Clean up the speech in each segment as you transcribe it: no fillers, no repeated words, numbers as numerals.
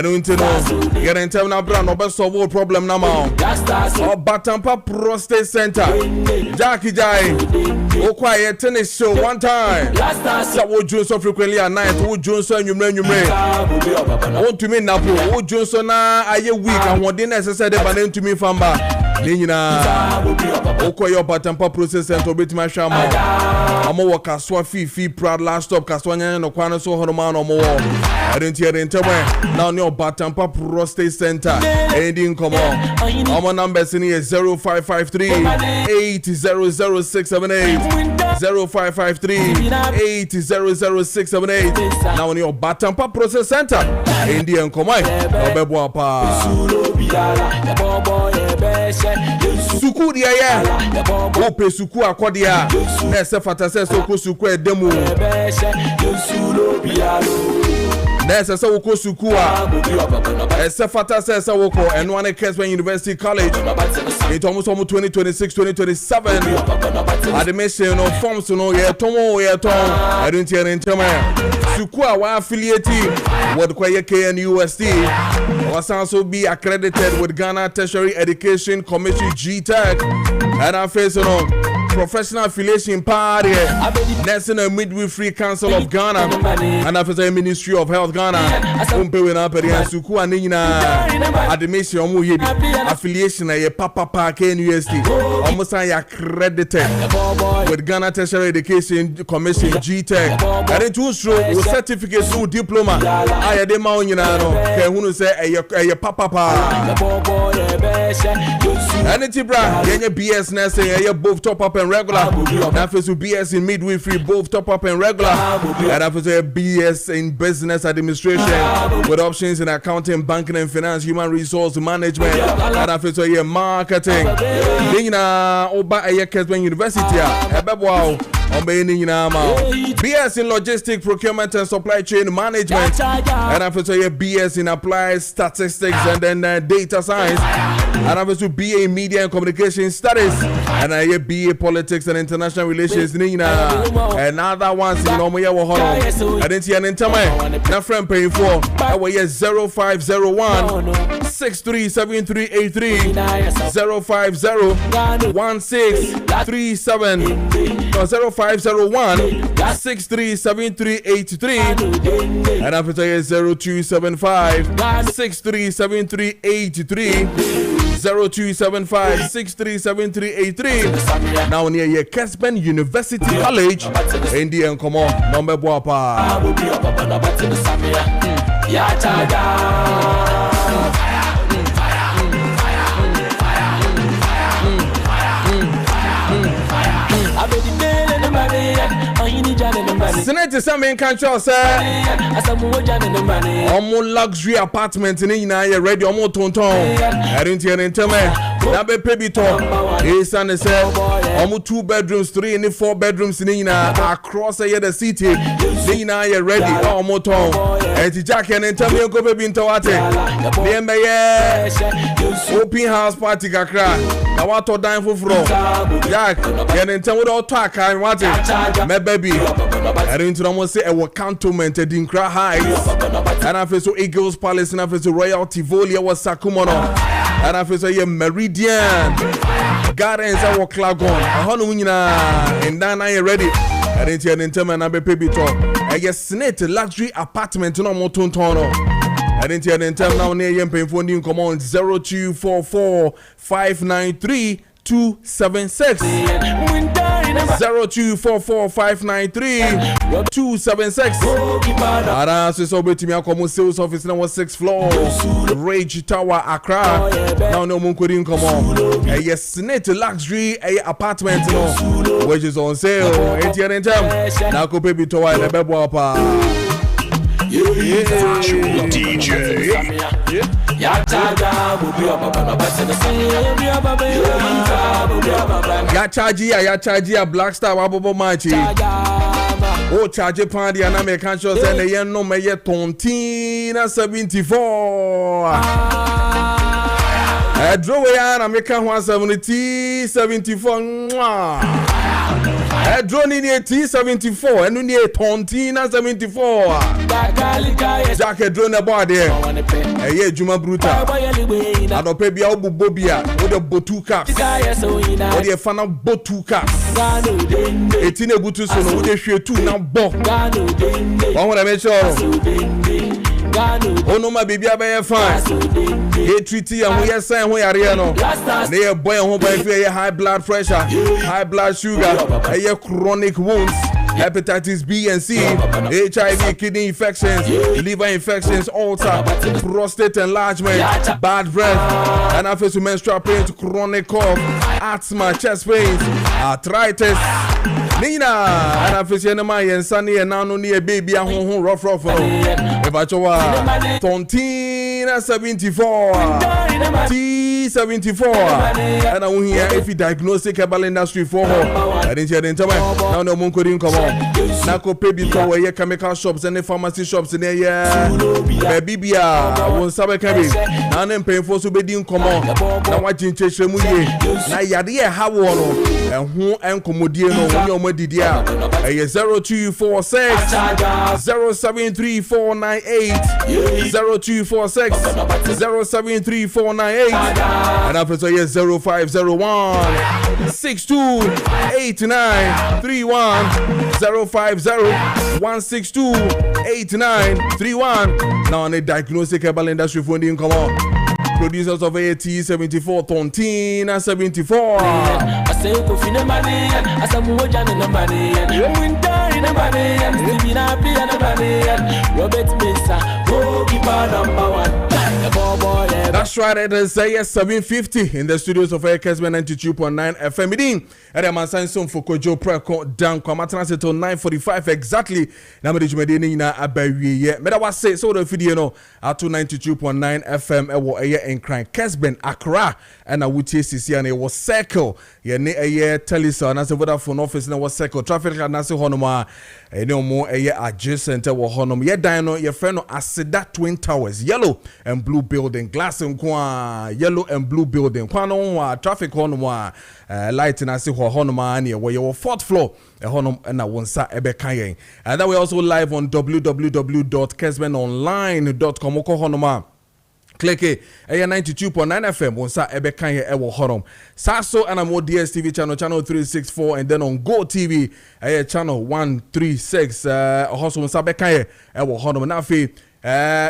don't know. Get in time now, brand. No solve problem now. Oh, Batampa Prostate Center. Jackie Jai. Oh, quiet tennis show one time. So what Johnson frequently at night. What Johnson you may. Want to me Napo. What Johnson na aye week. And what didn't necessarily ban to me famba. Nina. Oh, your Batampa Prostate Center. Bit my shama. I'm a worker. Swafi proud last stop. Kaswanya no kwana so horman or more. I didn't hear the interview. Now no Batampa Prostate Center. Ending come on. Our numbers in here 0553 8000678 0553 8000678. Now on your Batampa Prostate Center. Indian come on. Suku dia ya. Ope suku akwadia. Nese fatase soko suku edemu. Nese sa woko suku a. Ese fatase sa woko enwane Kessben University College. It almost 2026-2027. Admission no forms no ye tomo ye ton. I don't hear in term. Suku a wa affiliate with Kwaye KNUST. Was also be accredited with Ghana Tertiary Education Commission GTEC. And I face professional affiliation party, National Midwifery Council of Ghana, and I face Ministry of Health Ghana. Umpe na perian suku anina admission omu yebi affiliation na ye papa KNUST. Almost accredited with Ghana Tertiary Education Commission GTEC. And it was through certificate through diploma. I de ma onyina no ke hunu say eye papa. And it's bra yenye BS nursing eye both top up and regular. Now for BS in midwifery both top up and regular. And after BS in business administration with options in accounting, banking and finance, human resource management. And after marketing. Nina oba eye Kessben University ebebo BS in logistics, procurement and supply chain management. And after BS in applied statistics and then data science. And after BA media and communication studies. And I BA politics and international relations. Nina and other ones in Omoya Wahoro. I didn't see an internet. Now friend paying for our 0501 637383 0501637 0501 637383 and after 0275 637383 0275 637383. Now near your Kessben University College in the Nkomo number Boapa. Senator Samin Kancho sir. Omo luxury apartment in Ina ready omo tonton. I didn't hear in term. That be pebito. His son said omo 2 bedrooms, 3 and 4 bedrooms in Ina across the city. Ina ready omo ton. And the Jack and tell me go baby into what. Open house party kakra. I want to dine for Jack and tell me what talk I want it. My baby. I didn't almost say a cantonment at Dinkra Heights. And I feel so Eagles Palace and I feel so Royal Tivoli was Sakumono. And I feel so Meridian Gardens I walk Clagon. I and then I ready. I didn't hear an term and I be baby talk. I guess Senate luxury apartment no more Tontono. I didn't hear an term now near Yem paying phone come on 0244 593 276 0244 593 276. Ara so be me akomo sales office na 6th floor Rage Tower Accra. Now no mun kodin come on. Yes, Senate luxury apartment no which is on sale. ATN time. Now go baby tower na bebo apa. DJ. Ya charge ya Black Star wabobo machi. Oh charge pandi ana me kan show say na no me ye tontina 74. Draw ya na me kan 170 74. drone in T74 and near Tontina 74. Jacket drone about there. A year Juma Bruta. I don't pay Biabu Bobia with the Botu caps. Or the fan of Botu caps. 18 Butus with the share 2 now. Bo. I want to make sure. Oh no, my baby, I fine. Hey, treaty and we are saying we are Riano. They are boy home by high blood pressure, high blood sugar, a chronic wounds, hepatitis B and C, HIV, kidney infections, liver infections, ulcer, prostate enlargement, bad breath, and after to menstrual pains, chronic cough, asthma, chest pains, arthritis. Nina, and I feel my and Sunny and now near baby and rough. If I show Tontina 74 T74, and I will hear if you diagnose the cable industry for her. I didn't hear the time. Now no one couldn't come on. Nako pay before your chemical shops and the pharmacy shops in the year. Bibia won't sabe cabbage. Now then paying for so be doing come on. Now watching Cheshemuye. Now yadia how and who and Comodiano your Modidia. 0246 073498 0246 073498 and after so yes 0501 628931 0501628931 now on the diagnostic cable industry funding come on. Producers of AT74 Tontina 74. I say Kofine money and Asamuja in the money and Winter in the money and Stevina P and the money and Robert Mesa, goalkeeper number 1. That's right, it is 7:50 in the studios of Kessben 92.9 FM. And I'm assigning some for Kojo Preko Dankwah. I'm transit to 9:45 exactly. Now me jumedi na abawie ye. Me da was say so the video no at 92.9 FM e wo eye enkran Kessben Accra and na wutie sisi and e was circle ye ne eye Telisa na se Vodafone office na was circle traffic na se honoma e ne omo eye adjacent e wo honom ye dan no ye friend no Aseda Twin Towers yellow and blue building glass nkwa yellow and blue building kwa no traffic honoma light na se honoma na ye wo fourth floor e honum na wonsa ebe kan yen and that we also live on www.kessbenonline.com ko honoma click it 92.9 FM wonsa ebe kan ye e wo honom saso and I'm on DSTV channel 364 and then on Go TV channel 136 also wonsa ebe kan ye e wo honom na fe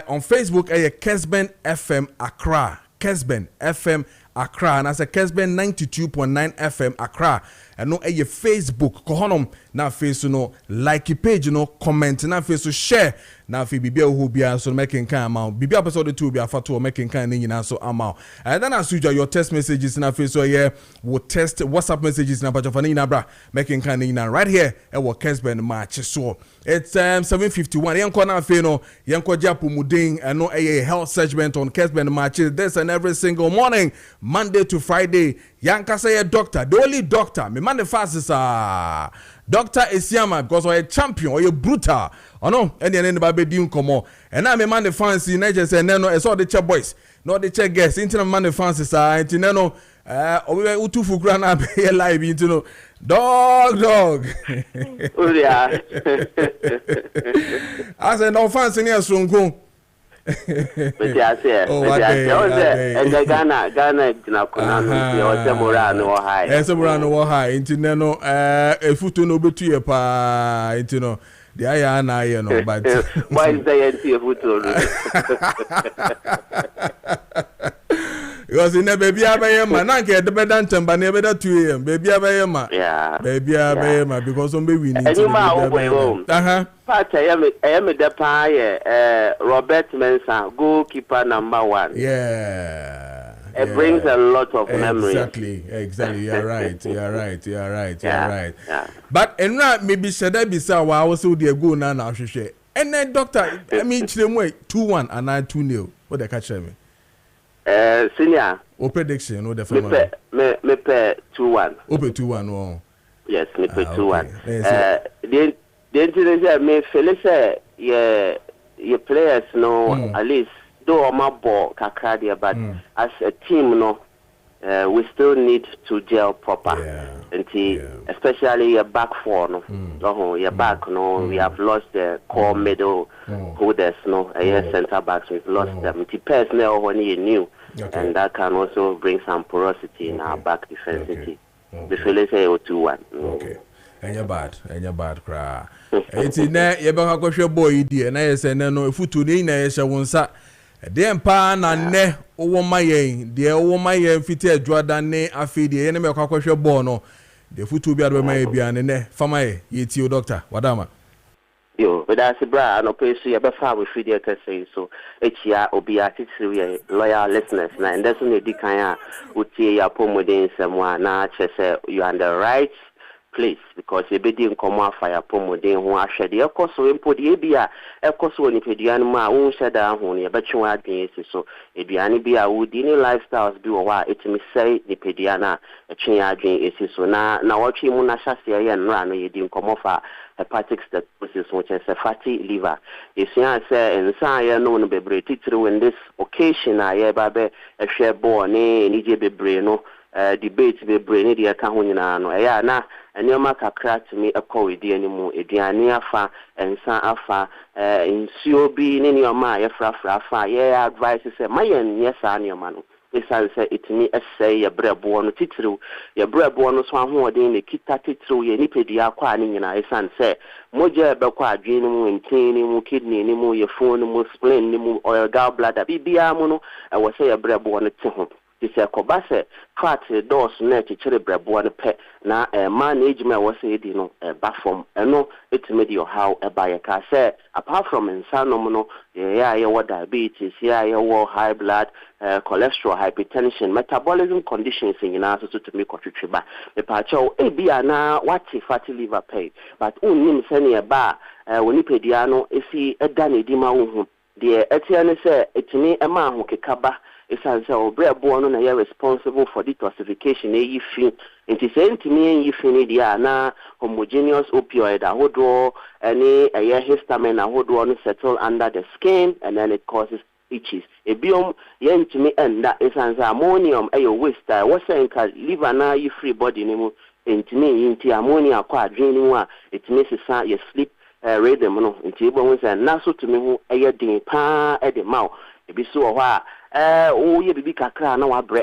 on Facebook Kessben FM Accra Kessben FM Accra and as a Kessben 92.9 FM Accra and no Facebook kohonom na face no like page no comment na face share na fi bibia who bia so making kan amount bibia episode 2 bia fato making kan nyina so amount and then as usual your text messages na face so here will test WhatsApp messages na pacho fani na bra making kan nyina right here e wo Kessben match so it's 7:51 yenko na fe no yenko japo mudin and no health segment on Kessben match this and every single morning Monday to Friday yanka say a doctor the only doctor me man the fastest Dr. Esiama because we're a champion or you're brutal. Oh no, and then anybody be come on. And I man the fancy nature say no, it's all the check boys, not the check guests. Into man the fancy side, you know, we were utufu grana be live into no dog. Oh yeah. I said no fancy near Sunku. But yeah, and the Ghana, high. Yes, Morano high. Into no, a foot no be to pa. Into no, the Ayana, you know, but why is they empty a foot? Because in a baby, I am a nanke the bedantum, but never that 2 a.m. Baby, I am yeah, baby, I am because on baby, and you home. But I am the pie, Robert Mensah, goalkeeper number 1. Yeah. It brings a lot of memory. Exactly. You're right. Yeah. But and now maybe should I be so I also the go now share. And then doctor, I mean 2-1 and I 2-0. What they catch me? Senior. O prediction no the family. Me pay 2-1. Ope 2-1 oh. Yes, me pay 2-1. The intelligence me feel say your players no at least though my ball kakra there but as a team no we still need to gel proper. especially your back four, no, your back, no, we have lost the core middle holders, no, center backs, we've lost them. It depends now when you new, and that can also bring some porosity in our back defensively. The fellas say 2-1. Okay. And you're bad, cry. It's in there, you're back to your boy, dear, and I say, no, if you today, I shall one sat. Then pan and ne over my dear over my fitted Jordan ne a feed the enemy of Cockroach Bono. The foot to be at my and ne for my yet you doctor, Wadama. Yo, but that's a bra, no place you ever found with Free say so. HR or be a loyal listeners, and that's only the kind would see your poem within someone. Now, you are on the right place because you be doing come fire poem within who are shed the course so import the ABA, of course, when you pay the animal, won't shed down when you bet you are being so. If the animal would any lifestyles be a while, it may say the pediana a change is so now watching Munashasia and run, you didn't come off hepatic stenosis, which is a fatty liver. If you say, and say, no, be breathed through in this occasion, I have a share born, need be brain, debate be brain, the account, no, and your marker cracked me a call with the animal, a diania fa, and san afa, in COB, in your my fra, yeah, advice is a my and yes, I your man. This I say it me say your bread born titru, your bread born swan who in the kita titru, your nipedia quaning in I san say, Moja bequa dream and cleaning kidney, nimu, your phone, mo spleen, nimu, or your gallbladder, bibiamono, I was say a bread born at home. This is a cobase, fat doors net, cherry bread born pet. Now, a management was said, a bathroom, and no, it's made your how a buy a car say, apart from in Sanomono, yeah, your diabetes, yeah, your high blood, cholesterol, hypertension, metabolism conditions in answer to make what you triba. The pacho, a beer now, what's a fatty liver pay, but only sending a bar, when you pay Diano, if he a Danny Dima, the Etienne say, it's me a man who can cover. It's as a bread born on a responsible for detoxification. A feel it is sent to me and you finish the homogeneous opioid. I would draw any a histamine. I would draw settle under the skin and then it causes itches. A biome yen to me and that is an ammonium. A waste. What's saying? Cause liver now you free body name into me into ammonia quite draining one. It makes you sleep rhythm into bones and now so to me who a ding pa at the mouth. It be so why. You be kakra na wa bre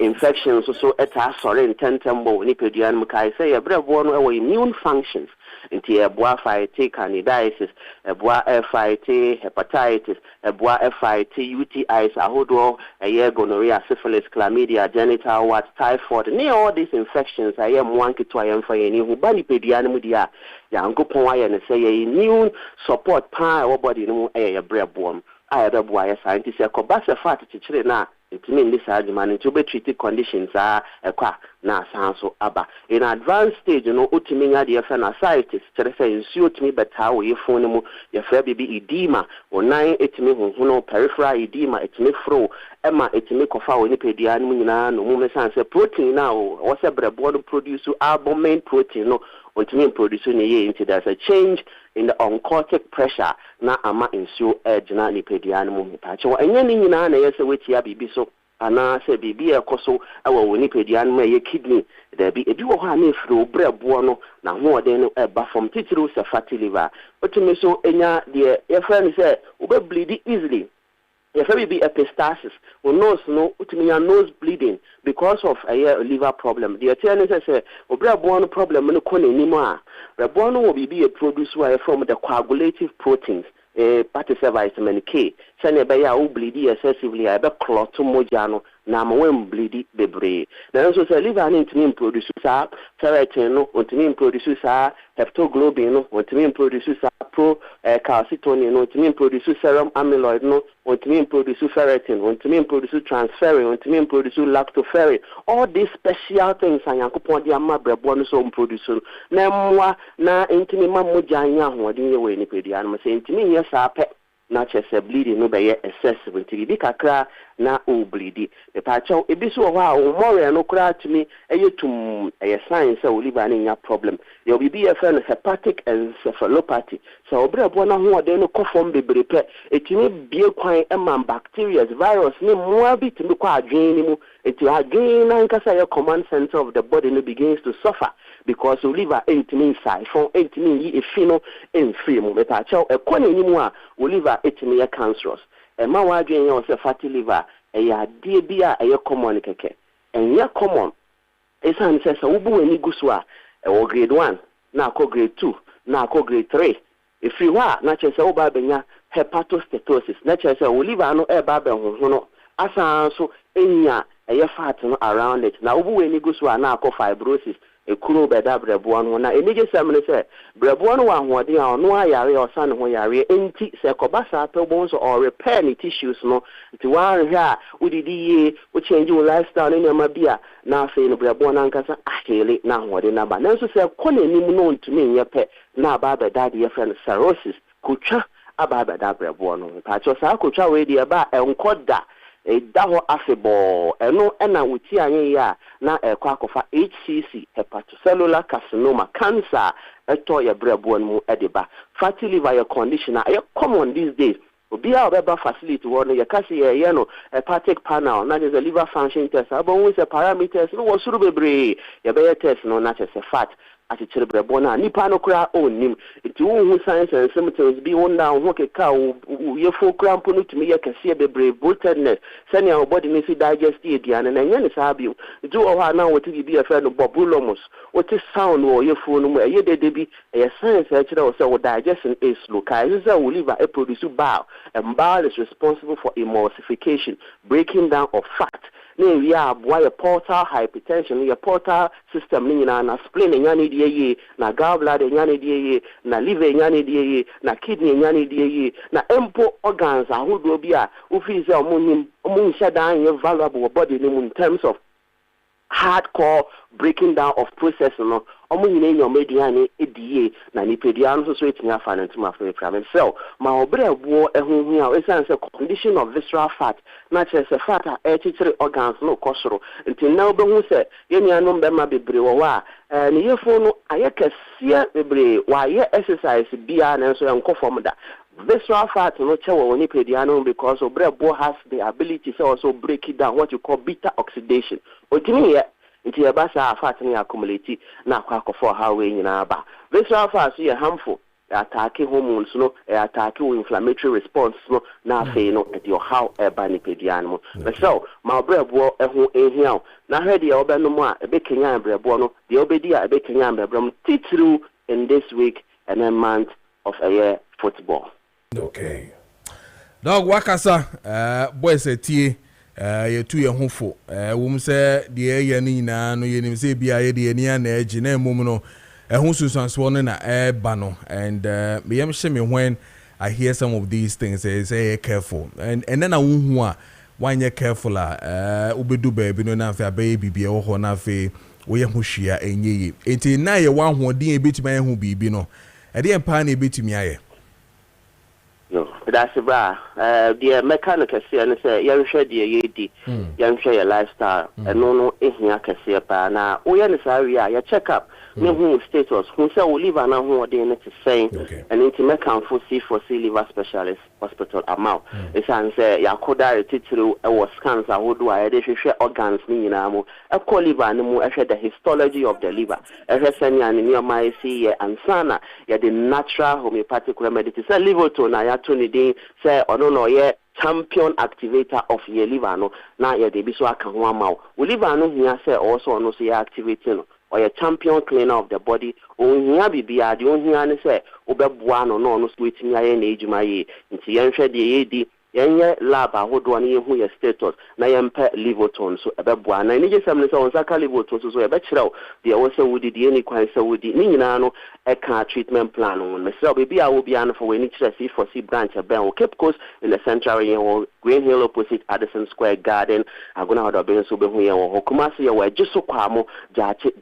infections so eta sorry in tentembo ni pedian mkai say a bre bo no immune functions into a boa fight candidiasis a boa fight hepatitis a boa fight UTIs ahodo a gonorrhea syphilis chlamydia genital wart typhoid ni all these infections I am one to I am for any who bani pedian mudia yankopon wa ye say immune support pa our body no a bre bo I have a boy scientist a cobasa fat to na it mean this argument to be treated conditions are a qua na so aba in advanced stage ultimate the ascites to say suit me but how you phone your baby edema or 9 it me who peripheral edema it me fro Emma it me cofa when pedian no moment say protein now what's a bread produce albumin protein no ultimate producing into there's a change in the oncotic pressure na ama ensure edge na nipedian mu pacho enye ni nyina na yese wetia bibi so ana se bibi ekoso awo nipedian mu ye kidney da bi ebi wo ha na efiro brebo no na ho ode no eba from titiri se fatty liver otumi so enya de ye friend say obe bleed easily. If there be epistaxis, or nose no, nose bleeding because of a liver problem. The attorney says, "Obrabon problem no kone anymore. Rabono will be a produce from the coagulative proteins, part of vitamin K. Sane baya u bleed excessively. I be clot to mojano na mwen bleed bebre. Na also say liver need produce ferritin no, need produce heptoglobin no, need produce pro calcitonin no, need produce serum amyloid no. Ontimin produce ferritin, ontimin produce transferrin, ontimin produce lactoferrin. All these special things are yankopon di ama brebo no so produce. Na mwa na intimi mamoja anya hoden ye we ni pedi an say intimi ye sa pe na chese bleeding no be ye excessive ntimi bi kakra na o bleedi the pacho e bi so ho a more no kura tumi eyetum sign say o liver na nya problem you be a friend hepatic encephalopathy so obrebo na ho ode no kofom bebrebe etimi bie kwan emam bacteria virus ni moa bi timi kwa adwen ni mu eti adwen na nkasa your command center of the body no begins to suffer because o liver etimi siphon etimi yi efino enfiri mu metacho ekona ni mu a o liver etimi ya cancerous ma wa adwen ya o se fatty liver ya die bia eye common keke enya common esan se se wubu wani gusu a o grade 1 na akọ grade 2 na akọ grade 3 if you wa na che se wo ba benya hepatosteatosis na che se wo liver no e ba be hoho no asan so enya eye fat no around it na wubu wani gusu a na akọ fibrosis ekuru beda brebo no na enije semne se brebo no wa hoode a no ayare osan ho yare enti se kobasa atobon so or repair ni tissues no nti wa hwa udidi ye o change your lifestyle ni ma bia na afi no brebo na nkasa ahele na hoode na ba nanso se kona nim no ntumi nyepe na aba beda de friend cirrhosis kutwa aba beda brebo no ta cho sa kutwa we de ba enkoda daho afebo eno ena wuti anye ya na ekwa akofa HCC hepatocellular carcinoma cancer eto ya brebuon mu edeba fatty liver your condition are common these days obi a obeba facility won ya kasi ye no hepatic panel na is a liver function test abon we say parameters no wosuru bebre ya be test no na chese fat ati chire bona nipa no kra onim nti wo science and symptoms bi won na ho keka ye fo cramp no tumi ye kase bebre bloatedness sani our body ni si digest ediane na nya ne sabi nti wo ha na woti bi e fe no bobulomus woti sound wo ye fo no mu ye dede bi ye science e chire wo say wo digestion is slow kai is a liver e produce bile and bile is responsible for emulsification breaking down of fat we are boy portal hypertension your portal system ni na spleen nyane die yi na gallbladder nyane die yi na liver nyane die yi na kidney nyane die yi na empo organs ahodo bi a ofi se omunim shadan ye valuable body in terms of hardcore breaking down of process no omunyine nyo mediane edie na nipedian so etimi afa na ntuma afa private cell ma obrebo ehunhu a esan se condition of visceral fat na chese fat a echichiri organs no kosoro nti na obehu se yenianom be ma bebre wo wa ni yefo no ayekase bebre wa ye exercise bia na so yankofom da visceral fat no chewo woni pediano because obrebo has the ability to also break it down what you call beta oxidation otimi ye nti ya basa fat ni accumulate na akwa how we nyina ba visceral fat is harmful attack hormones no attack inflammatory response no na fe no at your how eba ni pediano so ma brebo ehu ehia na hwede ya obe no mu a ebe kenya brebo no de obedi a ebe kenya brebo titru in this week and a month of a year football. Okay. Dog wakasa boys etie ye tu ye hofo wom se de ye ni na no ye nim se bia ye de ni na agi na mum no ehun susanso no na ba no and me yam hye me when I hear some of these things say careful and then hu a one ye careful obedu baby no na fa ba bibia wo ho na fa wo ye ho hwia enye enti na ye wan ho den ebetuma ye ho bibi no e de empa na ebetumi aye. No, that's bra. The mechanic and say, you share the yedi, you share your lifestyle, and no, ehia kase pa na. Oya ni saria, ya check up. Me who status, who say we live and who they need to say, and into mekan for liver specialist hospital amount. It's an say ya koda titru was scans a would do I share organs ni na mo. A call liver no mo the histology of the liver. Seni and near my see and sana ya the natural homeopathic remedy. Say liver to na ya Tony Day say no ye champion activator of your liver no na ye de bi so aka ho ama wo liver no hia say also no so ye activating no or your champion cleaner of the body o hia bibia de o hia ne say obeboa no no so etimi aye na ejuma ye nti ye nhwe de ye di yenye lab ahodo na yehu ye status na yempe livoton so ebeboa na ni jesam ne so onsaka livoton so ebe kirao de wo se wudi de ni kwan se wudi ni nyina no e ka treatment plan no me se obi a wo bia no for we ni kire si for si branch ben o Cape Coast in the central area or Green Hill opposite Addison Square Garden agona hodo ben so be hu ye wo kuma se ye wa giso kwamo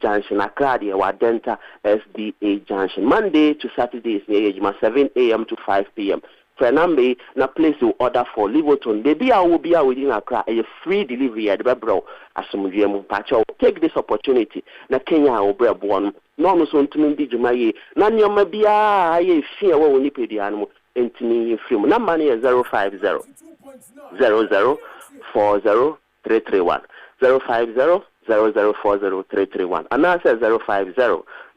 junction Accra de wa Denta SDA junction Monday to Saturdays near 7 a.m. to 5 p.m. Frenambe na place you order for Liverton. Baby, I will be within Accra. A free delivery at the bro. Asumudiemu Pacho. Take this opportunity. Na Kenya will be born. No so to me Jumaye. Nanya mabia I fear when you pay the animal into me film. Na money is 050 0040 331 050 0040 and answer 050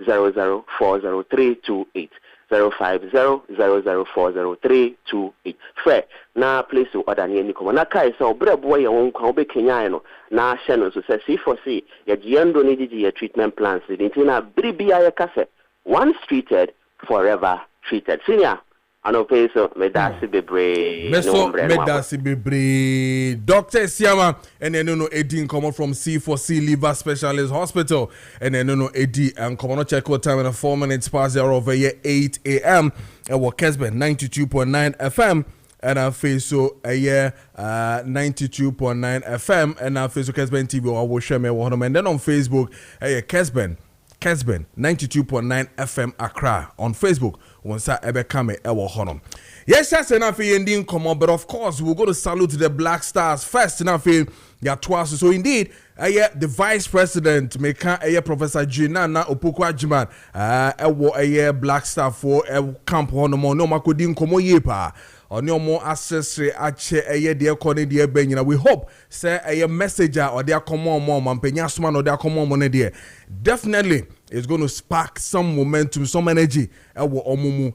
0040 328 050 0040 328. Fair na place to order near Nico. Na kai so bread boy your own be Kenya no na channel so say C4C your giando need your treatment plans. The intina bribia cafe once treated forever treated. Senior ano peso medasi bebre meso medasi bebre Dr. Siama and no Eddie come from C4C Liver Specialist Hospital and no Eddie and come on check what time in 4 minutes past 0 over here 8 a.m. and what Kessben 92.9 FM and our face so a year 92.9 FM and our face so Kessben TV or will share me one and then on Facebook a Kessben 92.9 FM Accra on Facebook. Once I ever come ever honor. Yes, that's enough in come but of course we'll go to salute the Black Stars first enough in their twice. So indeed, the Vice President Professor Jinana Opukwa Jiman a Black Star for a camp on no makudin komo yepa. On your more accessory ache dear corner dear Benina. We hope say a messenger or their common mom and penyasman or their common money dear. Definitely it's going to spark some momentum, some energy. Now the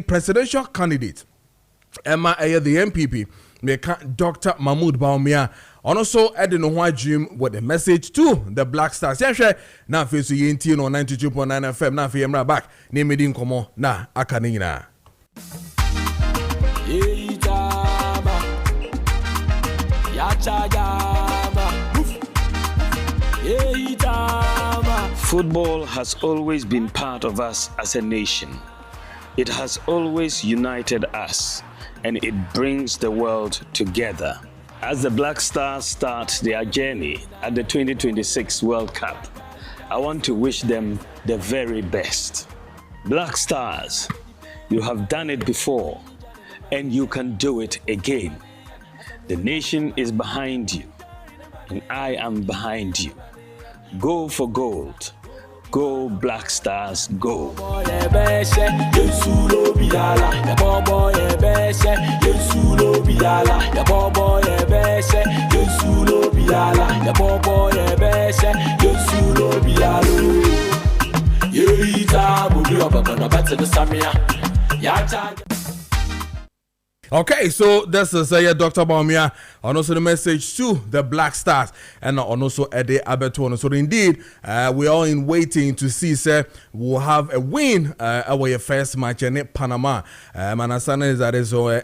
presidential candidate Emma the MPP Dr. Mahmoud Baumia and also adding a dream with a message to the Black Stars. Now face you on 92.9 FM. Now for you back. Name it in Komo na akanina. Football has always been part of us as a nation. It has always united us, and it brings the world together. As the Black Stars start their journey at the 2026 World Cup, I want to wish them the very best. Black Stars, you have done it before, and you can do it again. The nation is behind you, and I am behind you. Go for gold. Go Black Stars, go. Okay, so this is Dr. Baumia, and also the message to the Black Stars, and also Ede Abetuano. So indeed, we are in waiting to see, sir, we'll have a win our first match in Panama. Manasana is at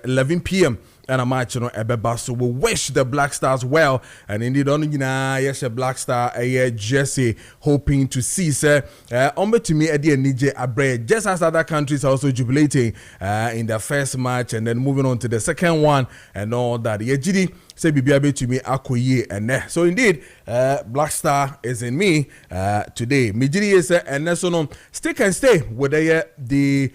11 p.m. and a match, Ebeba. So we wish the Black Stars well, and indeed, yes, a Black Star, Jesse, hoping to see, sir, to me, Eddie and Nije Abre, just as other countries are also jubilating in their first match, and then moving on to the second one, and all that. Yejidi say bibiabe to me akoye and so indeed, Black Star is in me today. Mijidi is and so stick and stay with the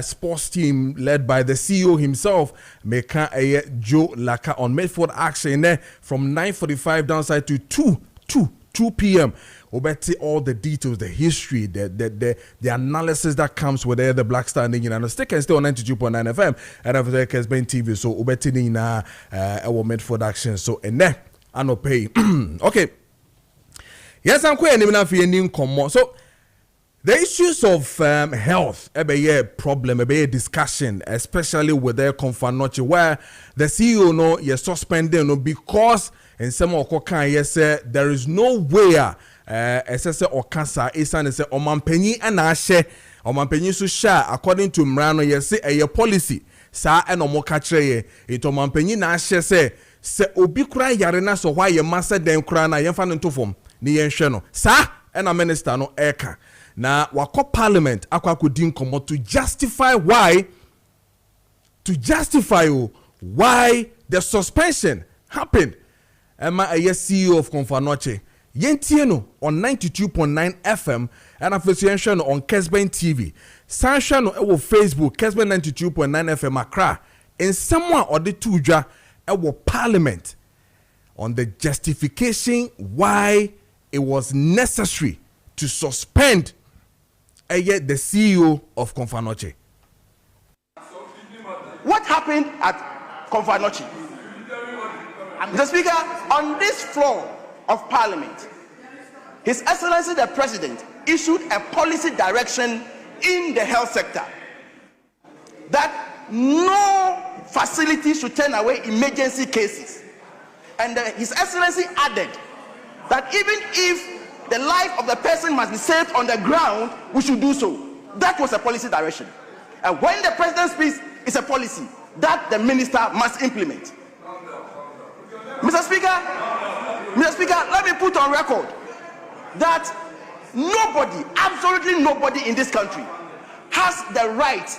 sports team led by the CEO himself, Meka Joe Laka on Medford action from 9:45 downside to 2 p.m. We'll bet all the details, the history, the analysis that comes with the Black Star and stick and stay on 92.9 FM and after the Kessben TV. So we'll bet in our Medford action. So and then I no pay. Okay. Yes, I'm quite even for so the issues of health, a problem, a discussion, especially with their Confanoche, where the CEO no you're suspended because in some of there is no way SSA or cancer is an Omanpenny and Ashe Omanpenny so share according to Mrano yes a policy sa and Omokatre it Omanpenny na Ashe se obi kura yarena so why your master dem kura na yemfa no form ni yenhwe no sa and a minister no eka na wako parliament akwa kodin komo to justify why why the suspension happened. Emma a CEO of Confanoche Yentie no on 92.9 FM and afesiensha no on Kessben TV. Sansha no ewo Facebook Kessben 92.9 FM Accra. In someone or the tuja ewo parliament on the justification why it was necessary to suspend the CEO of Konfanoche. What happened at Konfanoche? Mr. Speaker, on this floor of Parliament, His Excellency the President issued a policy direction in the health sector that no facility should turn away emergency cases. And His Excellency added that even if the life of the person must be saved on the ground, we should do so. That was a policy direction. And when the President speaks, it's a policy that the minister must implement. Mr. Speaker, let me put on record that nobody, absolutely nobody in this country has the right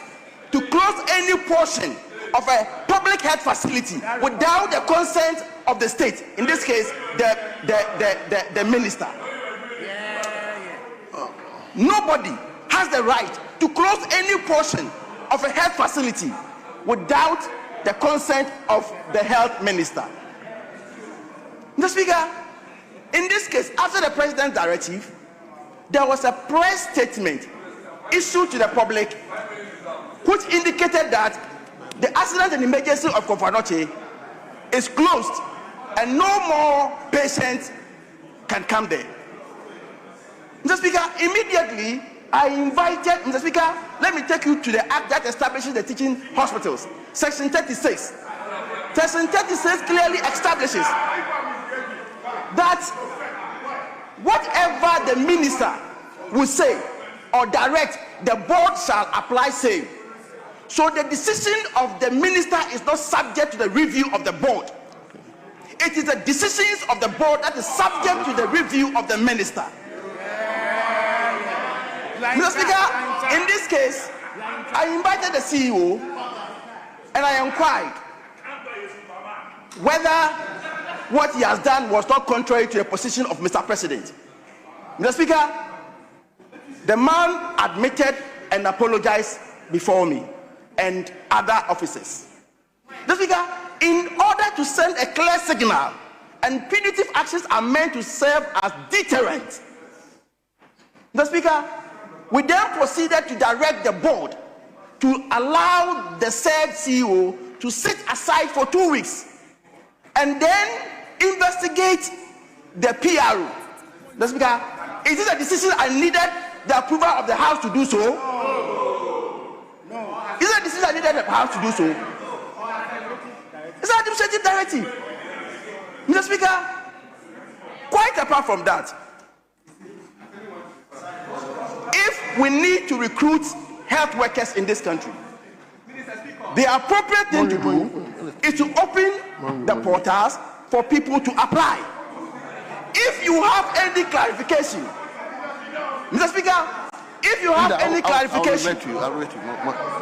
to close any portion of a public health facility without the consent of the state, in this case the minister. Nobody has the right to close any portion of a health facility without the consent of the health minister. Mr. Speaker, in this case, after the President's directive, there was a press statement issued to the public which indicated that the accident and emergency of Konfanoche is closed and no more patients can come there. Mr. Speaker, immediately I invited, Mr. Speaker, let me take you to the act that establishes the teaching hospitals. Section 36. Section 36 clearly establishes that whatever the minister will say or direct, the board shall apply same. So the decision of the minister is not subject to the review of the board. It is the decisions of the board that is subject to the review of the minister. Mr. Speaker, in this case, I invited the CEO and I inquired whether what he has done was not contrary to the position of Mr. President. Mr. Speaker, the man admitted and apologized before me and other officers. Mr. Speaker, in order to send a clear signal, and punitive actions are meant to serve as deterrent. Mr. Speaker, we then proceeded to direct the board to allow the said CEO to sit aside for 2 weeks and then investigate the PRO. Mr. Speaker, is this a decision I needed the approval of the House to do so? No. Is it a decision I needed the House to do so? It's an administrative directive. Mr. Speaker, quite apart from that, if we need to recruit health workers in this country, the appropriate thing to do is to open the portals for people to apply. If you have any clarification, Mr. Speaker, if you have any clarification, I'll let you.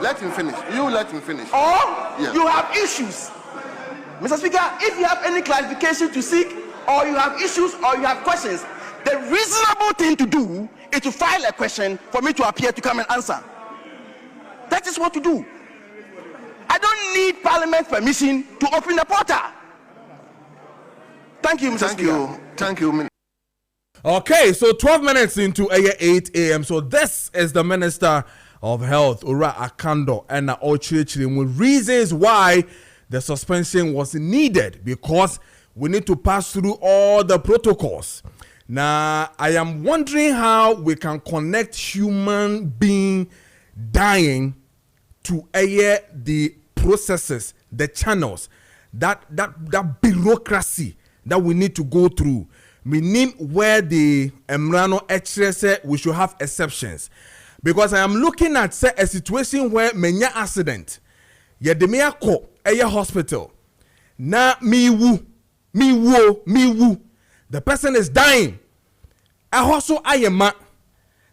Let him finish. You let him finish. Or you have issues, Mr. Speaker, if you have any clarification to seek, or you have issues, or you have questions, the reasonable thing to do is to file a question for me to appear to come and answer. That is what to do. I don't need Parliament permission to open the portal. Thank you, Mr. Speaker. Thank you. Okay, so 12 minutes into 8 a.m. So this is the Minister of Health, Ura Akando, and Ochirichiri, with reasons why the suspension was needed, because we need to pass through all the protocols. Now, I am wondering how we can connect human being dying to the processes, the channels, that bureaucracy that we need to go through. Meaning where the Emrano H said we should have exceptions. Because I am looking at a situation where menya accident, yedemia ko eye hospital. Na mi wu. The person is dying. Also ayema.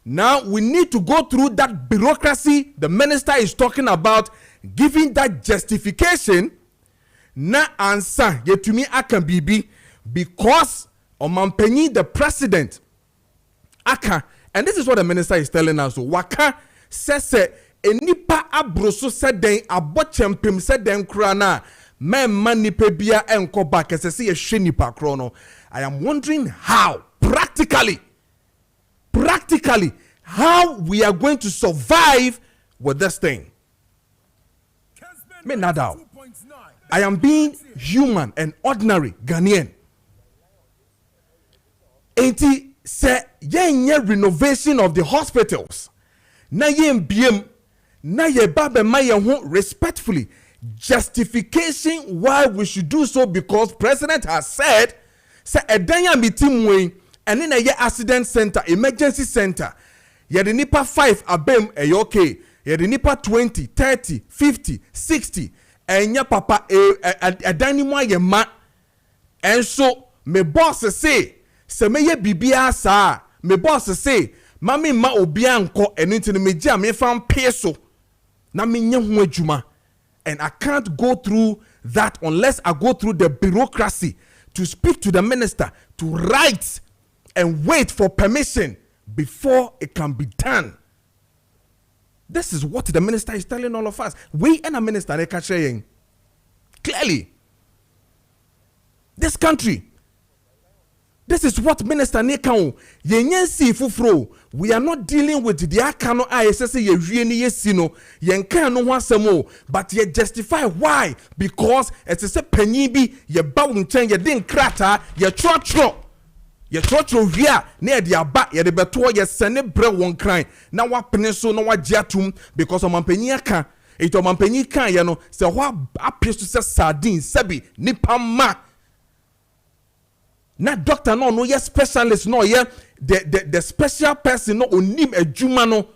Now we need to go through that bureaucracy the minister is talking about, giving that justification. Na answer yetumi akan bibi because Omampenyi, the president, aka, and this is what the minister is telling us. Waka says enipa abroso said den abochempim said den krana men manipa bia enko back say ye shenipa krono. I am wondering how practically how we are going to survive with this thing. Me nada. I am being human and ordinary Ghanaian. Enti say yenye renovation of the hospitals. Na yen biem na ye babe ma ye ho respectfully justification why we should do so, because president has said say edanya meeting way and in a accident center, emergency center, ye the nipa 5 abem okay, ye the nipa 20, 30, 50, 60 and ya papa edani mo ye ma. And so me boss say me ye bibia sa, me boss say mami ma obia nko enu nti me gya me fam peso na me nye ho adwuma, and I can't go through that unless I go through the bureaucracy to speak to the minister, to write and wait for permission before it can be done. This is what the minister is telling all of us. We and a minister they can saying clearly this country. This is what Minister Nekao yenyensi fufro. We are not dealing with the akano ISS ye wieni yesino yenka no wasemo, but ye justify why, because it is a penyibi ye bawun chen ye din krata ye trotro via near the aba ye de beto ye sene bre won cry na wa peneso na wa giatum, because of mampenyi aka ito mampenyi kan ye no se wa apeso se sardine sebi nipa ma. Na doctor no ye specialist no ye the special person no onim adwuma no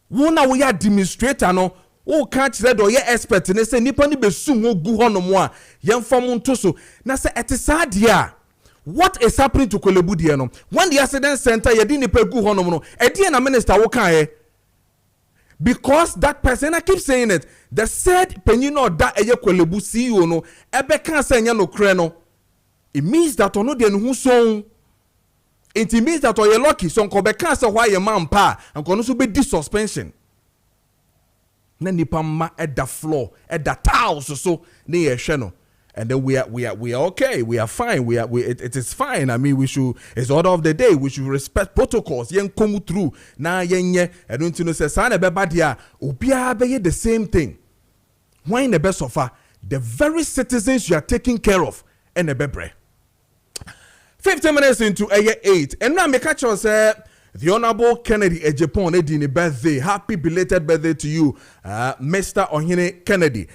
wo na wo ye administrator no wo ka kire do ye expert ne say nipa ni besu ho gu ho no mo a ye mfam nto so na say etisade a what is happening to Kolebu de no when the accident center ye di nipa gu ho no no e die na minister wo kan ye, because that person, I keep saying it, the said penny no da eye Kolebu CEO no ebe kan say nya no kre no. It means that ono de who song. It means that you're lucky. So nko be can say why your man pa and kono so be di suspension. Na nipa ma at the floor, at the tiles so na ye hwe no. And then we are okay. We are fine. It is fine. I mean, we should. It's order of the day. We should respect protocols. Yen come through na yenye. I don't know. Say sana be badia. Ubia be the same thing. Why in the best of her? The very citizens you are taking care of and the bebre. 15 minutes into 8, and now me catch us the Honorable Kennedy Ejepon Edini birthday. Happy belated birthday to you, Mr. Ohene Kennedy.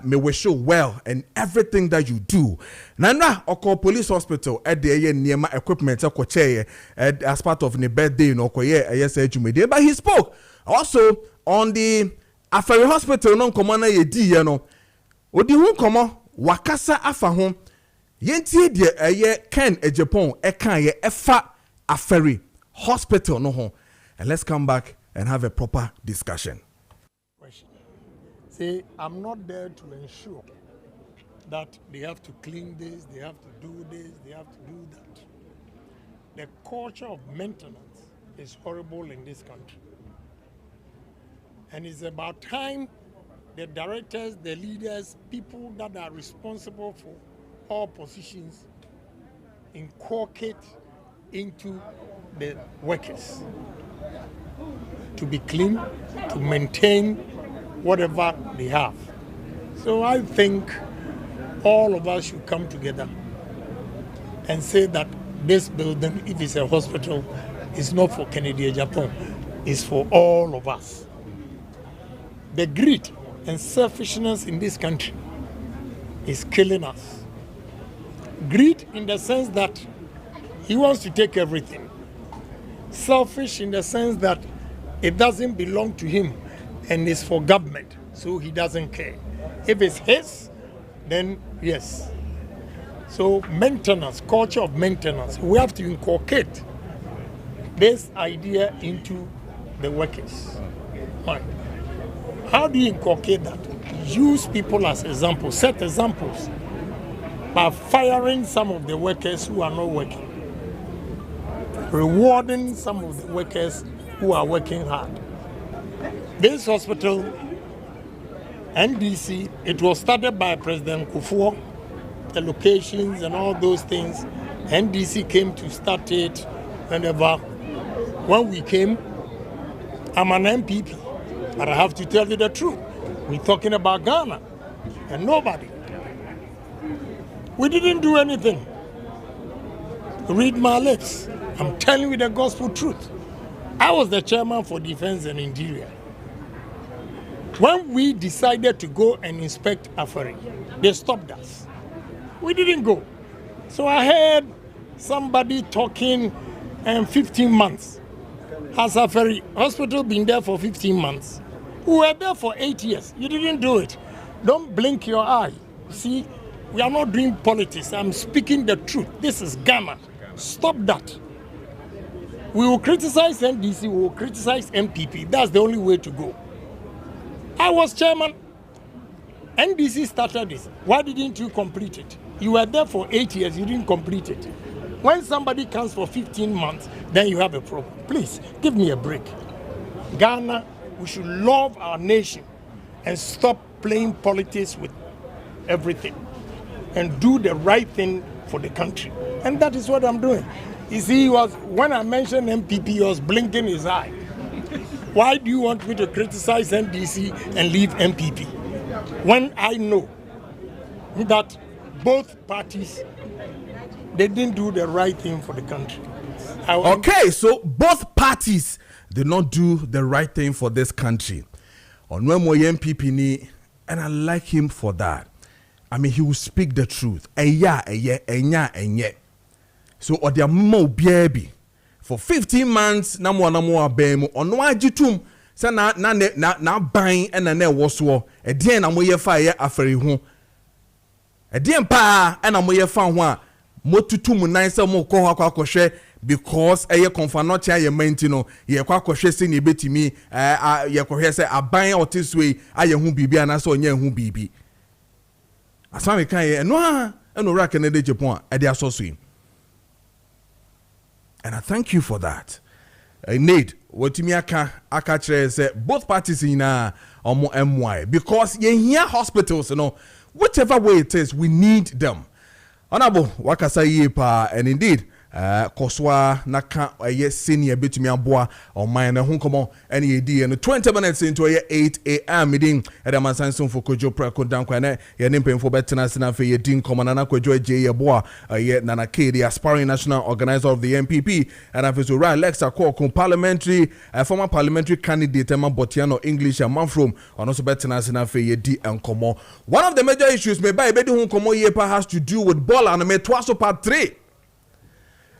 Me wish you well and everything that you do. Nana Oko Police Hospital at the Niema equipment as part of the birthday no koye but he spoke also on the Afari Hospital non commander yedi no. Odi hu komo wakasa afa ho. Yentie de Ken Ejepon ekan ye efa Afari Hospital no ho. And let's come back and have a proper discussion. Say, I'm not there to ensure that they have to clean this, they have to do this, they have to do that. The culture of maintenance is horrible in this country. And it's about time the directors, the leaders, people that are responsible for all positions inculcate into the workers to be clean, to maintain whatever they have. So I think all of us should come together and say that this building, if it's a hospital, is not for Kennedy Ejapon, it's for all of us. The greed and selfishness in this country is killing us. Greed in the sense that he wants to take everything. Selfish in the sense that it doesn't belong to him and it's for government, so he doesn't care. If it's his, then yes. So maintenance, culture of maintenance, we have to inculcate this idea into the workers. Right. How do you inculcate that? Use people as examples, set examples by firing some of the workers who are not working. rewarding some of the workers who are working hard. This hospital, NDC, it was started by President Kufuor, the locations and all those things. NDC came to start it whenever. When we came, I'm an MPP, but I have to tell you the truth. We're talking about Ghana and nobody. We didn't do anything. Read my lips. I'm telling you the gospel truth. I was the chairman for Defense and Interior. When we decided to go and inspect Afari, they stopped us. We didn't go. So I heard somebody talking 15 months. Has Afari Hospital been there for 15 months? We were there for 8 years. You didn't do it. Don't blink your eye. See, we are not doing politics. I'm speaking the truth. This is Ghana. Stop that. We will criticize NDC, we will criticize MPP. That's the only way to go. I was chairman. NDC started this. Why didn't you complete it? You were there for 8 years, you didn't complete it. When somebody comes for 15 months, then you have a problem. Please, give me a break. Ghana, we should love our nation and stop playing politics with everything and do the right thing for the country. And that is what I'm doing. You see, when I mentioned MPP, he was blinking his eye. Why do you want me to criticize NDC and leave MPP? When I know that both parties, they didn't do the right thing for the country. Okay, so both parties did not do the right thing for this country. On when we MPP ni, and I like him for that. I mean, he will speak the truth. So odia mo baby for 15 months na mo abem ono agitum say na ban and na woso e den na mo ye fa ye afari ho e den pa na mo ye fa ho a mo tutum nan say mo ko akwa because ye konfa no cha ye menti no ye kwa kohwe se ne betimi ye kohwe se aban otiswe aye hu bibi ana so onye hu bibi asame kan ye no ra Canada Japan e dia so so. And I thank you for that. I need what you say both parties in MY because you hear hospitals, you know, whichever way it is, we need them. Honorable Wakasa Yepa, and indeed, Koswa Naka senior betumi aboa on mine and Hunkomo NED and 20 minutes into 8 a.m. meeting at the Masanson for Kojo Preko Dankwah. Your name for Betanasina for your Dean Commander Kojo J. Aboa, yet Nanake, the aspiring national organizer of the MPP, and Officer Rai Lexa Kwakun parliamentary, former parliamentary candidate, Botiano English and Manfrom, and also Betanasina for your D and Komo. One of the major issues made by Bedi Hunkomo Yepa has to do with Bola and Metwaso Part 3.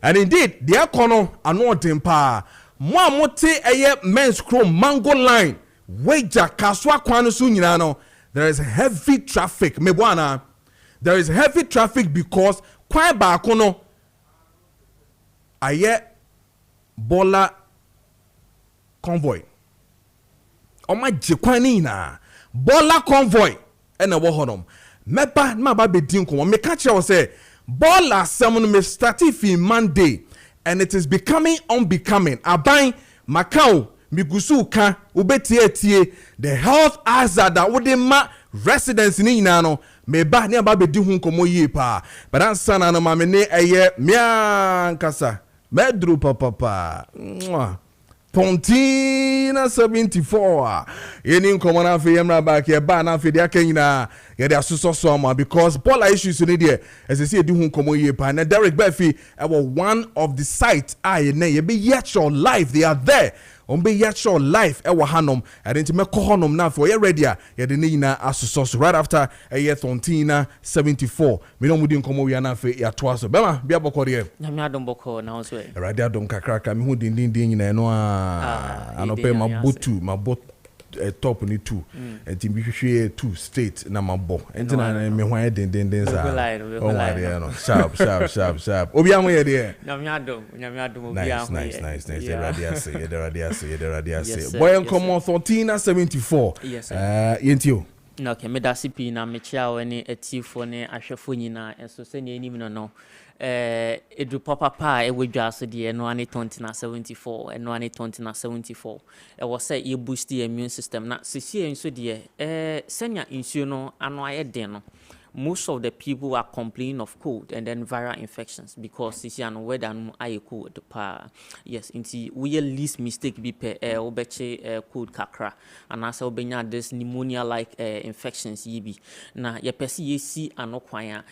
And indeed, the econo anointing pa mo amote eye men's chrome mango line wager kaswa kwano su nyina no there is heavy traffic me bwana there is heavy traffic because kwan ba kono aye Bola convoy o ma je kwan ni na Bola convoy e na wo honom meba ma ba bedin ko me ka kire wo say Bola someone may start in Monday and it is becoming unbecoming. Abai Macau Migusu ka ubeti the health hazard that would ma residents ni nano me ba ni aba bedi hu komo yi pa but answer na no ma me ne eye mia nkasa medru papa Pontina 74. Any common affair, Yamra back here, ban after the Akina, get their so because Bola issues in India, as I say, do whom come ye pan. Derek Buffy, one of the sites, I be yet your life, they are there. Be yet your life, Hanum, and into Mekohonum now for your ready, Yadina Asusos right after a year Pontina 74. We don't wouldn't come over na fe ya twice. Bema, Biabo Korea. Namyadom Boko now, swear. Radiadom Kakraka, who didn't no. I no pay my boat top ni 2 and to be share 2 state na my bo and then me why den no sharp obi am here there nyamiadom nice radiase boy come on 1374 yes yentio Okay, medasipi na mechia wani etifo ne ahwefo nyina enso se ne enim no edu papa e wedwa so de no ane 2074 eno ane 2074 e wo se ye boost the immune system na sisi enso de senya insuo no ano aye den no most of the people are complaining of cold and then viral infections because this year no weather no aye cold pa yes inti we least mistake be per obeche cold kakra and as obenya this pneumonia like infections yibi na ye pesi ye si anokwan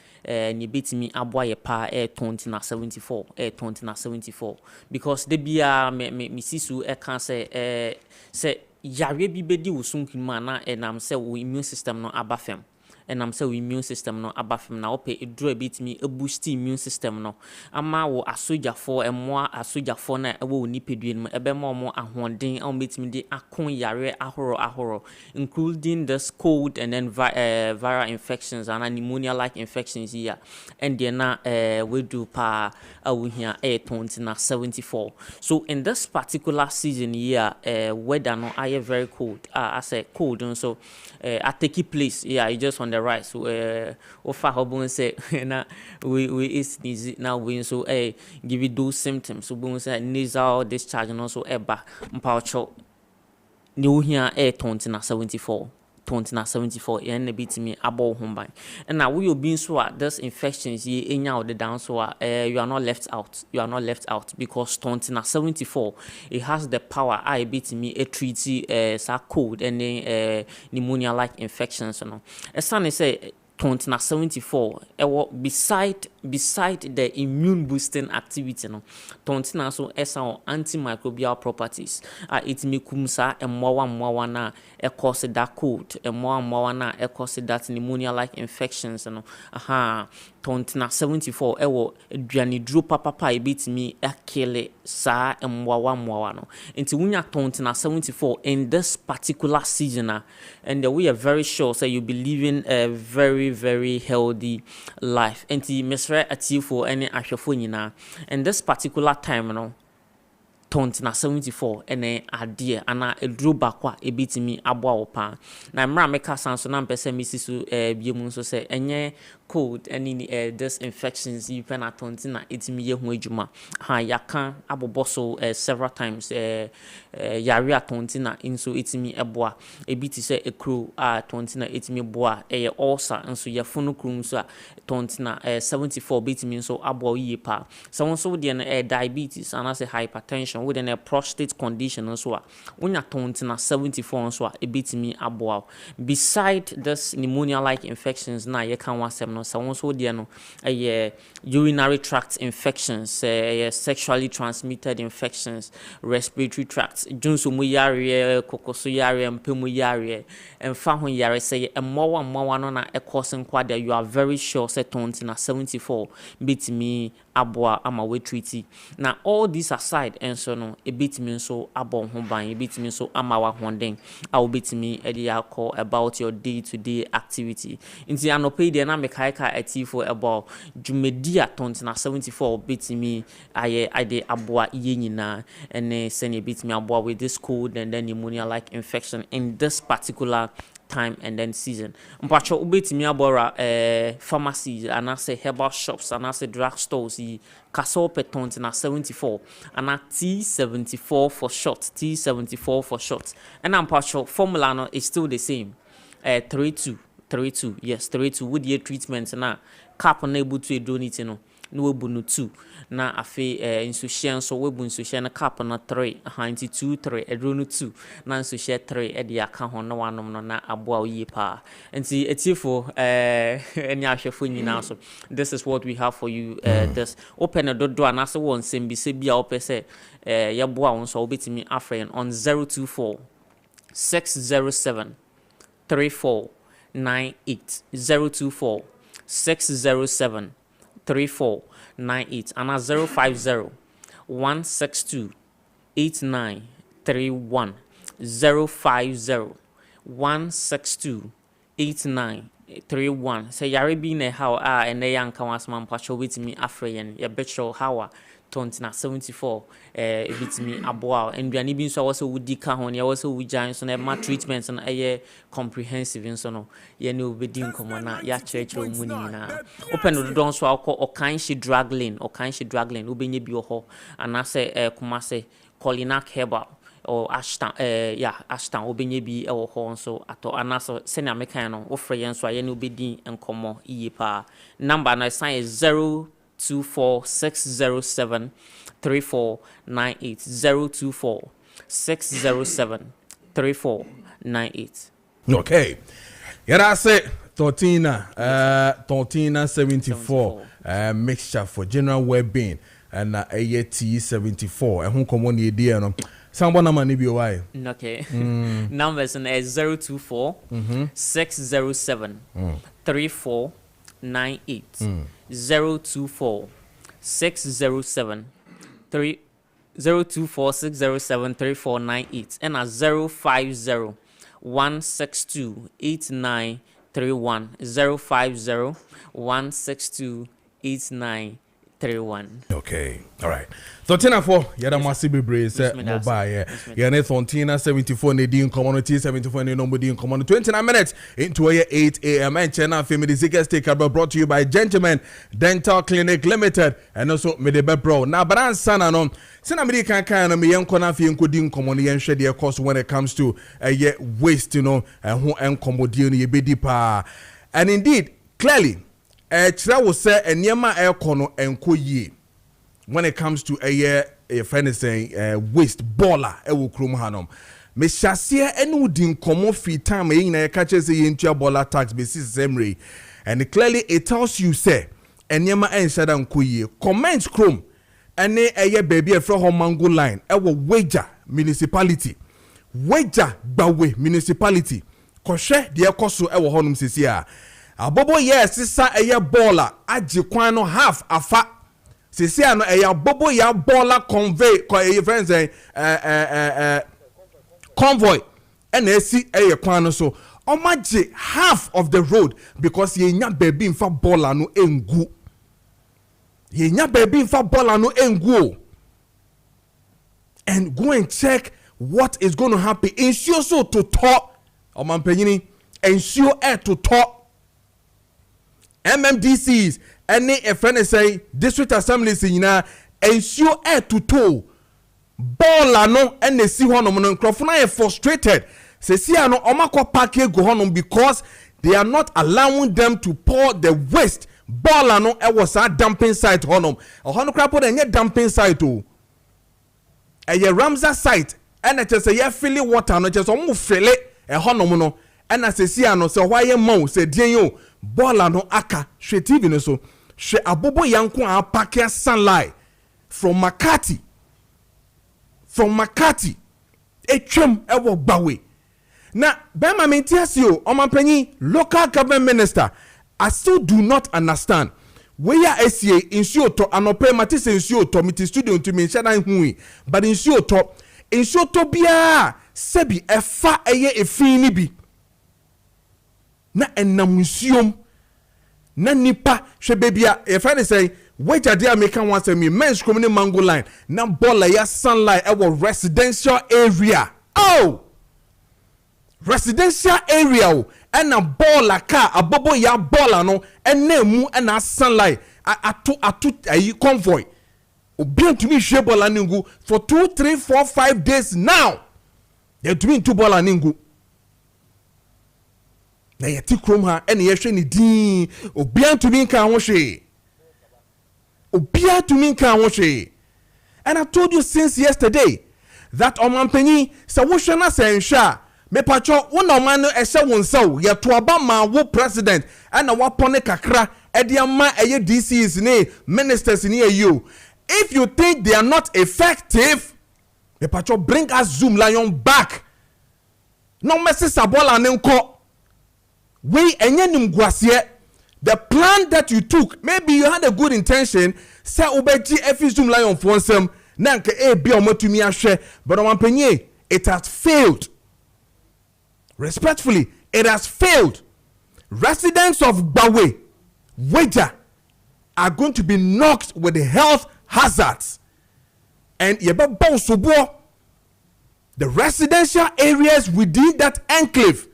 ni betimi aboa ye pa 2074 2074 because de bia me sisu kan say yare bi bedi wosunkin ma na enam say wo immune system no abafem and I'm say immune system no abafem na ope edru a bit me a boost immune system no ama wo asojafo emmoa asojafo na ewo nipadue no ebe ma omo ahoden a bit me de akon yare ahoro including the cold and then viral infections and pneumonia like infections here and then we do pa we here 2074 so in this particular season here weather no are very cold I say cold and so I take place yeah it just on the right so ofa hobon say na we is sneeze now we so give you those symptoms so bon say nasal discharge and also eba mpaucho new here 2074 and a bit me about home by and now we will be so this infections ye enya the down so you are not left out because 2074 it has the power I bit me a treaty cold and pneumonia like infections no as son say 2074 beside the immune boosting activity no tontina so esa antimicrobial properties it mekumsa emwa na cause that cold emwa na cause that pneumonia like infections no tontina 74 aduane duro papa ebetimi akele sa emwa no nti wunya tontina 74 in this particular season and we are very sure say you'll be living a very healthy life nti mesra atifo ene ahwefo nyina and this particular time no tontina 74 ene ade ana eduro bakwa ebitimi aboa opa na mra meka sanso na mpese misisu biemu nso se enye cold any this infections you pen tontina etimi ye hu adwuma yaka aboboso several times yare tontina inso etimi eboa ebiti se ekro tontina etimi boa ulcer nso ye funu krum so tontina 74 bitimi nso aboa yipa so nso de diabetes and say hypertension within a prostate condition nso unya tontina 74 nso ebitimi aboa beside this pneumonia like infections na ye kan wasem no so nso de no urinary tract infections sexually transmitted infections respiratory tract junso mu yare kokoso yare mpemu yare emfa ho yare say emmowa no na cause nkwada you are very sure say tontina 74 bitimi aboa ama we treaty na all this aside enso no ebitimi nso abon ho ban ebitimi nso ama wa honden a obitimi edi call about your day to day activity nti anope de na mekaika atifo about jumedia tontina 74 bitimi aye ade aboa ye nyina ene sene bitimi aboa with this cold and then pneumonia like infection in this particular time and then season mpacho ubetimi abora pharmacies and I say herbal shops and I say drug stores kaso petonti na 74 and T74 for short and mpacho formula no is still the same 32 yes 32 with the treatment na cap na able to donate no webu no 2 na afi insuficient so webu insuficient na cap na 3 hanti 2 3 edro no 2 na insuficient 3 e de aka ho na wanom no na aboa oyi pa nti etifo eni ahwefo nyina so this is what we have for you this open the door na se won sembi se bia opese ye boa won so obetimi afren on 024 607 3498 024 607 3498 and 050 162 8931 050 162 8931 say yare bi na how and they yanka wasman pacho with me afrayen ya betro how 74 with me aboa and biani bin so also would dika hon ya also with giants on ma treatments and a comprehensive in so no ye no be din komona ya church muni na open the don so akọ okan she drag lane obenye bi ho and I say kumase Colinac Herbal or Ashton Ashton obenye bi e wo ho so ato anaso senior mekan no wo frɛ yen so aye no bedi enkomo iye pa number na sign is 0246073498 0246073498. Okay. Yara say 1374 mixture for general well-being and T74 and who come on the idea no somebody na mani bi why. Okay. Numbers in 024 607 3498 024 607 3498 and 050 162 8931 050 162 8931. Okay, all right. 13 yada massive brace mobile yeah. 1374 Nadine community 74 nobody in common 29 minutes into 8 a.m. and China family Zika Steak brought to you by Gentleman Dental Clinic Limited and also Medebe Bro. Now, but I'm son and Sinamidi can me young Konafi and Kodin common and shed their cost when it comes to waste, and who and commodity bedi pa. And indeed, clearly, Chira will say a Nyama air kono and koye. When it comes to a friend is saying waste baller, will chrome hanom. Me shasia enu din komo fi time in catches the into baller tax basis emre. And clearly it tells you say enyama en shadan kuye. Comment chrome and a baby from Homango line. Ewo wager municipality. Wager bawe municipality. Koshe dia koso ewo honum sisia. Abobo yes sisa eye baller aji kwano half afa. Sisi ano eya bobo ya bola convey friends convoy and esi eye kwan so omaje half of the road because ye nya baby infa bola no engu and go and check what is going to happen. Ensure so to talk omanpenyini ensure to talk MMDCs any a friend say district assemblies in ensure air to toe ball no and they see one on crofuna frustrated say see no omako parke go honum because they are not allowing them to pour the waste ball no e was a dumping site honum a honu crap put any dumping site o a Ramza site and it just say ye filling water no just omu fele e honum no and as see no say why ye mo say den yo ball no aka hwe TV no so hwe abobo yanko a parke sunlight from Makati etwem ewo gbawe na bema mentiasio omanpanyi local government minister I still do not understand where SCA insuo to anope matise insuo to miti studio to me shada hui but insuo to bia sebi efa eye efini bi na enam insuom na nipa hwe bebia e friend say wager dey American one say me men's community mango line na bola ya sunlight e residential area residential area and na bola car abobo ya bola no ena mu na sunlight atu ayi convoy obi to me hwe bola ningu for 2 3 4 5 days now they doing two bola ningu na yeti krom ha ene ye hwe ni din obi to me kan ho hwe and I told you since yesterday that omanpanyi sa wo hwe na se nhwa me pacho wona man no ehye wonsaw ye to aba ma wo president and na wapone kakra e de ama eye DCs ni ministers ni ayo if you think they are not effective me pacho bring us Zoom Lion back no message sabola nenko we enye nimguase. The plan that you took, maybe you had a good intention, say obeji efi Zoom Lion for some nanke bi omotumi ahwe but omanpenye it has failed. Respectfully, it has failed. residents of Bawe, Weja, are going to be knocked with the health hazards. And Yeba Bonsobo, the residential areas within that enclave,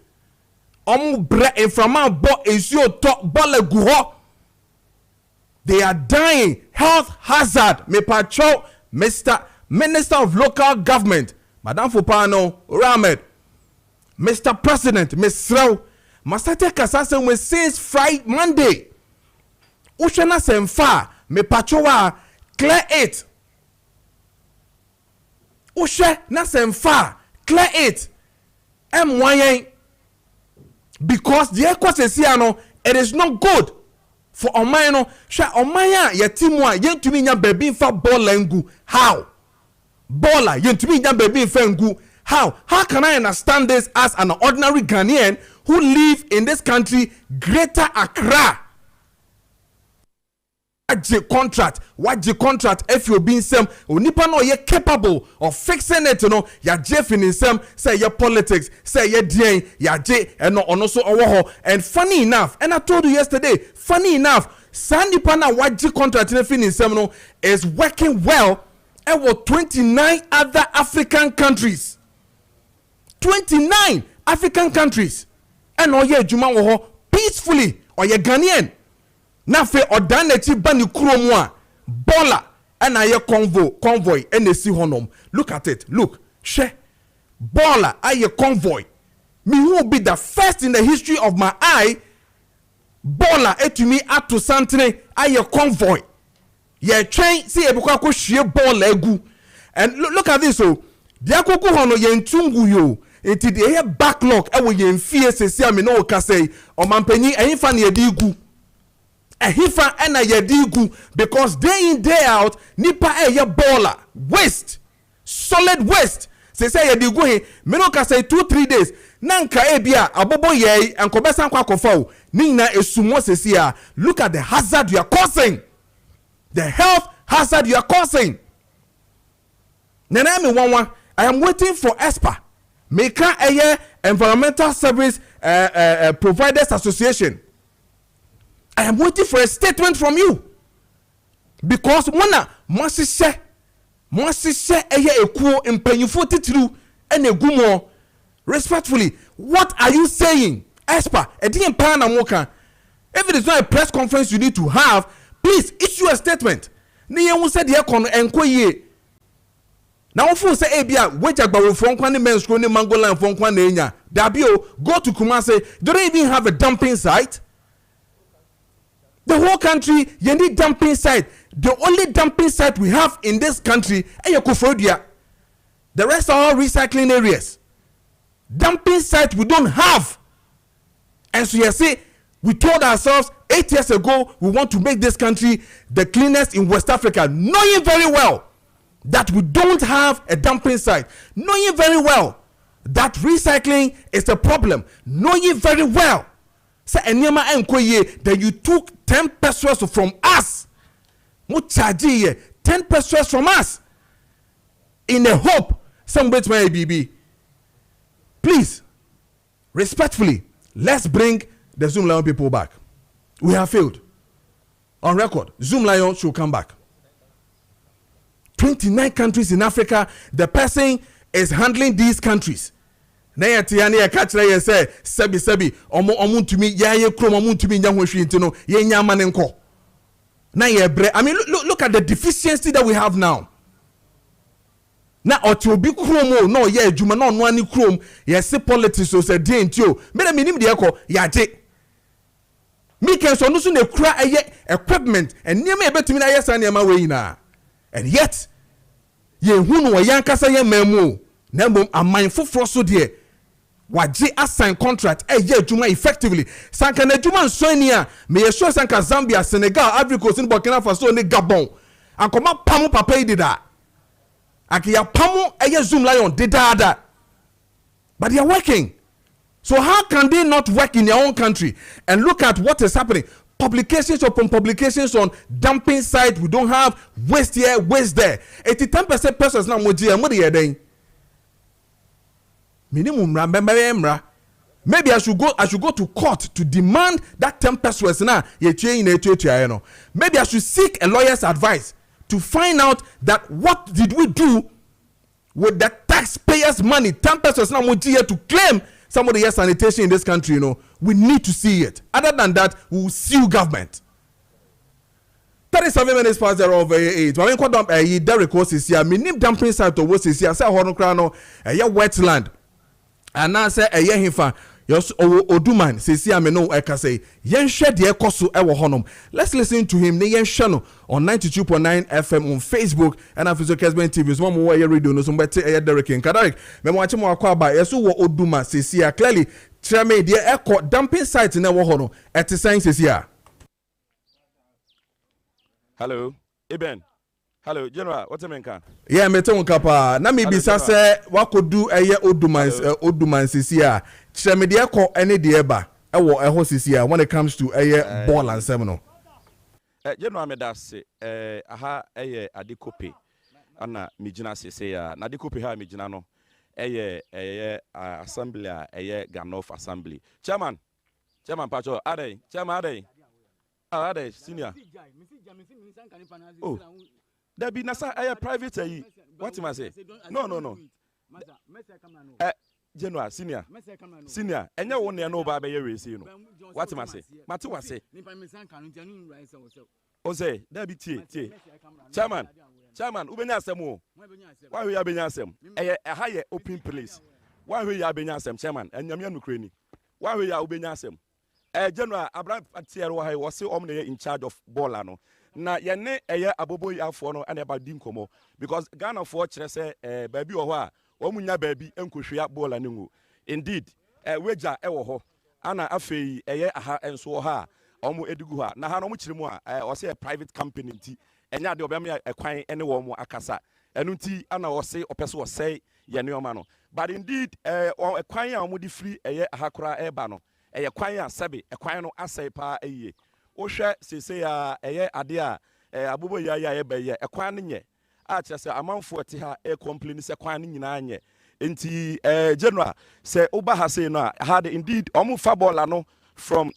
they are dying. Health hazard. Mepacho, Mr. Minister of Local Government, Madame Fupano, Ramed, Mr. President, Ms. Rao, Masate Kasasen was since Friday, Monday. Ushana Semfa, Mepachowa, clear it. Ushe na Semfa, clear it. MYA. Because the equation it is not good for Omayano. Sha Omaya yatimwa yentumi nya baby fa bola ngu. How? Bola yentumi nya baby fa ngu. How? How can I understand this as an ordinary Ghanaian who live in this country, Greater Accra? What the contract if you been some onipa no ye capable of fixing it, you know, ya jeff in some say your politics, say your dien, ya j and no also owo. And funny enough, and I told you yesterday, funny enough, Sandy Pana what the contract in some no is working well and with 29 other African countries. 29 African countries. And oh yeah, Juma wo peacefully or ye Ghanaian. Na fe odanechi bani kromwa bola and aye convoy and they see honom. Look at it. Look. She bola aye convoy. Me will be the first in the history of my eye. Bola etumi atu santene aye convoy. Ye train see ebuka ko hwie bola egu. And look at this so. Dia koku hono ye ntungu yo. Enti de backlog e wo ye mfie sesi ame no ka say o mampanyi ehfa na ye di gu. Ehifa ena yedigu because day in day out nipa eye baller waste solid waste say yedigu he me no ka say 2-3 days nanka ebia abobo ye enkobesa kwa kofa o ni na esumo sesi a. Look at the hazard you are causing, the health hazard you are causing. Nana me wanwa, I am waiting for ESPA Meka eye Environmental Service Providers Association. I am waiting for a statement from you. Because mwana mwasise eye ekuo empenyufo titru ene gumo. Respectfully, what are you saying? ESPA, edi mpa na moka. If it is not a press conference you need to have, please issue a statement. Ni ye said ye kon enkoye. Na wofo say ebia wejagba wo fonkwa ne menstro ne mangolan fonkwa na enya. Dabio go to Kumasi, they don't even have a dumping site. The whole country, you need dumping site. The only dumping site we have in this country is Kofodia. The rest are all recycling areas. Dumping site we don't have. And so you see, we told ourselves 8 years ago we want to make this country the cleanest in West Africa, knowing very well that we don't have a dumping site, knowing very well that recycling is a problem, knowing very well. So enyama enkoye that you took 10 pesos from us. Mu charge 10 pesos from us in a hope some bit may be. Please, respectfully, let's bring the Zoom Lion people back. We have failed. On record, Zoom Lion should come back. 29 countries in Africa, the person is handling these countries. Na ya tiani ya kachira ye say sebi omo ntumi ya ye krom omo ntumi nya hwehwe ntino ye nya amane nko na ye bre. I mean look at the deficiency that we have now. Na oti obi krom no ye adwuma na ono ani krom ye se politics so say dey ntio me na minim de ekọ ya je me ken so no so na kura eye equipment enema e betumi na ye san ema we na. And yet ye hu no yan kasa ye mamu na mbom aman foforo so de waji assign contract ye adwuma effectively sanka na adwuma nsoni a me ye sure sanka Zambia, Senegal, Ivory Coast, Burkina Faso ne Gabon ankoma pamu papa yi dida akiya pamu eye Zoom Lion dida, but they are working. So how can they not work in their own country? And look at what is happening. Publications upon publications on dumping site. We don't have waste here, waste there. 10% persons now moji amudi yedeng. Minimum maybe I should go to court to demand that 10 pesos now. Maybe I should seek a lawyer's advice to find out that what did we do with the taxpayers' money, 10 pesos now to claim somebody has sanitation in this country. We need to see it. Other than that, we will sue government. 37 minutes past 0:08. When we call them Derek was here, me name dumping site to was here. Say hono krano wetland. And now say himfa yos oduman sisi ameno eka say yen hwe de ekoso ewo honom. Let's listen to him. Ne yen hwe no on 92.9 FM on Facebook and after Kessben TV. So mo we radio no so mbete Derek in Derek. Me mo achi mo akwa ba yeso wo oduma sisi a clearly treme de eko dumping site na wo hono etisan sisi a. Hello, Eben. Hello, General. What's the menka? Yeah, me tell kapa. Na me bisa say wakodu eye oduman sisi a. Cheme de ekọ ene de eba. Ewo eho sisi a when it comes to eye ball and seminal. General me da se aha eye adikope. Ana me gina sisi a. Na adikope ha me gina no. Eye assembly eye Ganof assembly. Chairman Pacho, ade. Chairman ade. Ade senior. Oh, there be nasa a private. What am I say? No. General, senior. And you won't know about your race. What am I say? Matu was say. Ose, there be tea. Chairman, Ubenyasemo. Why we are Benyasem? A higher open place. Why we are Benyasem, Chairman, and Yamian Ukraine? Why we are Ubenyasem? General Abraham Atiero was so omni in charge of Bolano. Na yene abobo ya for no and about dinkomo because Ghana for say baby or omunya baby enkohwea bola nengu. Indeed, weja ewo ho ana afei aha enso ha omo edigu ha na ha no mo kire mu a o say a private company nti enya de obem ekwan ene wo mo akasa enu nti ana o say opeso o say yene o ma no but indeed ekwan a omo di free aha kora eba no kwan a sebe ekwan no asai pa eye wo hwe sese ya ade a abobo ya eba ye ekwan no nye a kire se amanfo te ha complain se kwan no nyina nye enti general se oba ha say no had indeed omo fa bola no from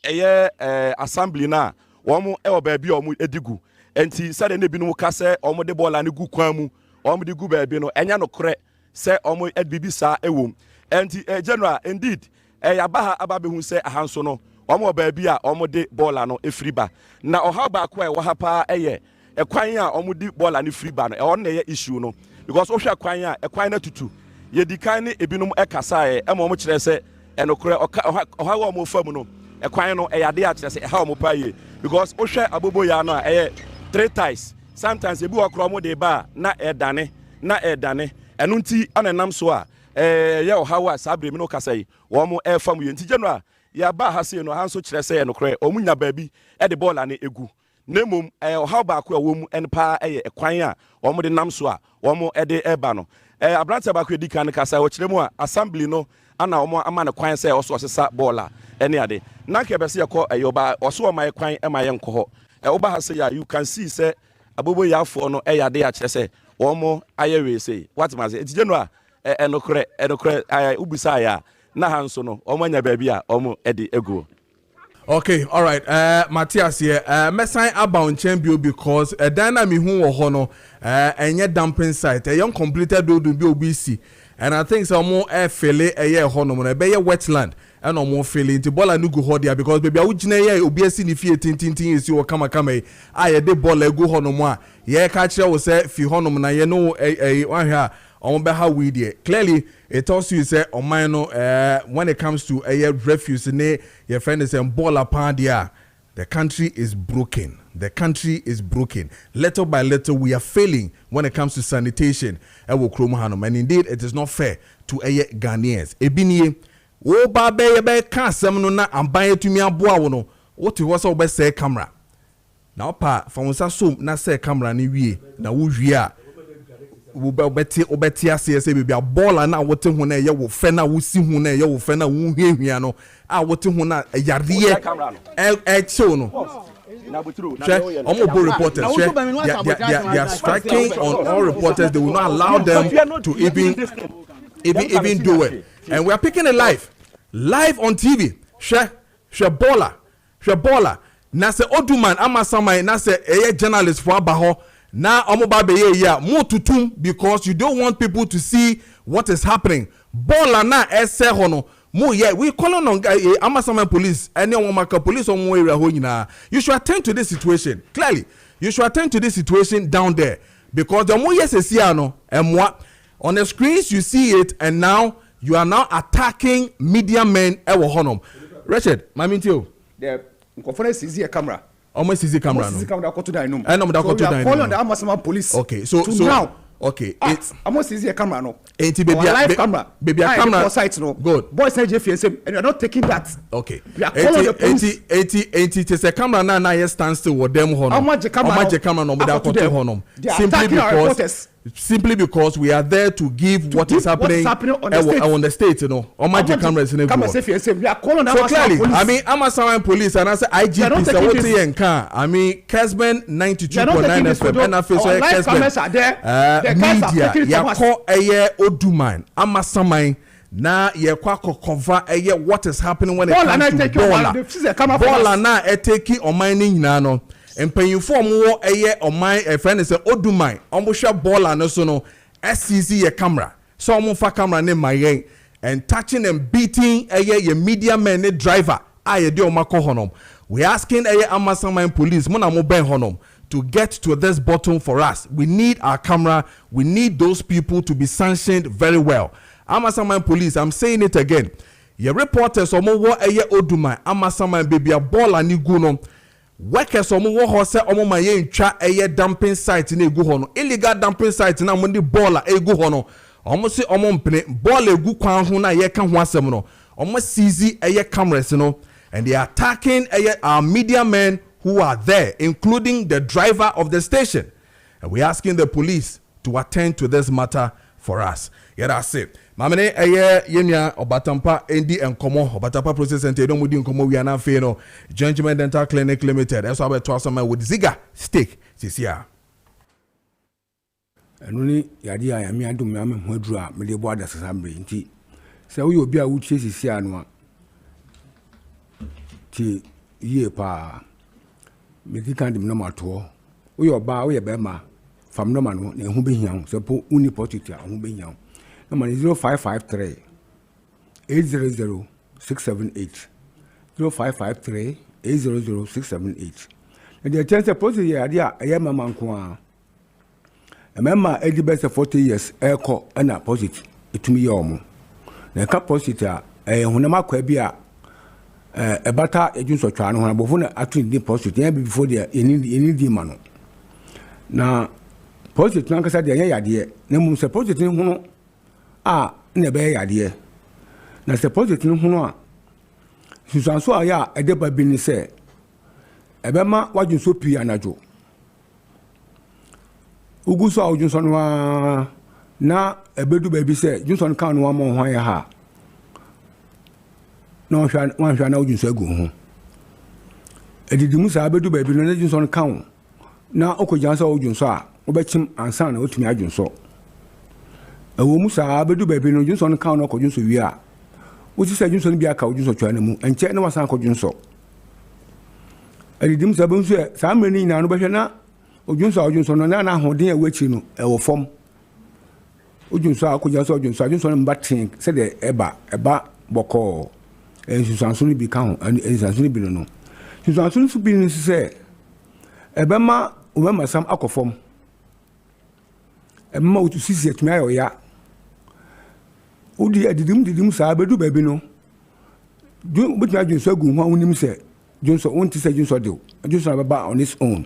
assembly na omo baabi omo edigu enti sade na binu ka se omo de bola no gu kwan mu omo de gu baabi no enya no kore se omo edbibi sa ewom enti general indeed yabaha ababehu se ahanso no omo baabi a omo de bola no efriba na oha ba kwa wa ha pa ekwan a omo de bola no friba no on na issue no because ohwa kwan a ekwan na tutu yedikan ne ebinum ekasa omo kire se enokore oha wa omo fam no ekwan no yade a kire se ha omo pa ye because ohwa abobo ya no a 3 ties sometimes ebi wakro omo de ba na edane enu nti anenam so a ye oha wa sabre mi no kasa yi wo mo fam ye nti general ya ba ha se no ha so kire se enokore omunya baabi de ball na egu nemum oha ba ko wo mu enpa ekwan a wo mo de nam so a wo mo de eba no abrante ba ko edi kan kasa wo kire mu a assembly no ana wo mo ama ne kwan se oso sesa baller ene ade na ke be se yakọ oba oso o mai kwan ma ye nkọ ho wo ba ha se ya you can see se abobo ya afọ no yade a kire se wo mo aye we se what ma se eti general enokre ubisa ya na hanso no wo anya baabi a wo mo edi ego. Okay, all right. Matthias here. Mesan about champion because dynamic who wo ho no enye dumping site. Young completed do be obc. And I think some more fele ho no na be wetland and no more fele nti ball anu go ho dia because baby a wugina ye obi asi ni fie tintintin esi wo kama ye de ball egu ho no mo a ye ka kire wo se fi ho no na ye no wan hwa on be how we there. Clearly it also you say on mine when it comes to refuse ne your friend is ball upon there. The country is broken. Little by little we are failing when it comes to sanitation and indeed it is not fair to Ghanaians. Ebinie wo ba be ka asem no na amban atumi aboa wo no what you was be say camera na pa from so na say camera ni wie na wo wie a obeti ase se bibia ball na wote hu na ye wo fe na wo si hu na ye wo fe na wo hwehwia no a wote hu na yare show no almost reporters they are striking on all reporters. They will not allow them to even do it, and we are picking a life. live on TV hwe baller na se oduman amasamai na se journalist for abaho na omoba be ye mo tutum because you don't want people to see what is happening. Baller na ese hono mo yeah we call on amasamai police any omaka police on mo area ho nyina. You should attend to this situation. Clearly you should attend to this situation down there because the mo yes esia no emwa on the screens you see it and now you are now attacking media men ewo honom. Richard mamintio the confidence CZ camera. Almost CZ camera. CZ camera go to the room. And I'm going to the call on the Amasaman police. Okay, so now. Okay, it's almost CZ camera no. Ain't baby live camera. Baby camera. Site no. Good. Boys say JFSM and you're not taking that. Okay. We are calling the police. 80 it's a camera now here stands still with them honom. How much camera no without honom. Simply because we are there to give what is happening on the state, you know. How cameras in everywhere. So clearly, I mean, Amasaman police and I say IGP Sawoti and Car. I mean, Kessben 92.9 FM. And I feel so Kessben media. Ya call Oduman. Amasaman. Na ye kwako cover what is happening when it comes to baller. Baller na eteki omani nyinano. Mpanyinfo omo eye oman friend say Oduman omo hwe baller no so no SCC ye camera. So omo fa camera ne mayen and touching and beating ye media man ne driver aye de omako honom. We asking Amasaman police mo na mo ben honom to get to this bottom for us. We need our camera. We need those people to be sanctioned very well. Amasaman police, I'm saying it again. Your reporters omo wo Oduman Amasaman baby a baller ni gu no. Workers omo wo ho se omo ma ye ntwa dumping site na egu ho no. Illegal dumping site na mo ndi baller egu ho no. Omo se omo mpene baller egu kwan ho na ye ka ho asem no. Omo seize cameras no and they are attacking our media men who are there, including the driver of the station. And we're asking the police to attend to this matter for us. Yeah, that's it. Mamene yenya obatampa endi enkomo obatampa process center don mudi enkomo we are na fe no Gentleman Dental Clinic Limited. That's why to asoma with Ziga steak sisia. Enuni yadi ayami adum me ho aduru a me de bo ada sasambre nti se wo obi a wo tie sisia no a ti ye pa me di kan dim no mato wo yo ba wo ye be ma fam no ma no na hu be hian se po uni potiti a hu be hian. Number 0553 800 678 0553 800 678. And the chance suppose here dia mama nko a mama edi best 40 years eko na positive etumi ye omo na ka positive a hunama kwa bi a ebata ejunso twa no ho abofo na atun di positive ya before dia eni di ma no na positive na kasa dia yade na mum se positive ho na be yade na se positive ho no a susanso aya edeba bi ni se ebema wajunso pi anajo uguso awjunso no na ebedu ba bi se junso kan no mo ho ya ha no hwa na awjunso agu ho edidimu sa abedu ba bi no na junso kan na okojanso awjunso a obechim ansa na otumi ajunso ewo musa abedu ba bi no junso kan no okojunso wi a uti se junso bi aka awjunso twa na mu enche na wasan akojunso edidimu sa bonso sa ameni na no behwe na ojunso no na hoden a wachi no ewo fom ojunso akojanso ojunso no mbatin se de eba boko ensusanso ni bi ka ho ensusanso ni bi no ensusanso ni bi ni se ebema obema sam akofom emma otu sisi etumi ayo ya odi edidim sa abedu ba bi no bitumi ajunso agu ho onim se junso wonti se junso de junso baba on its own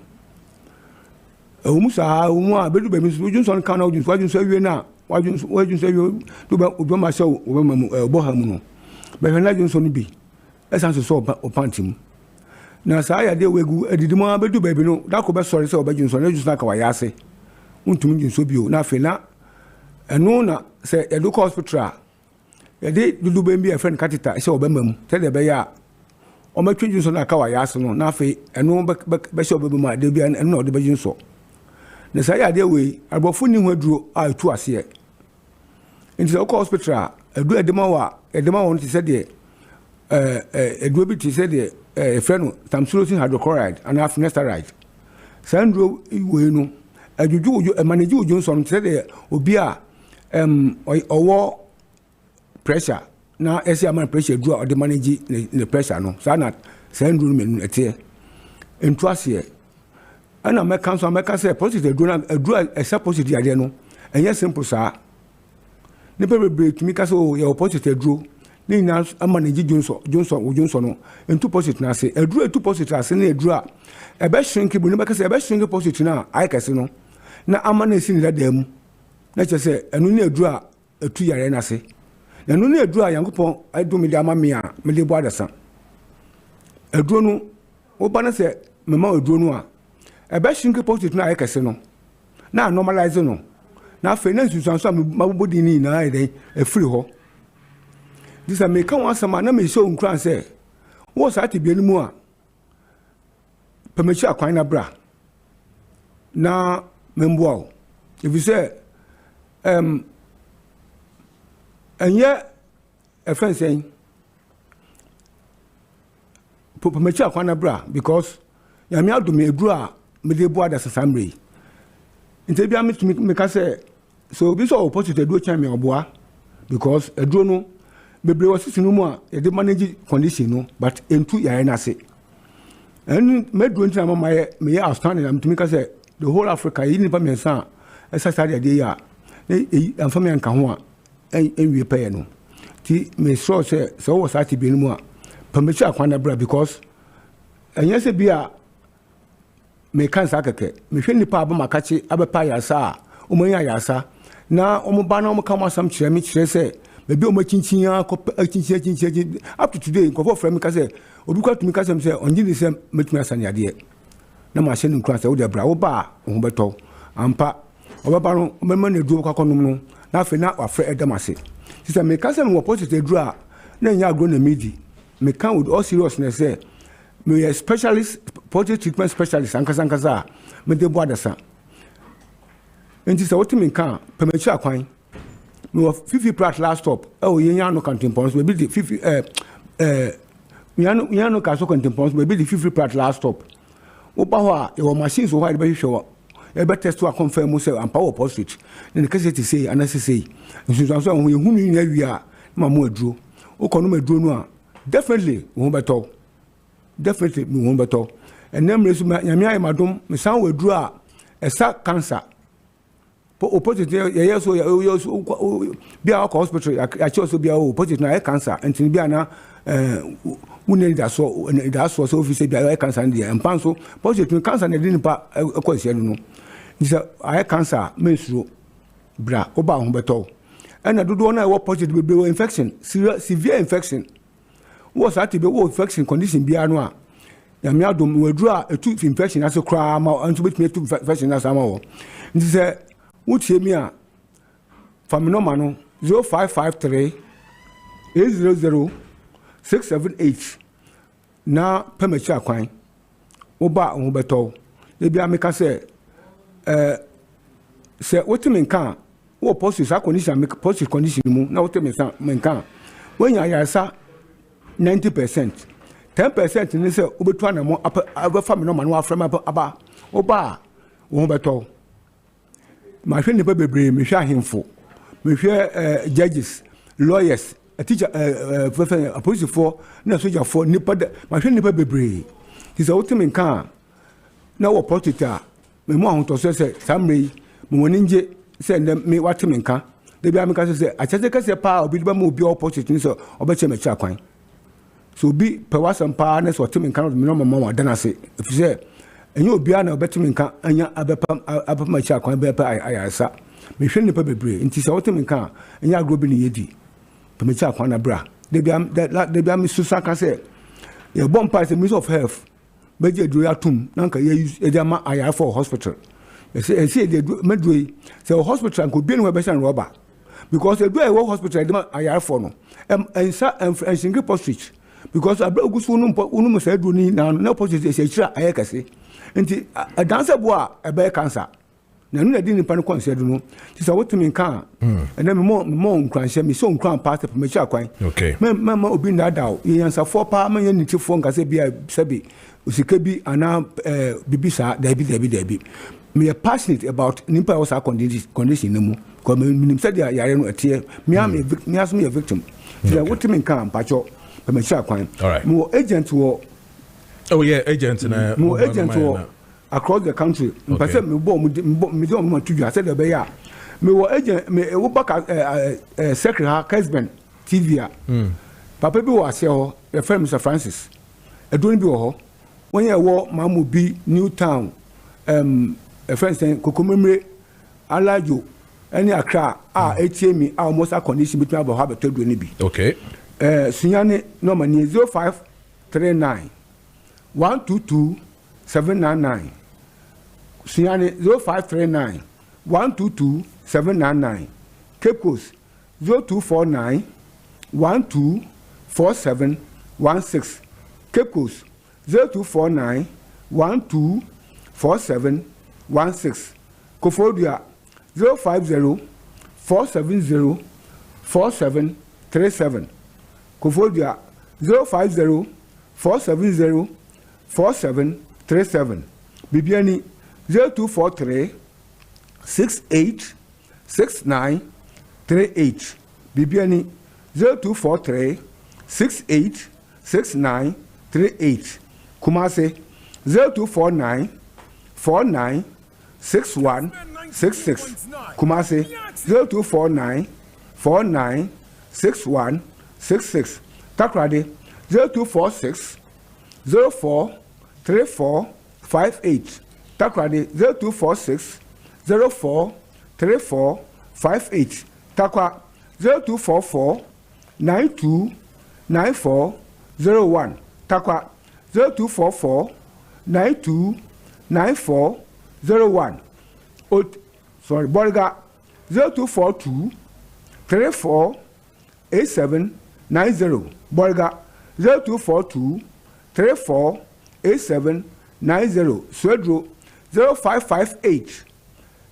musa a bedu ba mi junso kan na junso awie na wajunso awie do ba obo ma show obo ma obo ha mu no ba hwe na junso no bi esanso so opantim na sa ya de wegu edidimu bedu ba bi no da ko be sori se oba junso na junso aka wa yase untum junso bi o na fe na eno na se eduko hospital ya de dudu ba bi a friend katita se oba mam te de be ya o ma twi junso na aka wa yase no na fe eno be se oba ma de bi eno na de be junso na say ade we abofo ni ho aduro a etu ase e nti ko hospital adu edema wa nti se de aduro bi te sɛ deɛ ɛfrɛ no tamsulosin hydrochloride anaa finasteride saa nduro wei no adwudwu manage odwo nsɔm te sɛ deɛ obi a ɔwɔ pressure na ɛsɛ ama pressure duro a ɔde manage ne pressure no saa na saa nduro no menu ɛteɛ ntu aseɛ ɛna mɛka nso mɛka sɛ positive aduro ɛsɛ positive adeɛ no ɛnyɛ simple saa nipa bebree tumi ka sɛ yɛwɔ positive aduro ne nyinaa ama ne gye dwonsɔ no ntu positive na ase aduro etu positive ase ne aduro a ɛbɛ shrink bu ne bɛka sɛ ɛbɛ shrink positive na ayɛ kɛse no na ama na esi ne dada mu na kyerɛ sɛ ɛno ne aduro a etu yare na ase na ɛno ne aduro a yankopɔn ɛdum de ama me a me de bɔ adasa aduro no woba na sɛ mema aduro no a ɛbɛ shrink positive na ayɛ kɛse no na normalize no na afei na nsusuanso a mabobɔ di ne nyinaa yɛ dɛn ɛfiri hɔ this a meka wɔn asɛm a na mehyɛ wo nkuran sɛ wɔ saa tebea no mu a pɛmakyi akwan na bra na memboa wo ɛfiri sɛ ɛnyɛ ɛfrɛ nsɛn pɛmakyi akwan na bra because yame adom aduru a mede boa da sasa mmerɛ yi nti bia metumi meka sɛ so obi sɛ ɔpɔsit aduro kyɛn me ɔboa because aduro no bebree wɔ sisi no mu a yɛde manage condition no but entu yare n'ase ɛnu mɛduro ntina mama meyɛ outstanding na metumi ka sɛ the whole Africa yi nipa mmiɛnsa a ɛsɛ saa deɛ yi a ne amfa mi anka ho a ɛnwie pɛyɛ no ti mesrɛ sɛ ɔwɔ saa te bi no mu a pɛmɛkyi akwan na bra because ɛnyɛ sɛ bi a meka nsa kɛkɛ mehwɛ nipa aba makakye abɛpa ayaresa a ɔmanya ayaresa na ɔmo ba na ɔmo ka mo asɛm kyerɛ me kyerɛ sɛ baabi a ɔmo akyinkyin up to today nkɔfɔ frɛ me ka sɛ obi kɔ tumi ka sɛ sɛ ɔngye ne sɛ mɛtumi asa ne adeɛ na mahyɛ ne nkura sɛ wode bra woba a wo ho bɛtɔ ampa ɔbɛba no ɔbɛma no aduro kɔkɔnom no na afei na wafrɛ ɛdam ase nti sɛ meka sɛ mewɔ positive aduro a na ɛnyɛ agorɔ na medi meka with all seriousness sɛ meyɛ specialist positive treatment specialist ankasa a mede boa adasa nti sɛ wotumi nka a pɛmakyi akwan mewɔ 50 plat last stop ɛwɔ yɛnya no kantempɔn so baabi de 50 yɛnya no ka so kantempɔn so baabi de 50 plat last stop woba hɔ a yɛwɔ machines wɔ hɔ a yɛbɛhwehwɛ wɔ yɛbɛtest to a confirm mu sɛ ampa wɔ positive ne ne kɛsɛ te sei anasɛ sei nsunsuanso a ho yɛhu no nyina awie a ma mo aduro wokɔ no ma aduro no a definitely wo ho bɛtɔ ɛnɛ mmerɛ so nyame ayɛ madom mesan wɔ aduro a ɛsa cancer opposite yɛyɛ so bia wakɔ hospital yɛakyɛw so bia opposite no ayɛ cancer ntini bia na wone nidasoɔ sɛ wofi sɛ bia ayɛ cancer no deɛ mpa nso positive no cancer no ɛde nipa ɛkɔ asiɛ no no nti sɛ ayɛ cancer a mensuro bra woba ho bɛtɔ ɛna dodoɔ no a ɛwɔ positive bebree wɔ infection severe infection wɔ saa te bɛ wɔ infection condition biara no a nyame adom waduru a ɛtu infection ase koraa ma nso bɛtumi ɛtu infection ase ama wɔ nti sɛ wotie mi a faminoma no 0553 800 678 na pɛmakyi akwan woba ho bɛtɔ ebi ameka sɛ sɛ wotumi nka wo positive sa condition positive condition mu na wotumi nka wonya ayaresa 90% 10% ne sɛ wobɛtu anamo abɛfa minoma no afrɛ ma aba woba ho bɛtɔ mahwɛ nipa bebree mehwɛ ahemfo mehwɛ judges lawyers teacher apolisifoɔ na sogyafoɔ nipa mahwɛ nipa bebree nti sɛ wotumi nka a na wɔ portrait a memu ahotɔsɛ sɛ saa mmerɛ yi memɔne ngye sɛ nnɛ me watumi nka da bia meka sɛ akyɛsɛ kɛsɛ paa obi de bɛma obi a wɔ portrait ne sɛ ɔbɛkyɛ makyi akwan so obi pɛ wasɛm paa ne sɛ ɔtumi nka no menɔmama wadana ase ɛfiri sɛ ɛnyɛ obiara na ɔbɛtumi nka anya abɛpa makyi akwan bɛpɛ ayaresa mehwɛ nipa bebree nti sɛ wotumi nka a ɛnyɛ agorɔ bi ne yɛdi pɛmakyi akwan na bra da bia mesusa ka sɛ yɛbɔ mpa sɛ ministry of health bɛgye aduro atom na nka yɛde ama ayarefo wɔ hospital ɛsɛ yɛde maduro yi sɛ wɔ hospital nka obie ne hɔ ɛbɛhyɛ no rɔba because aduro a ɛwɔ hospital yɛde ma ayarefo no ɛnhyinke postrich because abɛ ogu so wonum saa aduro no na postrich ɛhyɛ akyiri a ayɛ kɛse nti ɛdansɛ boɔ a ɛbɛyɛ cancer na no di nipa no consider no ti say what me kan and then me more nkran me so nkran pastor me cha kwan okay me obi na daw yansa for pa me yaniti for nka se bia sabi usika bi ana bibisa dabi me passionate about nipa was condition nemu ko me say dia yare no atie me aso me victim so what me kan pacho me cha kwan mo agent wo oh yeah agent na mo agent wo across the country because me do to you said be ya me wo agent me wo back secretary Kessben TV papa bi wo ase ho the friend Mr Francis edoni bi wo ho when you wo mamu bi Newtown a friend saying kokomemre alajo any Accra ATM almost a condition between about have to do ni bi okay sunyane number 0539 122 799 Siane 0539 122 799 Cape Coast 0249 124716 Cape Coast 0249 124716 Kofodia 050 470 4737 Kofodia 050 470 4737 Bibiani 0243 68 69 38 Bibiani 0243 68 69 38 Kumase 0249 49 61 66 Kumase 0249 49 61 66 Takrade 0246 04 34 58 Takrade 0246 04 34 58 Takwa 0244 92 94 01 Takwa 0244 92 94 01 Borga 0242 34 87 90 Borga 0242 34 87 90 Swedro 0558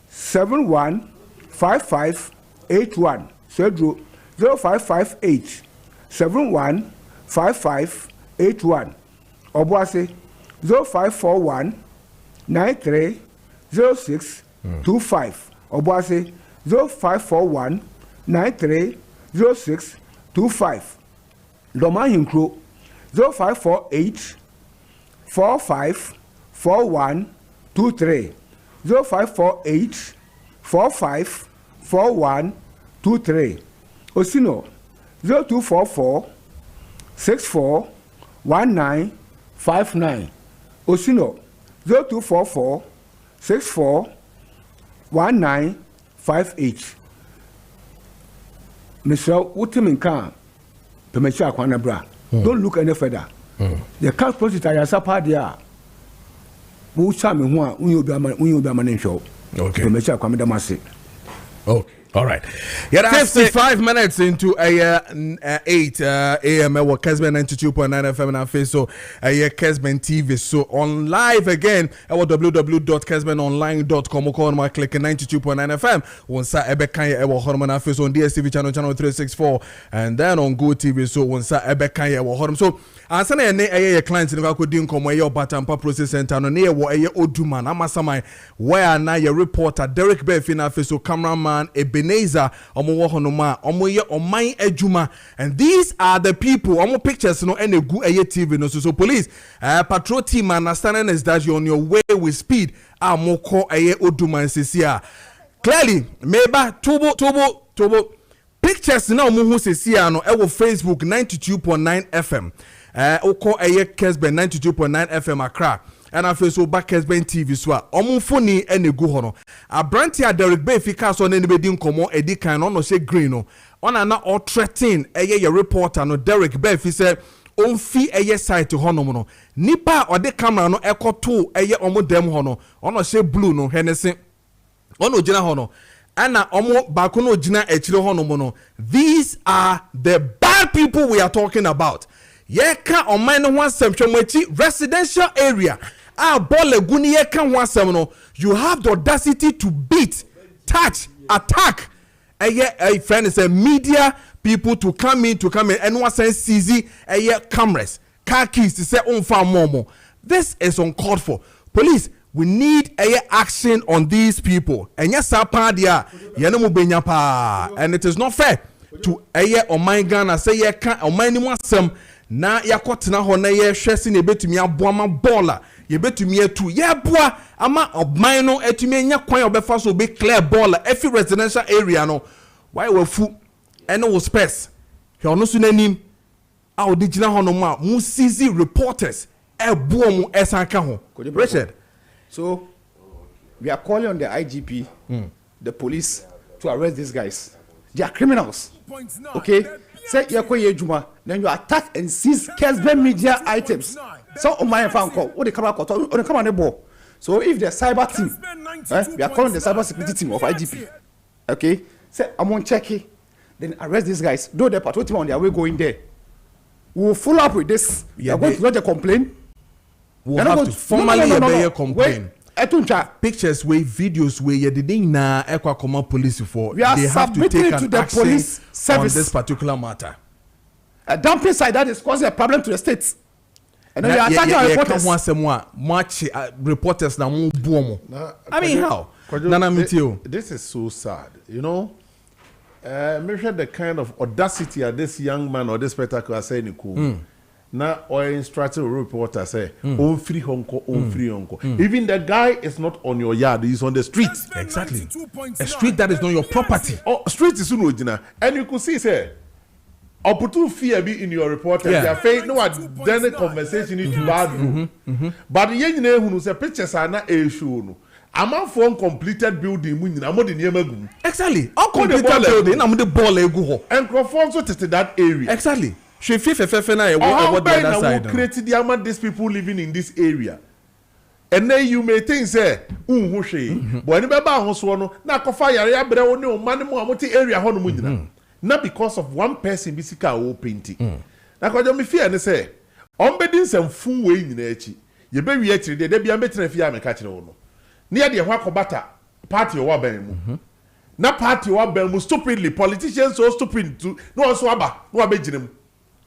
71 55 81 Swedro 0558 71 55 81 Obuase 0541 93 06 25 Obuase 0541 93 06 25 Doma Hinkro 0548 45 41 23 0548 45 41 23 Osino 0244 64 19 59 Osino 0244 64 19 58 Mr. Utiminka Pemecha Kwanabra. Don't look any further. The cash proceeds are sapa there. Who chame who will be a man show. Okay. Pemecha Kwamidamasi. Okay. All right. Yeah, 55 minutes into 8 a.m. At Kessben 92.9 FM and face so Kessben TV. So on live again at www.kessbenonline.com. Call my click 92.9 FM. Once I ever can you hormone face on DSTV channel 364 and then on Go TV. So once I ever can you hormone. So answer a clients in the Kodin come where your Batampa Process Center no near what a Oduman Amasamai where now your reporter Derek Beffina face so cameraman Ebenezer omo honoma omo ye omai ejuma and these are the people omo pictures no any good TV no so police patrol team understanding is that you're on your way with speed amoko Oduman sesia clearly meba tobo pictures na omo hu sesia no e wo Facebook 92.9 FM oko Kessben 92.9 FM Accra and I feel so back Kessben TV so omo phone ene gu hono abranti Derek Beffika so na anybody nkomo edi kan no say green no ona na all threaten your reporter no Derek Beffi say on fi site hono no nipa ode camera no ekoto omo dem hono ona say blue no henese ono gina hono ana omo bako no gina echire hono no these are the bad people we are talking about. Yeka oman no one residential area ball eguni ye kan wasem no you have the audacity to beat, touch, attack a friend is a media people to come in and one sense seize cameras, car keys to say on farm momo. This is uncalled for. Police, we need action on these people. And yes, and it is not fair to on my Ghana say ye can on my name some na yakotena ho na ye hwese na betumi aboama baller ye betumi atu ye boa ama obman no etumi anya kwan obefa so be clear baller every residential area no why we fu ene wo space he ono so nanim a odigina ho no ma mu seize reporters ebo mu esanka ho Richard. So we are calling on the IGP, the police, to arrest these guys. They are criminals. Okay? Say you Juma, then you attack and seize Kessben media items. So on my phone call, what they come out, what they come on the ball. So if the cyber team, we are calling the cyber security team of IGP. Okay? Say I'm on check it, then arrest these guys. Do the patrol team on their way going there. We will follow up with this. We are going to lodge a complaint. We'll have to formally complain. Pictures way, videos way, you didn't na equa common police for. We are they have to take to an the action police service on this particular matter. A dumping site that is causing a problem to the states. And then we are attacking our reporters. Much reporters now boom. I mean how? This is so sad, you know. Maybe the kind of audacity of this young man or this spectacle saying cool. Now, or instructing reporter say, "On free honko, on free honko." Even the guy is not on your yard; he's on the street. Exactly, a street that is not your property. Oh, street is unoriginal, and you could see, say, "Opportune fear be in your reporter." They are saying, "No, then the conversation is bad room." But the young man who say pictures are not a show. I'm on for completed building. I'm on the name. Exactly, uncompleted building. I'm the ball ego. And conforms to that area. Exactly. She how created the amount these people living in this area, and then you may think say, but area not because of one person or painting. Now, what you fear and say, some fool way in the you be actually there be a better if you am catching on. Near the Wakobata party or Wabemu. Na party or Wabemu stupidly, politicians so stupid to no swabba, no abejim.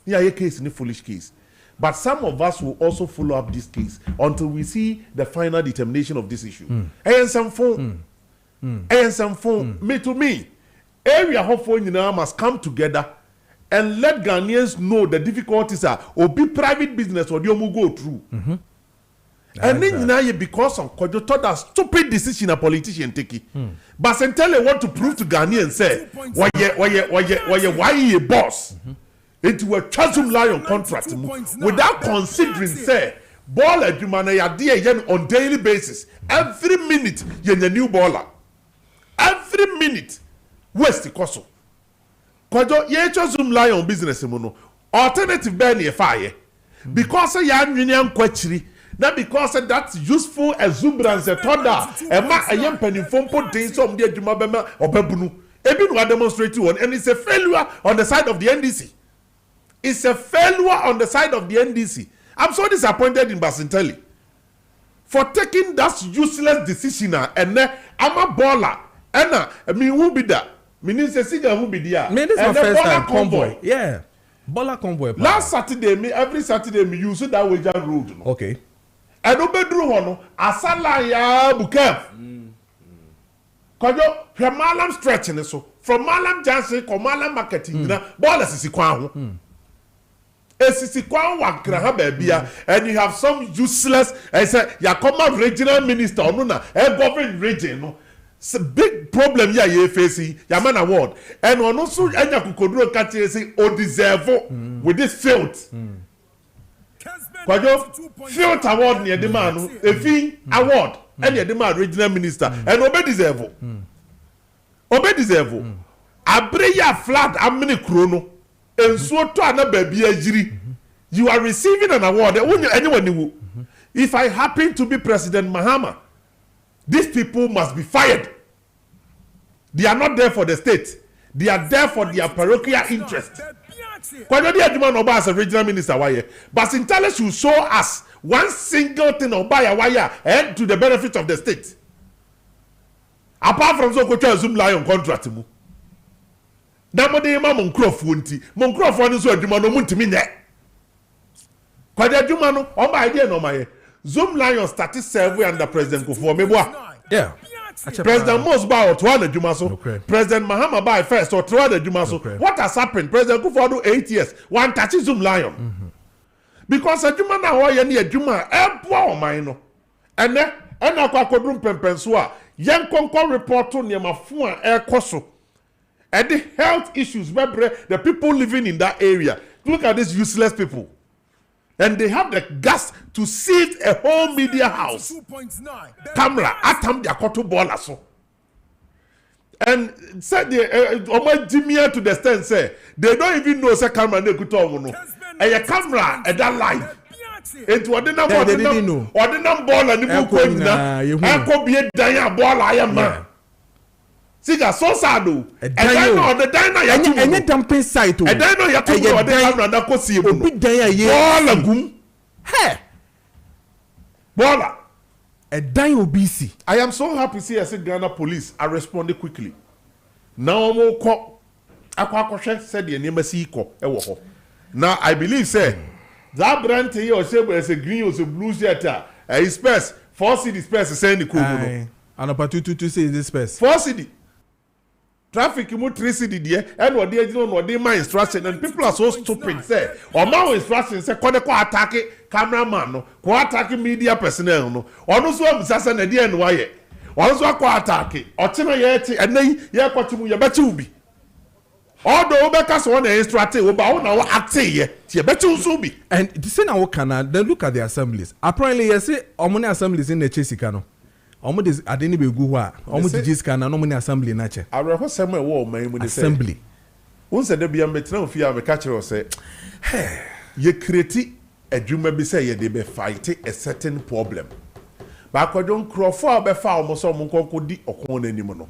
Yeah, a case in a foolish case. But some of us will also follow up this case until we see the final determination of this issue. And some phone. And some phone. Me to me. Area hopefully must come together and let Ghanaians know the difficulties are or be private business or they will go through. And then because of Kojo thought that stupid decision a politician take it. But Sentele want to prove to Ghanaians say why you a boss? Into a chasm lion contract without considering say baller adwuma on daily basis every minute you're a new baller every minute west koso Kojo ye chasm lion business mono alternative be na fire because ya nwiniam kwachiri na because that useful exuberance tonda e ma ayem panimfo podin so de adwuma be ma obabunu ebi no demonstrate one and it's a failure on the side of the NDC. It's a failure on the side of the NDC. I'm so disappointed in Basintelli for taking that useless decision and I'm a baller and me who be that meaning say singer who be there and the baller convoy. Yeah, baller convoy. Last Saturday every Saturday me use that way road. Okay. And obedru hono asala ya bukef. Kojo from Malam stretching so from Malam Jansen ko Malam marketing na baller sisi kwa ho. And you have some useless I say ya come regional minister or no government region. It's a big problem here you facing ya man award and on also enya kukodro catch say o deserve with this filth. Kwajo filth award near the man a fee award and the man regional minister and obey deserve. Obey deserve. Abreya flat amini chrono. And so to baby you are receiving an award. Anyone if I happen to be President Mahama, these people must be fired. They are not there for the state. They are there for their parochial interest. As a regional minister, but Sintale should show us one single thing or buy a wire and to the benefit of the state. Apart from so Kojo Zoom Lion contract mu. Na mo de ma mo nkrofo nti. Mo nkrofo no so adwuma no muntimi nye. Kwade adwuma no on my idea no my. Zoom Lion started serving under President Kufuor Meboa. Yeah. President Mos ba otwa na adwuma so. President Mahama ba first otwa na adwuma so. What has happened? President Kufuor do 8 years. One touch Zoom Lion. Because adwuma na ho ye na adwuma eboa o man no. Ene akwa kodrum pempenso a yen konkon report to niamafo a ekoso. And the health issues the people living in that area. Look at these useless people. And they have the guts to seize a whole media house. Camera atam their koto ball so. And said the to the stand say they don't even know say camera they could talk no. And your camera at that live. It was the number ball and the book na. I could be a dying ball I am man. Siga so sado. And then the diner ya tu. Any dumping site. And then ya tu the camera na ko si obi dan ye. Ball gum. Hey. Baller. A dying obese. I am so happy to see as Ghana police are responding quickly. Now mo ko akwa said the name si ko e wo ho. Now I believe say that brand here or say as a green or a blue shirt a space 4 city space say the cool no. And about 222 say this space. 4 city. Traffic mu 3 city there and what they know what they my instruction and people are so stupid say or my instruction say ko attack cameraman no ko attack media personnel no ono so am sasa na dia no waye ono so ko attack o che no ye ti enai ye kwatu mu ye bechi ubi although obeka so na instruct we ba na act ye ti ye bechi so ubi. And the say na wo kana then look at the assemblies apparently you say omoni assemblies in the chesika no omo des adeni be gu ho a omo digis kana no omoni assembly na che awreho sem e wo man mu ni say assembly unse de bia metena ofi a me ka kire o say ye create adwuma bi say ye de be fight a certain problem ba Kojo nkrofo a be fa omo so omo nkonko di okon na anim no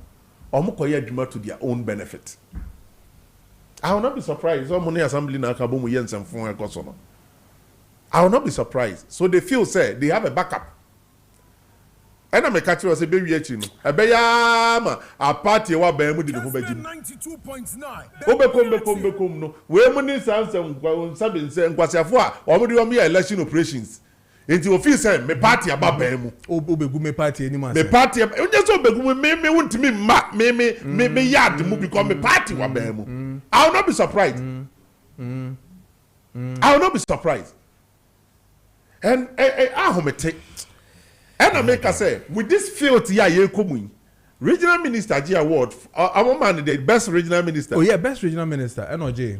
omo koye adwuma to their own benefit. I will not be surprised omo ni assembly na aka bo mu ye nsemfo ekoso no. I will not be surprised. So they feel say they have a backup. And I'm a catcher was a baby etching. A bayama, a party wa bamu did who begin 92.9. Obekom no. Women in Sabin saying Quasiafua, or would you want me election operations? Into office, me party about bamu. Obegu me party anymore. Me party, just obegu me want to me yard to become a party wa bamu. I will not be surprised. I will not be surprised. And I home take. And I make us say, with this field here, you come regional minister G award. Our man, the best regional minister. Oh yeah, best regional minister. NOJ.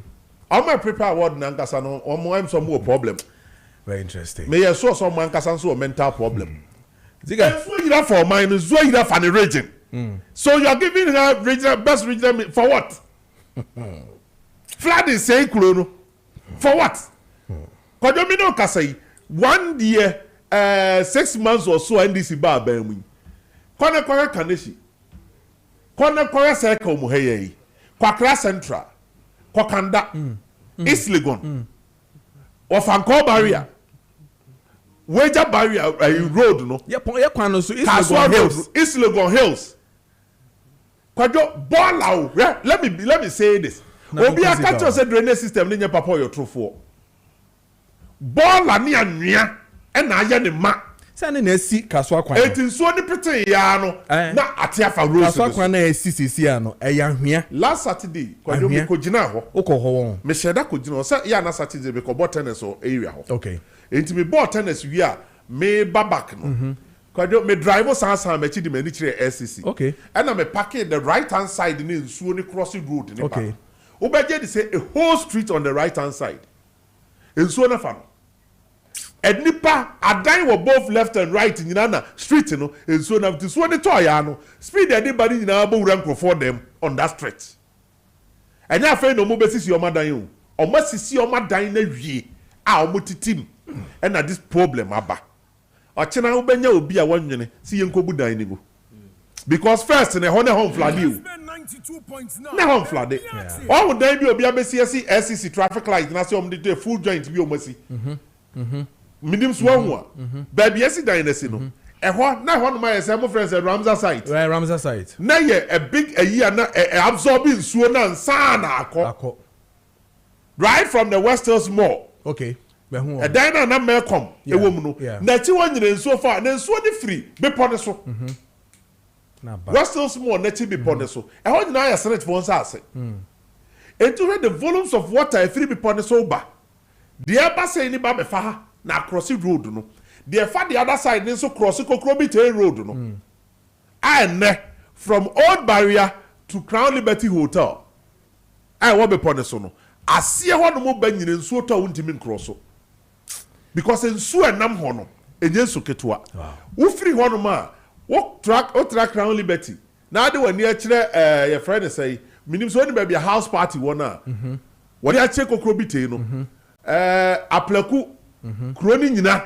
I'm a prepare award Nankasa no. I'm some more problem. Very interesting. May I saw some Nankasa so a mental problem. Ziga, so you for mine, so you for the region. So you are giving her regional best regional for what? Flood is saying Kulono. For what? Kojo mi no kasai 1 year. 6 months or so NDC ba bemu kona kaneshi kona circle mu heye kwakra central kwakanda East Legon Ofanko barrier Wager barrier road no ye kwan no so East Legon Hills kwajo ball let me say this obi akacho say drainage system ni nya papa your true for ball ani anua and I am the ma. Sani na esi kaswa kwan. Eti so ni pete ya no na atiafa road. Kaswa kwan na esi sisi ya no eya hwia. Last Saturday Kojo me kogina ho. Oko ho won. Me sheda kogina so ya na Saturday be ko ball tennis o area ho. Okay. Enti me ball tennis wi a me babak no. Kojo me drive sansan me chi di mani kire SCC. Okay. And I me park the right hand side ni nsuo ni crossing road ni okay. Back. Obeje di say a whole street on the right hand side. Nsuo na fa no. And nipa adan were both left and right in na street no and so na this one to ya no speed anybody in our rank for them on that stretch and ya fe no mo be sisi o madan o ma sisi o madan na wie a o mutitim and na this problem aba o chena wo benya obi a wonwene si yenkobu dan ni go because first na home flood you na home flood all would then be obi abesi SCC traffic light na say o dey full joint bi o masi minim so ho baby esi dan na si no ehɔ na hɔ no ma yɛ mo friends Ramza site right Ramza site na yɛ a big year na absorbing nsuo na nsa na akɔ right from the West Hills Mall okay a dan na mekom ewo mu no na ti won nyina nsuo fa na nsuo de free bepɔ ne so na ba West Hills Mall na ti bepɔ ne so ehɔ nyina yɛ street for nsa ase into the volumes of water free bepɔ ne so ba the eba say ni ba be fa ha na cross road no the fa the other side so cross Kokrobite road no and from Old Barrier to Crown Liberty Hotel what be pon so no asie ho no mo ba nyine nsuo to wontimi cross because nsuo enam ho no enye nsuo ketua wo free ho no ma wo track Crown Liberty na ade wani a kire your friend say minim so ni ba bia house party wona wani a che Kokrobite no aplaku kuro ni nyina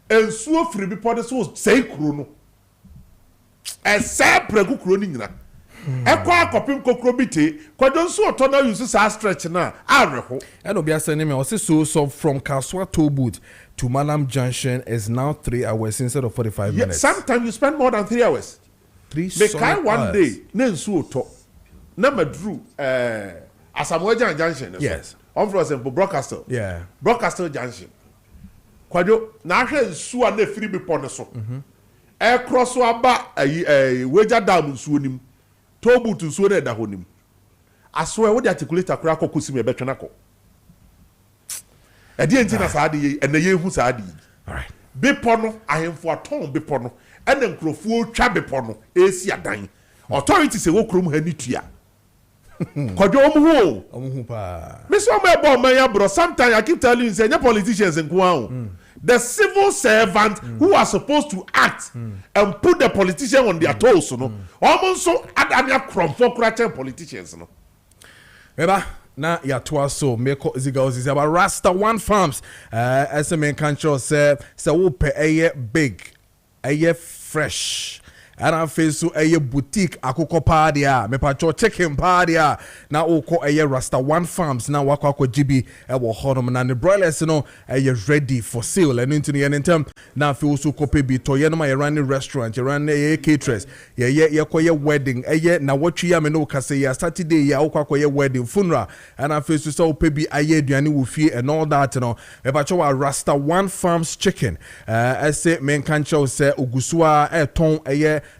ensuo firi bi pode so sei kuro no ese pragu kuro ni nyina ekwa akopim Kokrobite kwado nsuo to na use sa stretch na areho and obi asene me so from Kaswa toll booth to Malam Junction is now 3 hours instead of 45 minutes. Sometimes you spend more than 3 hours. 3 solid one day na nsuo to na madru Asamoah Junction. Yes. On for example Broadcaster. Yeah. Broadcaster Junction. Kwado na ahwe nsuo na free be pon so. Cross so aba Weja Dam nsuo nim. Tobu to nsuo na da honim. Aso e wo de articulate akura kokosi me betwe nako. E de enti na saade ye na ye hu saade. All right. Be pono ahemfo aton be pono. E na nkrofo twa be pono esi adan. Authority se wo krom ha ni tua. Kojo omu pa. Me so me bo man ya bro. Sometimes I keep telling you say any politicians in Kwao. The civil servant who are supposed to act and put the politician on their toes, no. Almost so adamia kromfo krachen politicians, no. Eba na ya toa so meko ziga about Rasta One Farms. As a main control say wo pe eye big, eye fresh. And I feel so a boutique akoko padia me pacho chicken padia na oko a Rasta One Farms na wakwa GB ewo hodom na the broilers no ready for sale and into the end term na feel so kope bi to ye no my running restaurant you run a caterers ye koye wedding na watchu ya me no kase ya Saturday ya okwa ye wedding funeral and I feel so pe bi aye aduane wo fie and all that no me pacho wa Rasta One Farms chicken I say men kancho say ogusua ton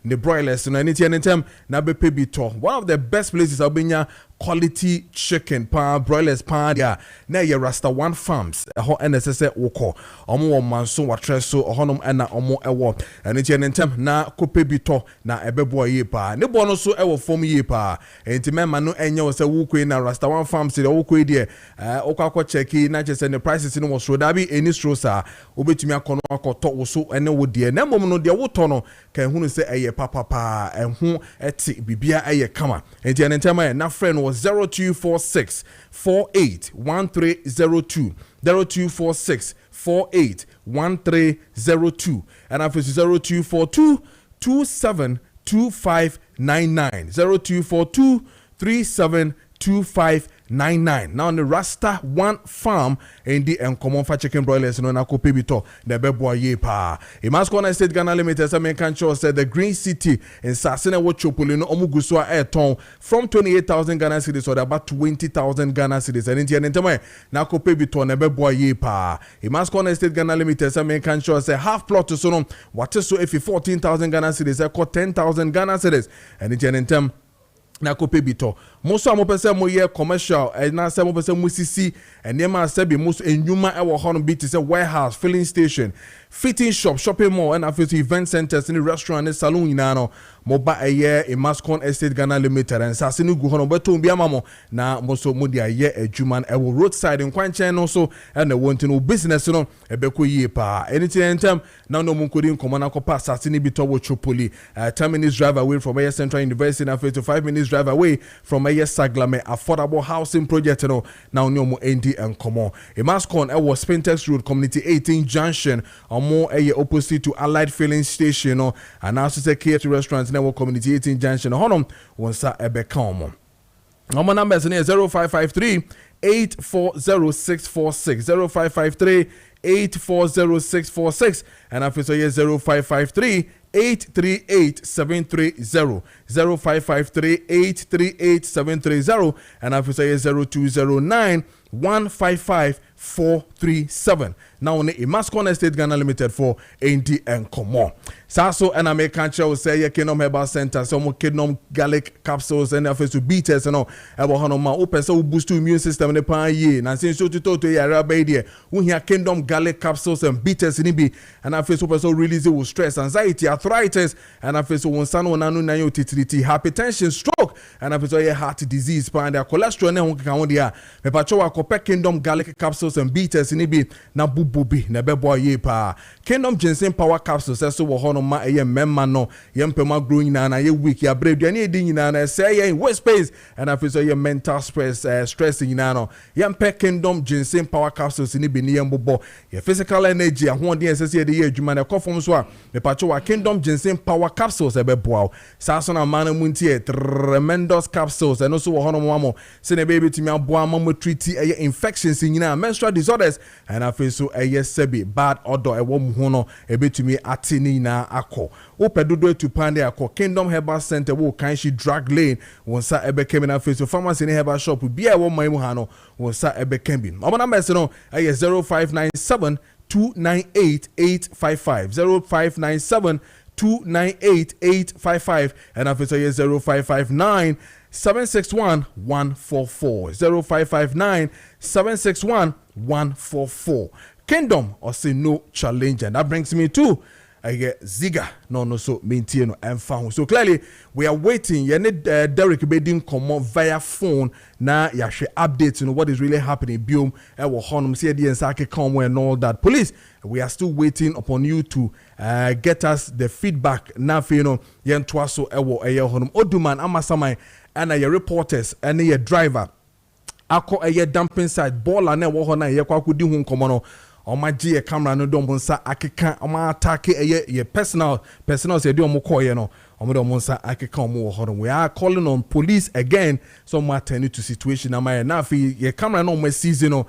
the broilers no anytime na be pay bito one of the best places abenya quality chicken pa broilers pa dia na ye Rasta One Farms ho NSS woko omo manso watreso ohonom na omo ewo anytime na kope bito na ebebo ye pa ne bo no so ewo form ye pa entimema no enye wo se wukwe na Rasta One Farms de wukwe de okwa checki na chese ne prices no so da bi any stro sa obetumi akono akoto wo so ene wo de na mom no de wo to no kan hunu se eye papa enhu eti bibia eye kama entimema na friend was 0246 481302 0246 481302 and after 0242 272599 0242 372599 now on the Rasta One Farm in the common for chicken broilers no na ko pebito the bebo ye pa e must corner state Ghana Limited some can show said the Green City in Sasina Wochopoli no omuguso a ton from 28,000 Ghana cedis or about 20,000 Ghana cedis and in the na ko pebito na bebo ye pa e must corner state Ghana Limited some can show say half plot to so no what so if 14,000 Ghana cedis e 10,000 Ghana cedis and in the na kope bito most am pese mo ye commercial na se mo pese mo sisi enema se bi most enwuma e wo hono bi te se warehouse filling station fitting shop shopping mall and after event centers in restaurant and salon nyina no mo ba eye e Mascon Estate Ghana Limited and sase no gu hono beto bi amamo na mo so mo dia ye adwuma e wo roadside nkwanchen no so and the want no business no e be ko yie pa anything time na no mo nkodi nkomo na kopa sase ni bi to wo chopoli 10 minutes drive away from Air Central University and after 5 minutes drive away from Air Saglame affordable housing project no now no mo ND and Komo e Mascon e was Spintex Road Community 18 Junction more opposite to Allied Filling Station no and also say KPD restaurants na Community 18 Junction honum wonsa ebe ka omo. Our numbers is 0553 840-646 0553-840-646 and after so 0553-838-730 0553-838-730 and after so 0209-155-437. Now on the Mascon Estate Ghana Limited for AND and Common. Saso and American Chow say ye Kingdom Herbal Center, some Kingdom Garlic capsules and affairs to beaters and all about Hanoma open so boost to immune system in the pan ye. And since you to ya rabbi we hear Kingdom Garlic capsules and beaters in be and affairs to so release with stress, anxiety, arthritis, and affairs to one son on anu nayo titriti, hypertension, stroke, and affairs to heart disease, pan their cholesterol and honkawandia. Me pachowa kope Kingdom Garlic capsules and beaters in be na bububi na bebo ye pa. Kingdom Ginseng Power capsules so wo hono ma eye memma no yempema growing na ye week ya bread ani edi nyina na say ye waste space and after so ye mental stress nyina no yempe Kingdom Ginseng Power capsules ni bi ni yembobo ye physical energy ahode ese de ye adwuma na kofom so a me pacho wa Kingdom Ginseng Power capsules ebeboa sa so na man muntie tremendous capsules and also wo hono mo se na baby timi aboa mo treat infections nyina menstrual disorders and after so sebi bad odor ewo mu no ebetumi atini na akọ opedodo to pande akọ Kingdom Herbal Center wo kanshi drug lane wonsa ebekemi na face pharmacy ne herbal shop bia ewo maimu ha no wonsa ebekemi omo number se no 0597 298 855 0597 298 855 and after 0559 761 144 0559 761 144. Kingdom or say no challenge, and that brings me to Ziga no so maintain and found. So clearly we are waiting. You need Derek Bedin come via phone now. You share updates on what is really happening. Biom ewo honum see the ensake come and all that. Police, we are still waiting upon you to get us the feedback. Now you know yen twaso ewo honum oduman amasamai and your reporters and your driver. Ako dumping side ball and ewo hona ye kwa kudi hu nkomo no. Oma G camera no don bonsa akeka oma attack ye personal say do omo call ye no omo don bonsa akeka omo ho. We are calling on police again so more attend to situation na na fi ye camera no mo season no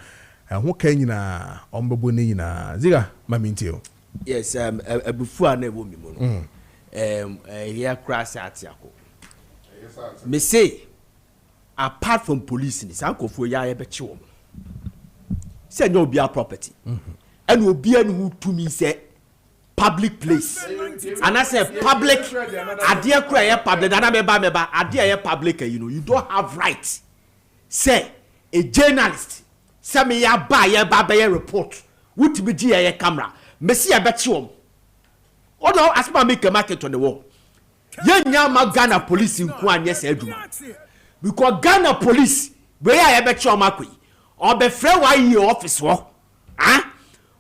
ho kan nyina ombebo ni nyina ziga mamintio. Yes abufu ana ewo mi mo no here crash atiako me say apart from police ni sankofo ya ye be chi wo say no be our property and obi anu who to me say public place and I say public adie kura ye public na meba adie ye public you don't have right say a journalist say me ya ba ye report wuti be gi ye camera me see ya bechi wom odo asma make a market on the wall ye nya ma Ghana police nku anye say aduma because Ghana police we ya bechi o makoi obe frɛ wa yi office wo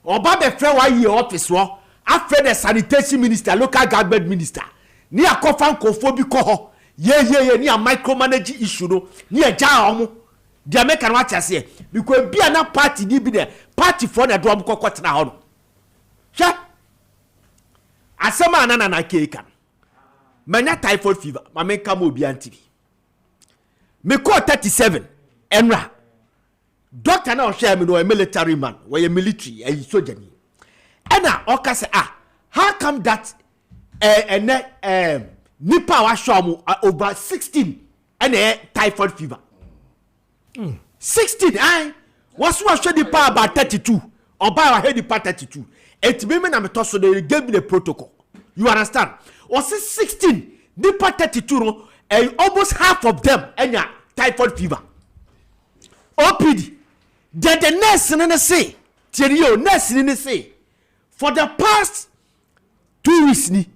oba be frɛ wa yi office wo afrɛ the sanitation minister local government minister ni akofa nkofo bi ko ho ye ni a micromanage issue no ni agya omo dia make an what ase because bia na party ni bi de party for na do am kokotena ho no hwe asema na keka manya typhoid fever ma me kam obi antibi me ko 37 enra doctor now share me no a military man or a military a soldier ni ena oka say how come that nipa wa show mu over 16 and typhoid fever 16 was show the power about 32 or by our head part 32 it be me na me so they gave me the protocol you understand or 16 nipa 32 no almost half of them enya typhoid fever OPD the nurse in say nurse in say for the past 2 weeks ni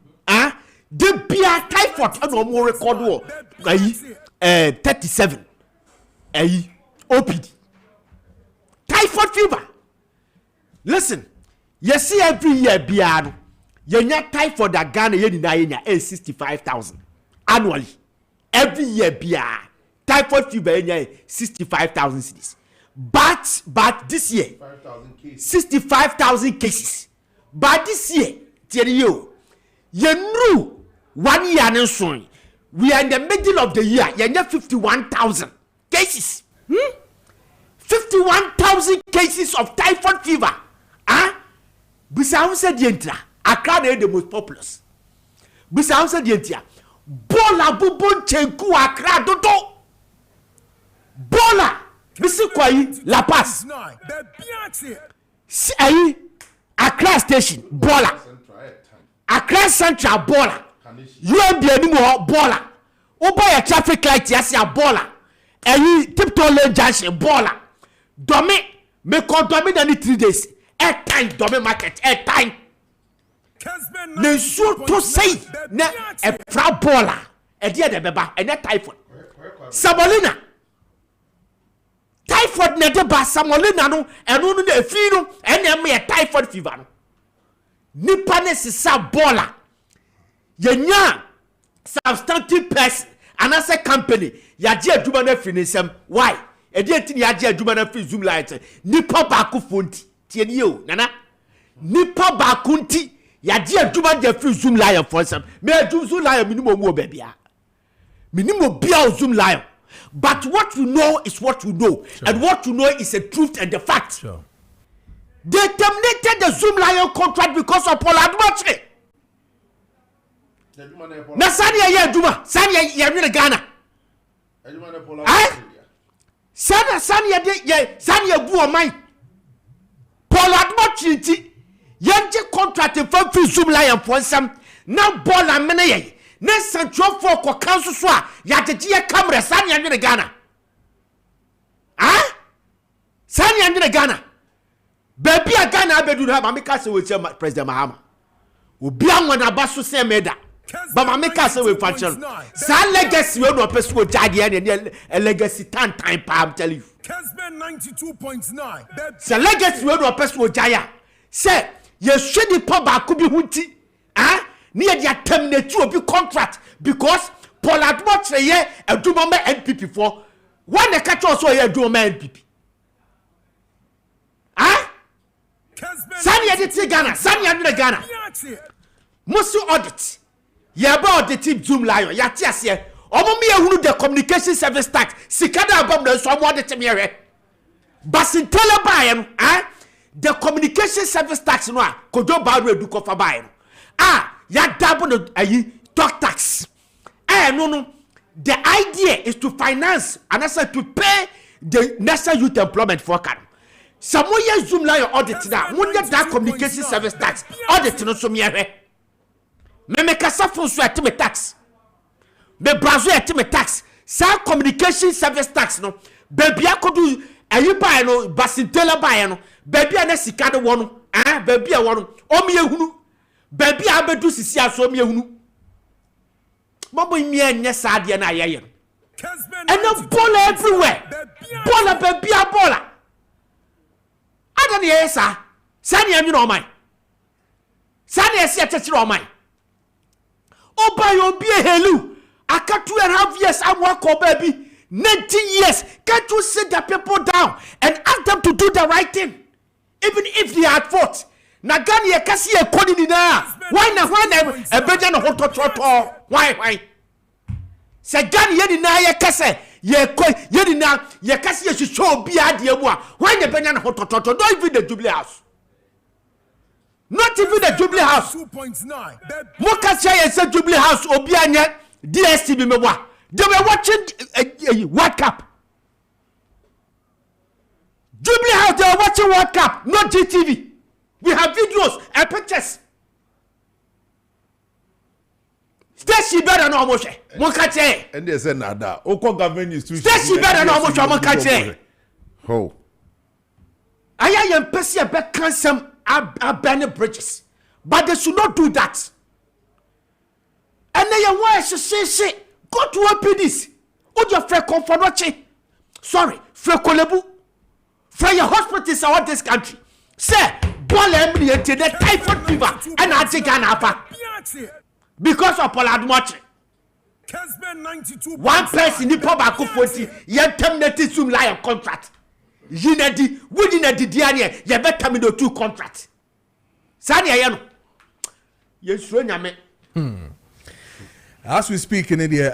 the beer typhoid and more record 37 OPD typhoid fever. Listen, you see every year beer you get typhoid that Ghana ye na 65,000 annually every year beer typhoid fever 65,000 cities. But this year 65,000 cases. But this year tell you knew 1 year and so we are in the middle of the year you get 51,000 cases. 51,000 cases of typhoid fever. Bisa said yentra. Accra is the most populous. Bisa said yentra. Bola bubon chenku Accra dodo. Bola. Bisi kwayi La Paz. Ayi Accra station bola. Accra Central bola. UMB anymore bola. Oba ya traffic light yasi a bola. Ayi Tiptoe Lane Junction bola. Domi me call domi than 3 days. A time domi market a time. Ne shoot to say na a fra bola. A dear de beba and a typhoid. Sabolina. Typhoid ne de ba Sabolina no and no de fino and me a typhoid fever. Nipa ne sisa bola. Yenya substantive person and as a company yaje aduma na finisem why e dey tin yaje aduma na fi zoom light nipa ba ku fonti tie ni o nana nipa ba ku nti yaje aduma de fi zoom light for some me zoom light minimum mo ba bia minimum bia zoom light but what you know is what you know and what you know is a truth and the fact they terminated the zoom light contract because of Paul Admoche. Na Sanya ya Juma, Sanya ya Ghana. Sanya de ye Sanya bu omai. Paul Admochi yanje contract for free zoom lion for some na ball amene ye. Na central for ko council so a ya teje camera Sanya ya Ghana. Sanya ya Ghana. Baby a Ghana abedu ha ma make say we President Mahama. Obi anwa na baso se meda. But my make us a function. San legacy will not pursue Jadian and legacy time I'm telling you. Kessben 92.9. The legacy will not pursue Jaya. Say, you should be pop back could be hunty. Near the terminate to be contract because Paul Admoche a year and do my NPP for one the catch also a do my NPP. Sanya de Ghana, Sanya de Ghana. Musu audit. About the team Zoom Lion, Yatias here. Omomia who the communication service tax, Sikada above the someone the Temere. Basintella Bayan, the communication service tax no, Kojo Preko Dankwah Bayan. Ya double a talk tax. No. The idea is to finance and also to pay the National Youth Employment Forecast. Someone Zoom Lion audit that, won't get that communication service tax, audit no some year. Me kasa fun so atime tax me brazo atime tax sa communication service tax no baby akodu ayi buy no basintela buy no baby na sika de wo no baby a wo no o me ehunu baby abedu sisi aso me ehunu mabo mi anye sa de na ayeye and no ball everywhere ball baby a ball adani yesa sani anyu no man sani esi atechire o man Oba yo be helu. Aka 2.5 years I'm work baby. 19 years. Can't you sit the people down and ask them to do the right thing? Even if they are at fault. Nagani ye kasi ye kodi ni na. Why e beja no hoto why? Se gani ye ni na ye kase ye ni na ye kasi ye show bi ade mu a. Why ne beja no hoto don't even the Jubilee House. Not even the Jubilee House. 2.9. Mokasha is a Jubilee House. Obianya DSTV mewa. They were watching World Cup. Jubilee House. They were watching World Cup. Not GTV. We have videos and pictures. Stacey better no Moshe. Mokache. And they said nada. Oko government is too. Stacey better no Moshe. Mokache. Ho. I am Percy back cancel. Abandoned bridges, but they should not do that. And then you want to say, go to KPDs. Would your friend come for noche? Sorry, Frekolebu. From your hospitals around this country. Say, ball emily into the typhoid fever and I take an apple. Because of Paul Admoche. Kessben 92. One person in Pabako 40, you terminated some lion contract. Yinedi within a didiania ye better me no 2 contract sani ayano ye suro nyame As we speak in India,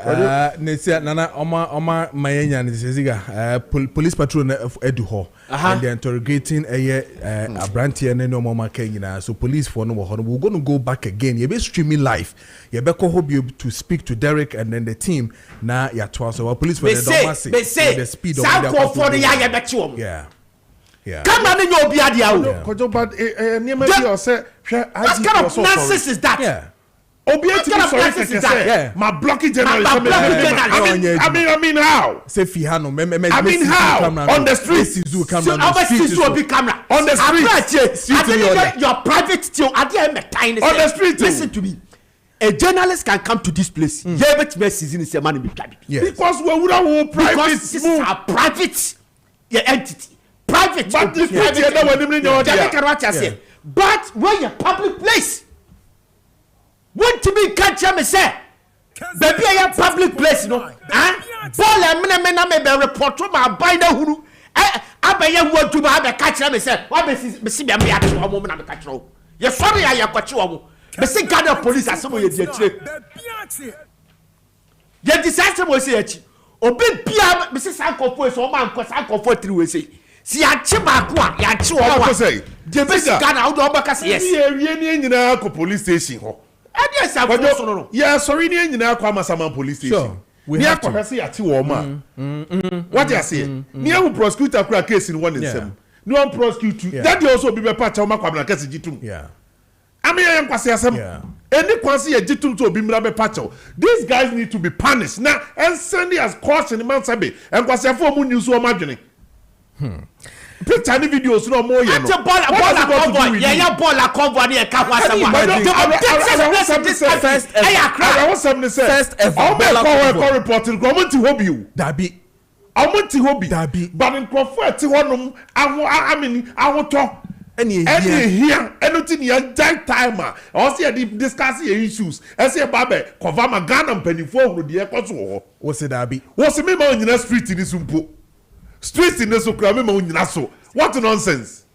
Nana Oma Mayenya and Ziga, police patrol Eduho, and they're interrogating a branch and no more Kenya. So police for no more. We're going to go back again. You're be streaming live. You're hope you to speak to Derek and then the team. Now you're twice. So police for the say the speed of the yeah. Yeah. Come on in your biadia. Kojo, but what kind of nonsense is that? Yeah. Yeah. My blocking journalism. I mean how? Say Fihano. I mean how? On the street. On the street. Your private still. On the street. Listen to me. A journalist can come to this place. Yes. Because we would have private. Because this is a private entity. Private. But when you're public place. What to be catch me say? Baby, I am public place, no? Ball and me be report to my by the huru. I be you want to have a catch me say. What be see me at a woman am catch you. You sorry I am catch you. Be see gather police as some you dey. You disaster was say echi. Obi bia be see sankofo so man ko sankofo 3 we say. Si ya chi ba ko a ya chi o wa. Dey be see Ghana how do obaka say yes. Ye nyina ko police station ho. Yeah, sorry, you Kwama police station. We have to say at what you say? Near who prosecute a case in 1 in 7. No one prosecute. That also be a patch of Macquaman case. Yeah. I mean, I am Kwasiasam. Any Kwasi a jitum to be Mrabe Pacho. These guys need to be punished now and send it as cost in the Mount Sabe and Kwasiafo Moon you so imagining. Picture any videos no more. Yeah, convoy near First reporting government to hobby you. Dabi. I want to hobby. Dabi. But in Crawford, I mean, I want to. Any here, anything here, that timer. I see discussing issues. I say, Babe, cover my gun and penny forward the airport. What's it, Dabi? What's the member in the street in this umpo? Streets in the so what nonsense.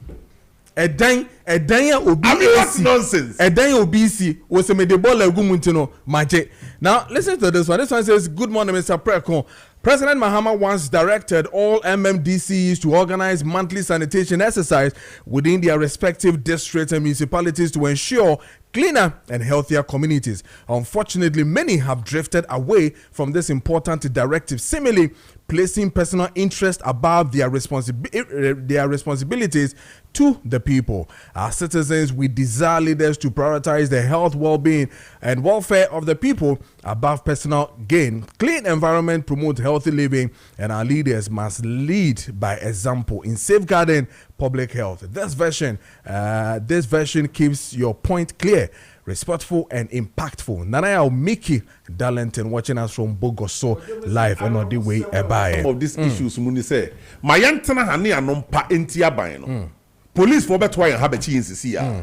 A dying obese. I mean, what nonsense. A dying obese was a medebola gumuntino Maakye. Now listen to this one. This one says, "Good morning, Mr. Preko. President Mahama once directed all MMDCs to organize monthly sanitation exercise within their respective districts and municipalities to ensure cleaner and healthier communities. Unfortunately, many have drifted away from this important directive, seemingly placing personal interest above their responsibilities to the people. As citizens, we desire leaders to prioritize the health, well-being, and welfare of the people above personal gain. Clean environment promotes healthy living, and our leaders must lead by example in safeguarding public health." This version keeps your point clear, respectful, and impactful. Nanaya Miki Darlington watching us from Bogoso live and on the way by. Some of these issues, Muni say, my antena hani anompa entia baino. Police for better and have a chance to see ya.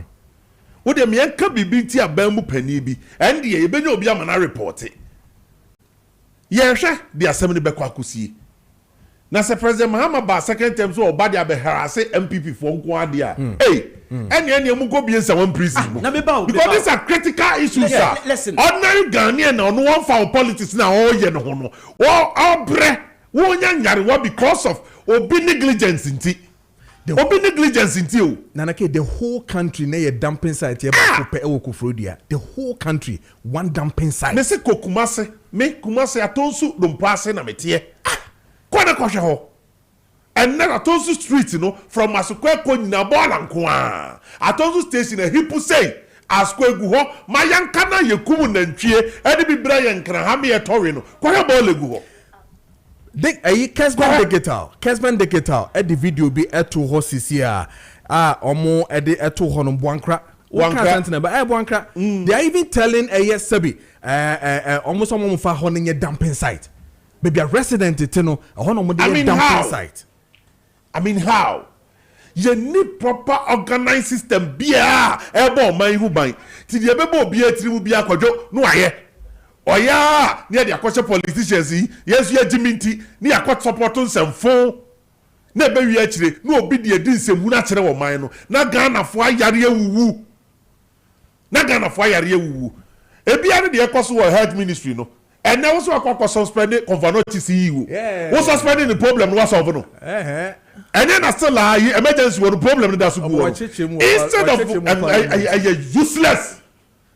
What the man can be binti a bamboo penny and the Ebeno Biamana report it. Yes, the assembly Bekwakusi. Now, President Mahama ba second term so body abe harass MPP for Nkwadia. Hey, any mugo be in some prison. Because these are critical issues, sir. Listen. Ordinary Ghanaian no one for politics now. Oh, you know, all bre, what because of obi negligence in tea. Obi negligence in tea. Nanake, the whole country near a dumping site here. The whole country, one dumping site. Me say Kumase, me Kumase atonsu dompase na metie. Kwana kwashe ho. And then Atonsu Street, you know, from Masukwe Konyina Bola Atonsu Station, a hipu say, Askwe Guho, Mayankana Yekumu Nenchie, Eddie Brian Kranahami a Torino, Kwana Bole Guho. Kessben Deketal, at the video be at 2 horses here. Omo at 2 honum Wankra. They are even telling a yes, Sabi, almost someone for honing a dumping site. Maybe a resident, you know, a dumping site. I mean, how? You need proper organized system. Bia, ebo man who buy. Till you ebo bia tribu bia kojo no aye. Oya, near the akwache politicians. Yes, you are Jiminti. Ni akwat supporting some phone. Nebe we actually no be the edin se muna chere wo man no. Na Ghana fo ayare wuwu. Na Ghana fo ayare wuwu. Ebiani the Ecosu Health Ministry, no. And now also suspended Convanochi CEO. What's suspending the problem was over no. And then I still emergency was the problem that's instead of useless.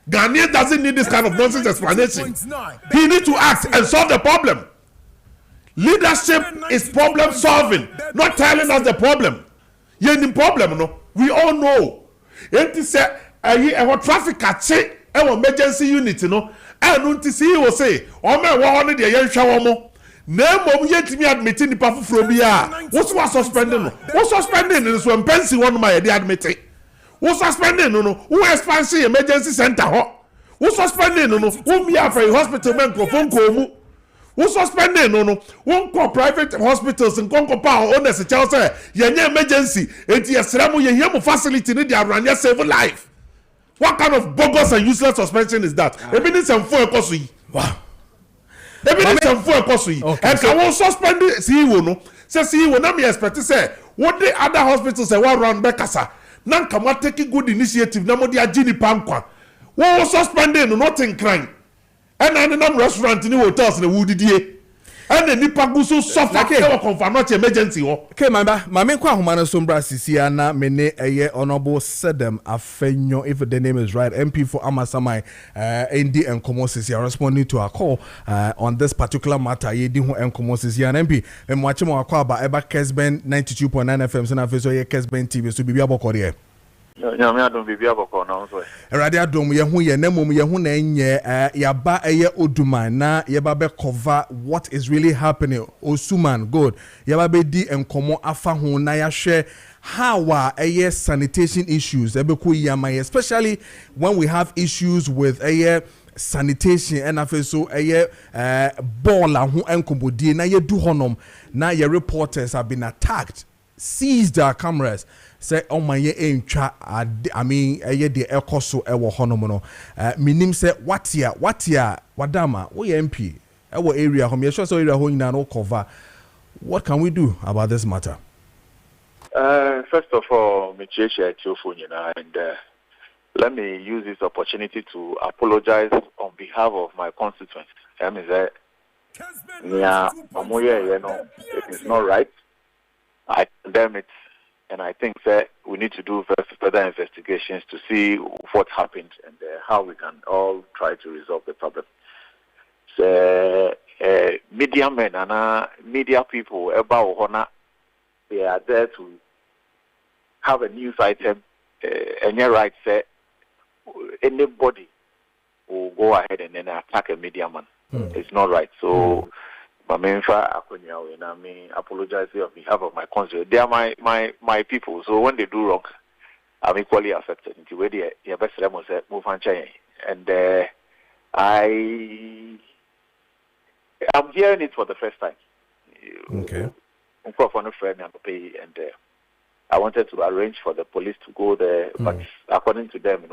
Ghanaian doesn't need this kind of nonsense explanation. He needs to act and solve the problem. Leadership is problem solving, not telling us the problem. You're in problem, no. We all know. It is a traffic catching emergency unit, you know. And until see will say, "Oh man, what on the young shower more?" Name of yet me admitting the powerful phobia. What's suspending? What's suspending is when Pensy one my admitting. What's suspending? No, who expansion emergency center? What's suspending? No, who me after a hospital man phone call. What's suspending? No, one call private hospitals and conquer power owners. A child say, "You're emergency. It's a ceremony. You're facility need to run your save life." What kind of bogus and useless suspension is that? Evidence and full cost. Wow. Evidence and full cost. And can we suspend the CEO? No, say CEO. Now me expect to say what the other hospitals say one round Bekasa. Now come on taking good initiative. Now mo di ajini pankwa. We suspending no nothing crime. And then the restaurant in the hotels in the woody day. And the nipa go so suffer. Okay, confirm not emergency. Okay, my kwa humana sombra sisiana mene eye honorable Sedem Afenyo, if the name is right, MP for Amasamai, ND and Komosisi are responding to our call on this particular matter. Yedi hu and Komosisi and MP. Mwachimo akwa ba eba Kessben 92.9 FM so na feso ye Kessben TV so bibia bokore. Nyame adom bibia bokọ na so. Erade adom ye hu ye namom ye hu na enye yaba eye oduma na yeba be cover what is really happening. Osuman good. Yaba be di enkomo afa hu na ya hwe how eye sanitation issues ebeku yama, especially when we have issues with eye sanitation and afeso eye ball hu enkombodi na ye du honom na ye reporters have been attacked, seized their cameras. Say oh my ye I mean ye de ekoso ewo honom no minim say watia wadama we MP ewo area hom ye sure so area ho nyina no cover. What can we do about this matter? First of all, and let me use this opportunity to apologize on behalf of my constituents. It is not right. I condemn it. And I think that we need to do further investigations to see what happened and how we can all try to resolve the problem. So, media men and media people, they are there to have a news item. And you're right, say anybody will go ahead and then attack a media man. It's not right. So. I apologize on behalf of my constituents. They are my people. So when they do wrong, I'm equally affected. And I'm hearing it for the first time. Okay. And I wanted to arrange for the police to go there, but according to them,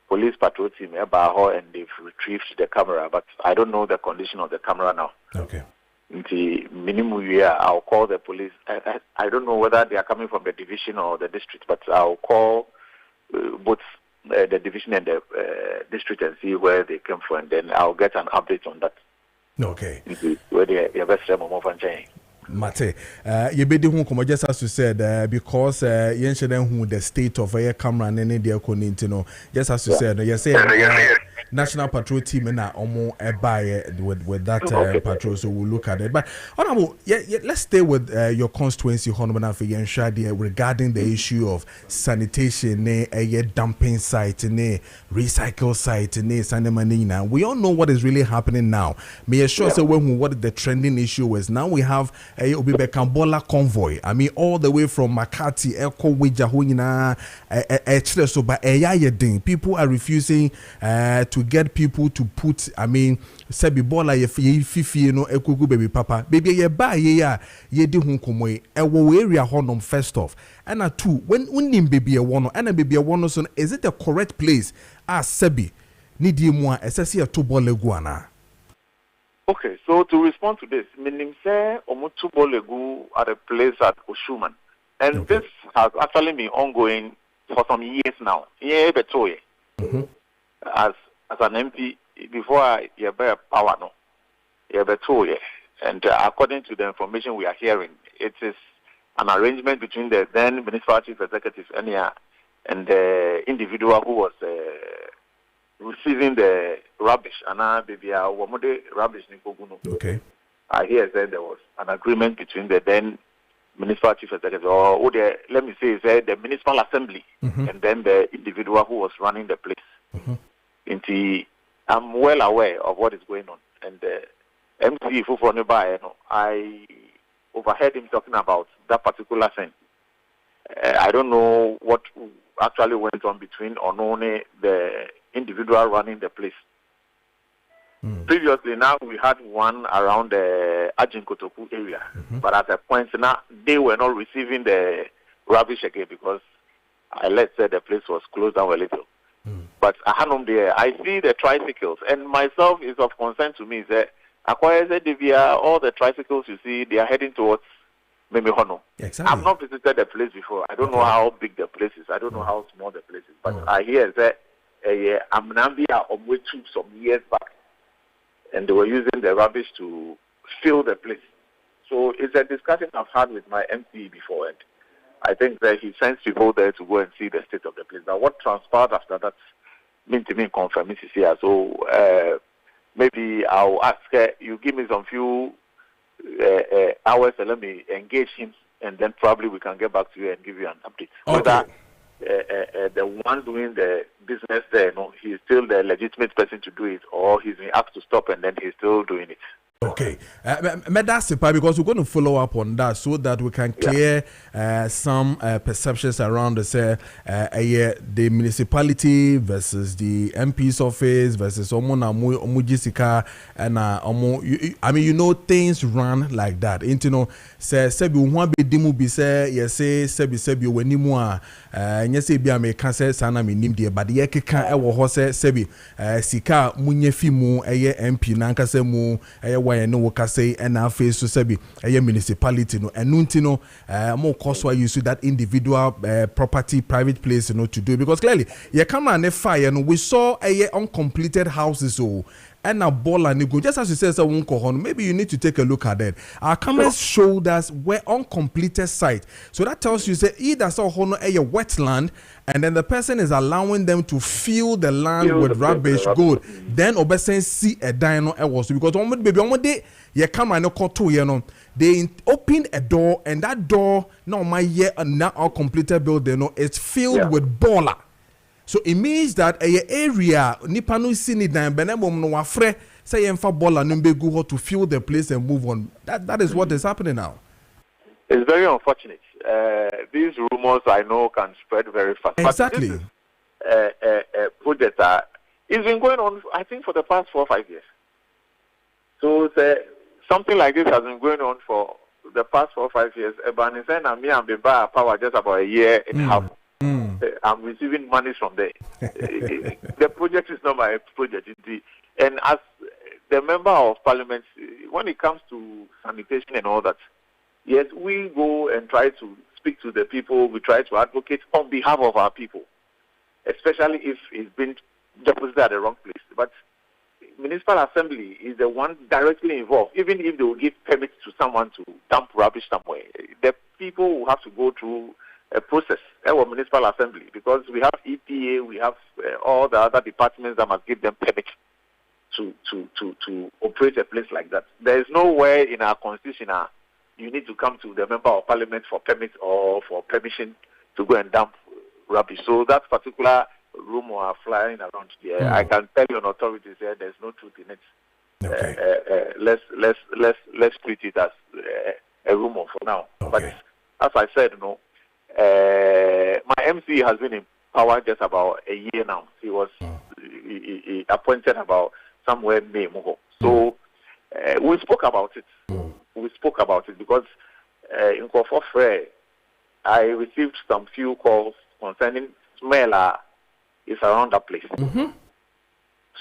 police patrol team and they've retrieved the camera, but I don't know the condition of the camera now. Okay. The minimum year, I'll call the police. I don't know whether they are coming from the division or the district, but I'll call both the division and the district and see where they came from, and then I'll get an update on that. Okay. Where they are best Mate, you be the one just as you said, because you who the state of a camera and any dear continent, just as you said, you say national patrol team and almost buy with that patrol, so we'll look at it. But honorable, let's stay with your constituency, honorable regarding the issue of sanitation, a dumping site, recycle site, Sandemanina. We all know what is really happening now. May I sure say what the trending issue is now. We have a Kambola convoy. I mean, all the way from Makati, Eko, Wijahuina, so but people are refusing to get people to put. I mean, Sebi Bola Fifi, Ekugu baby papa, baby ye buy ye di hunkumwe, area honum first off. And two, when unim baby a one and a baby a one son, is it a correct place? As Sebi, nidi moi, SSC a 2 ball leguana. Okay, so to respond to this, meaning say Omutubolu at a place at Oshuman, and this has actually been ongoing for some years now. As an MP, before you bear power, no, you bear two, and according to the information we are hearing, it is an arrangement between the then municipal chief executive and the individual who was receiving the rubbish. Rubbish. Okay. I hear that there was an agreement between the then municipal chief executive, or let me say, the municipal assembly, and then the individual who was running the place. I'm well aware of what is going on, and the MC Fufoneba, I overheard him talking about that particular thing. I don't know what actually went on between Onone, the individual running the place. Previously, now we had one around the Ajinkotoku area, but at a point now they were not receiving the rubbish again because let's say the place was closed down a little. But I see the tricycles, and myself is of concern to me that all the tricycles you see, they are heading towards Memihono. Exactly. I've not visited the place before. I don't know how big the place is. I don't know how small the place is. But I hear that Amnambia Omwetu some years back, and they were using the rubbish to fill the place. So it's a discussion I've had with my MP before, and I think that he sends people there to go and see the state of the place. Now, what transpired after that, to me confirm Mrs. here. So maybe I'll ask her, you give me some few hours and let me engage him, and then probably we can get back to you and give you an update. Okay. Whether the one doing the business there, he's still the legitimate person to do it, or he's been asked to stop and then he's still doing it. Okay, that's because we're going to follow up on that so that we can clear some perceptions around the municipality versus the MP's office versus Omujisika and I mean, things run like that. Say sebi one be dimu be say sebi weni mua nyese bi ameka say sana me nim de but ye keka e wo ho say sebi sika munye fi mu MP nanka se mu why no woka say and na face so sebi municipality no enunti no mo cost why you see that individual property private place to do it, because clearly you come and fire no we saw uncompleted houses and a ball and go just as you said so maybe you need to take a look at that. Our comments showed us where uncompleted site, so that tells you say either so a wetland and then the person is allowing them to fill the land with rubbish good, then obesen see a dino was because one day you come and they open a door and that door now my year and now our completed building it's filled with baller. So it means that area nipa no see ni dan benemom no wafre say yemfa baller no go to fill the place and move on. That is what is happening now. It's very unfortunate. These rumors I know can spread very fast. Exactly. But this project it's been going on I think for the past 4 or 5 years. So something like this has been going on for the past 4 or 5 years. But me and Beba power just about a year and a half. I'm receiving money from there. The project is not my project. And as the member of parliament, when it comes to sanitation and all that, yes, we go and try to speak to the people. We try to advocate on behalf of our people, especially if it's been deposited at the wrong place. But municipal assembly is the one directly involved. Even if they will give permits to someone to dump rubbish somewhere, the people will have to go through a process at our municipal assembly, because we have EPA, we have all the other departments that must give them permit to operate a place like that. There is nowhere in our constitution you need to come to the member of parliament for permit or for permission to go and dump rubbish. So that particular rumor are flying around here. I can tell you on authority there's no truth in it. Okay. Let's treat it as a rumor for now. Okay. But as I said, my MC has been in power just about a year now. He was he appointed about somewhere May Moho. So we spoke about it. We spoke about it because in Kofofre, I received some few calls concerning Smela is around that place.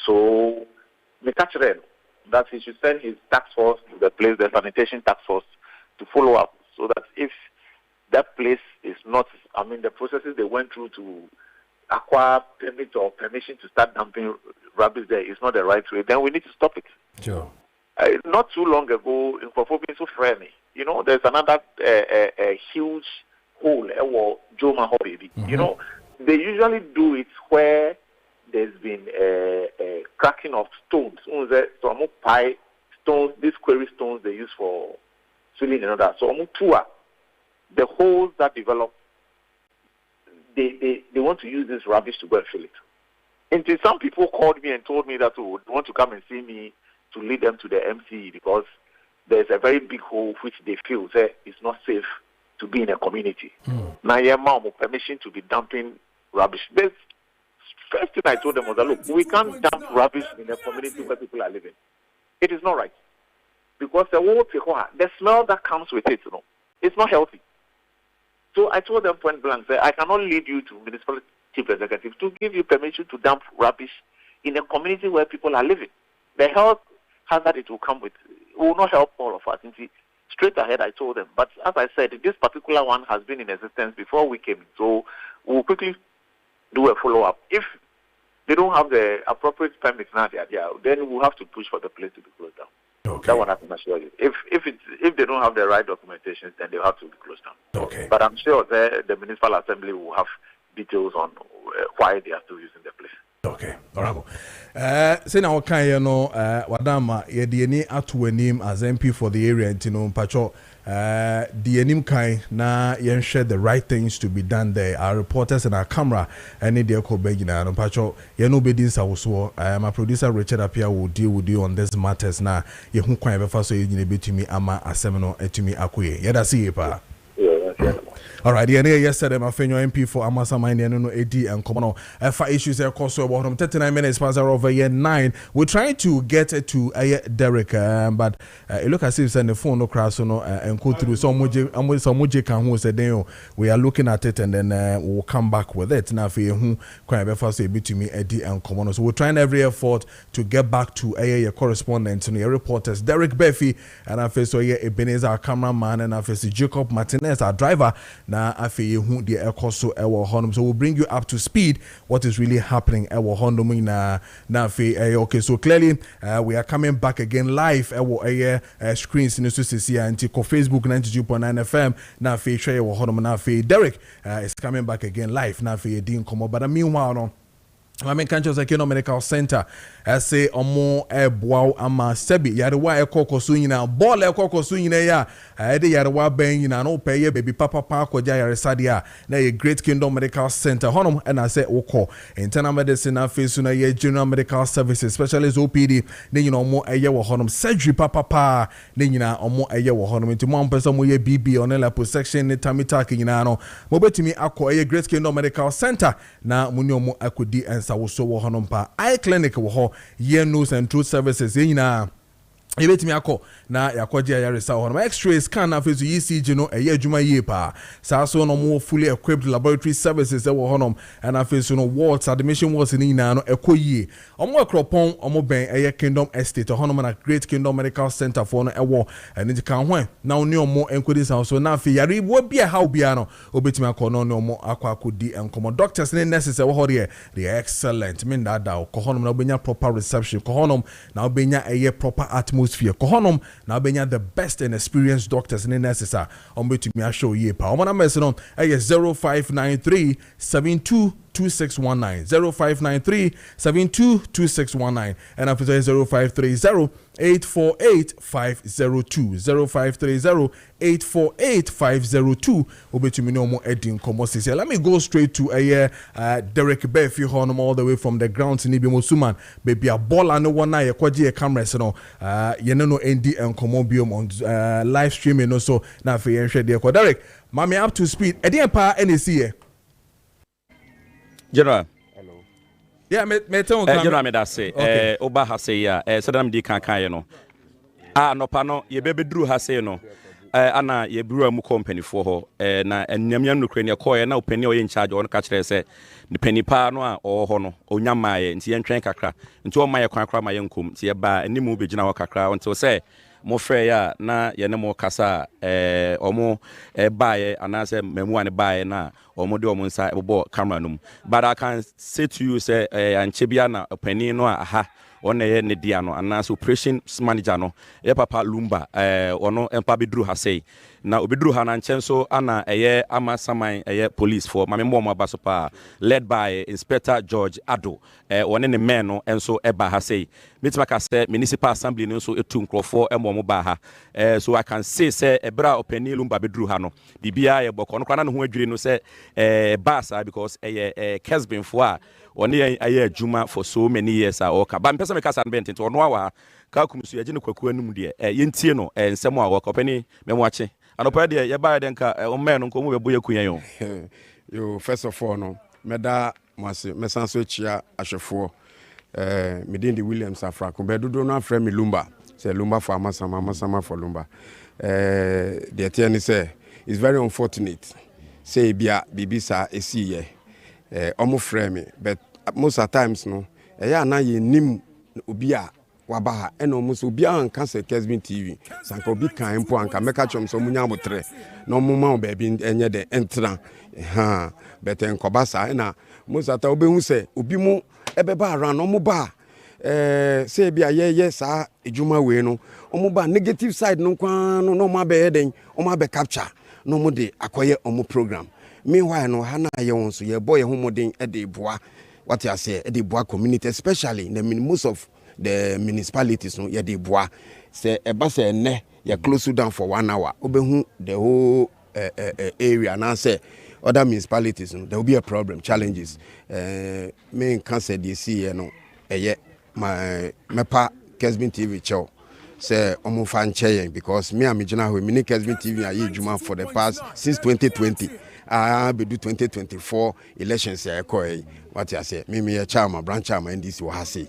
So the catch that he should send his task force to the place, the sanitation task force, to follow up, so that if that place is not, the processes they went through to acquire permit or permission to start dumping rubbish there is not the right way, then we need to stop it. Sure. Not too long ago, in Kofobin so friendly, there's another huge hole, Joma baby. They usually do it where there's been a cracking of stones. Some pie stones, these quarry stones they use for filling and other. So the holes that develop, they want to use this rubbish to go and fill it. Until some people called me and told me that they want to come and see me to lead them to the MCE because there's a very big hole which they feel it's not safe to be in a community. Now, you have permission to be dumping rubbish. The first thing I told them was that, look, we can't dump rubbish in a community where people are living. It is not right. Because the smell that comes with it, it's not healthy. So I told them point blank, I cannot lead you to municipal chief executive to give you permission to dump rubbish in a community where people are living. The health hazard it will come with will not help all of us. Straight ahead, I told them. But as I said, this particular one has been in existence before we came. So we'll quickly do a follow-up. If they don't have the appropriate permits now, then we'll have to push for the place to be closed down. Okay. That one I can assure you. If they don't have the right documentation, then they'll have to be closed down. Okay. But I'm sure the municipal assembly will have details on why they are still using the place. Okay, alright. Say now can wadama ye the any atu name as MP for the area pacho the enim kai na yen share the right things to be done there. Our reporters and our camera and the echo begina no pacho ye no bedin sawoso. My producer Richard Apia will deal with you on this matters na ye hu kwan be fa so ye nyine betumi ama asem no etumi akoye. Ye da see pa. All right, yesterday my friend MP for Amasama no AD and Komono for issues cost about 39 minutes past over year 9. We're trying to get to Derek, but it look as if send the phone no crash and go through some muji can who said we are looking at it and then we'll come back with it. Now for who can be first say between me AD and Komono. So we're trying every effort to get back to your correspondent and your reporters Derek Beffy and I face so Ebenezer our cameraman and I face Jacob Martinez our driver. Na afi hu the ekoso ewo honum, so we'll bring you up to speed what is really happening ewo honum na afi okay, so clearly we are coming back again live ewo screens in so anti ko Facebook 92.9 FM na afi share ewo honum na afi Derek is coming back again live na afi din komo, but meanwhile no I mean, can't just like medical center. I say omo bow ama sebi yarewa ekoko sunyina ball ekoko sunyina ya ede yarewa ben yina no pay baby papa pa ko ja yare sadia na ye Great Kingdom Medical Center honum and I say oko internal medicine afesu na ye general medical services specialist OPD ne yina omo eye wo honum surgery papa ne yina omo eye wo honum nti mo ampesa mo ye BB on la section ne tamita yina no mo betimi akọ eye Great Kingdom Medical Center na mo ni omo akodi sawoso wo honom pa eye clinic wo ho ye nose and truth services yina ebetimi akọ na yakoje ayaresa honom x-ray scan na fezu ECG no eye adwuma ye pa sa so no mo fully equipped laboratory services wo honom and afezu no wards admission wards ni na no ekoyie omo akropon omo ben eye Kingdom Estate honom na Great Kingdom Medical Center for no ewo eni kan ho na oni omo enkodi sa so na afi yare wo bia how bia no obetimi akọ no omo akodi enkomo doctors and nurses wo ho they are excellent min da ko honom na obenya proper reception ko honom na obenya eye proper atmosphere Kohonom now benya the best and experienced doctors in necessary on between me show ye pa on number no 0593 722619 0593 722619 and after 0530 848-502 0530-848-502 obetumi no mo edin komosisi. Let me go straight to Derek Beffy Honum all the way from the ground in Ibimo Suman baby a ball and no one na yakwaji cameras no ye no ND and komobium on live streaming no so na fe yen hwe de ko Derek mami up to speed edin pa NC General. Yeah, me tell General me that say oba ha say ya sedam di kan no no pa no ye bebedru ha say no ana ye bru amu company for ho na enyamyam no krani call na opani o ye in charge on ka kire say ni pani pa no a o ho no onyama ye nti ye ntwen kakra nti o ma ye kwan kra ma ye nkom nti ye ba animu be gina ho kakra nti o say mo frɛ ya na ye ne mo kasa omo baaye anase memu ane baaye na omo de omo nsa ebobo camera no. But I can say to you say anche bia na opani no aha on ye ne dia no anase operation manager no ye papa Lumba ono empa bedru ha sei na obedru ha na nchen so ana ama saman police for mame mo abaso pa led by Inspector George Ado one ne men no enso eba ha sei metima ka say municipal assembly no so etu nkrofo mo ba ha so I can say ebra opani Lumba bedru ha no bibia ye boko no kwana no ho adwire no say basa because Kessben for a one aye adwuma for so many years or ka ba mpesa me kasa bent to ono awa ka kumsu ye ne kwaku anum de yentie no nsem a wakopani memwache anopa de ye ba de nka o men no nkomu bebo yakuyan yo first of all no meda mase mesanso chia ahwefo medin de Williams Afra ko be dodo no afra me Lumba say Lumba for amasama for Lumba the tiani say it's very unfortunate say bia bibisa esi ye omo frɛ me but most of times no na ye nim obi a wabaha eno muso obi an ka se Kessben TV sanka obi kan mpo anka meka chom so munya abotre no muma o baabi enye de entra but enkoba sa na most of obi hu se obi mu ebeba around no mu ba say bia ye sa ejuma we no omo ba negative side no kwa no ma be den omo be capture no mo de akoye omo program meanwhile no ha na ye won so ye boy ho modern e de boa what I say e de boa community especially in the most of the municipalities no ye de boa say eba say ne ye close down for 1 hour obehu the whole area now say other municipalities no there will be a problem challenges me can say dey see no eye my mepa Kessben TV show say omo fan chain because me am gina ho me Kessben TV aye juma for the past since 2020 be do 2024 elections ya ekoi what I say me chairman branch chairman NDC wo ha say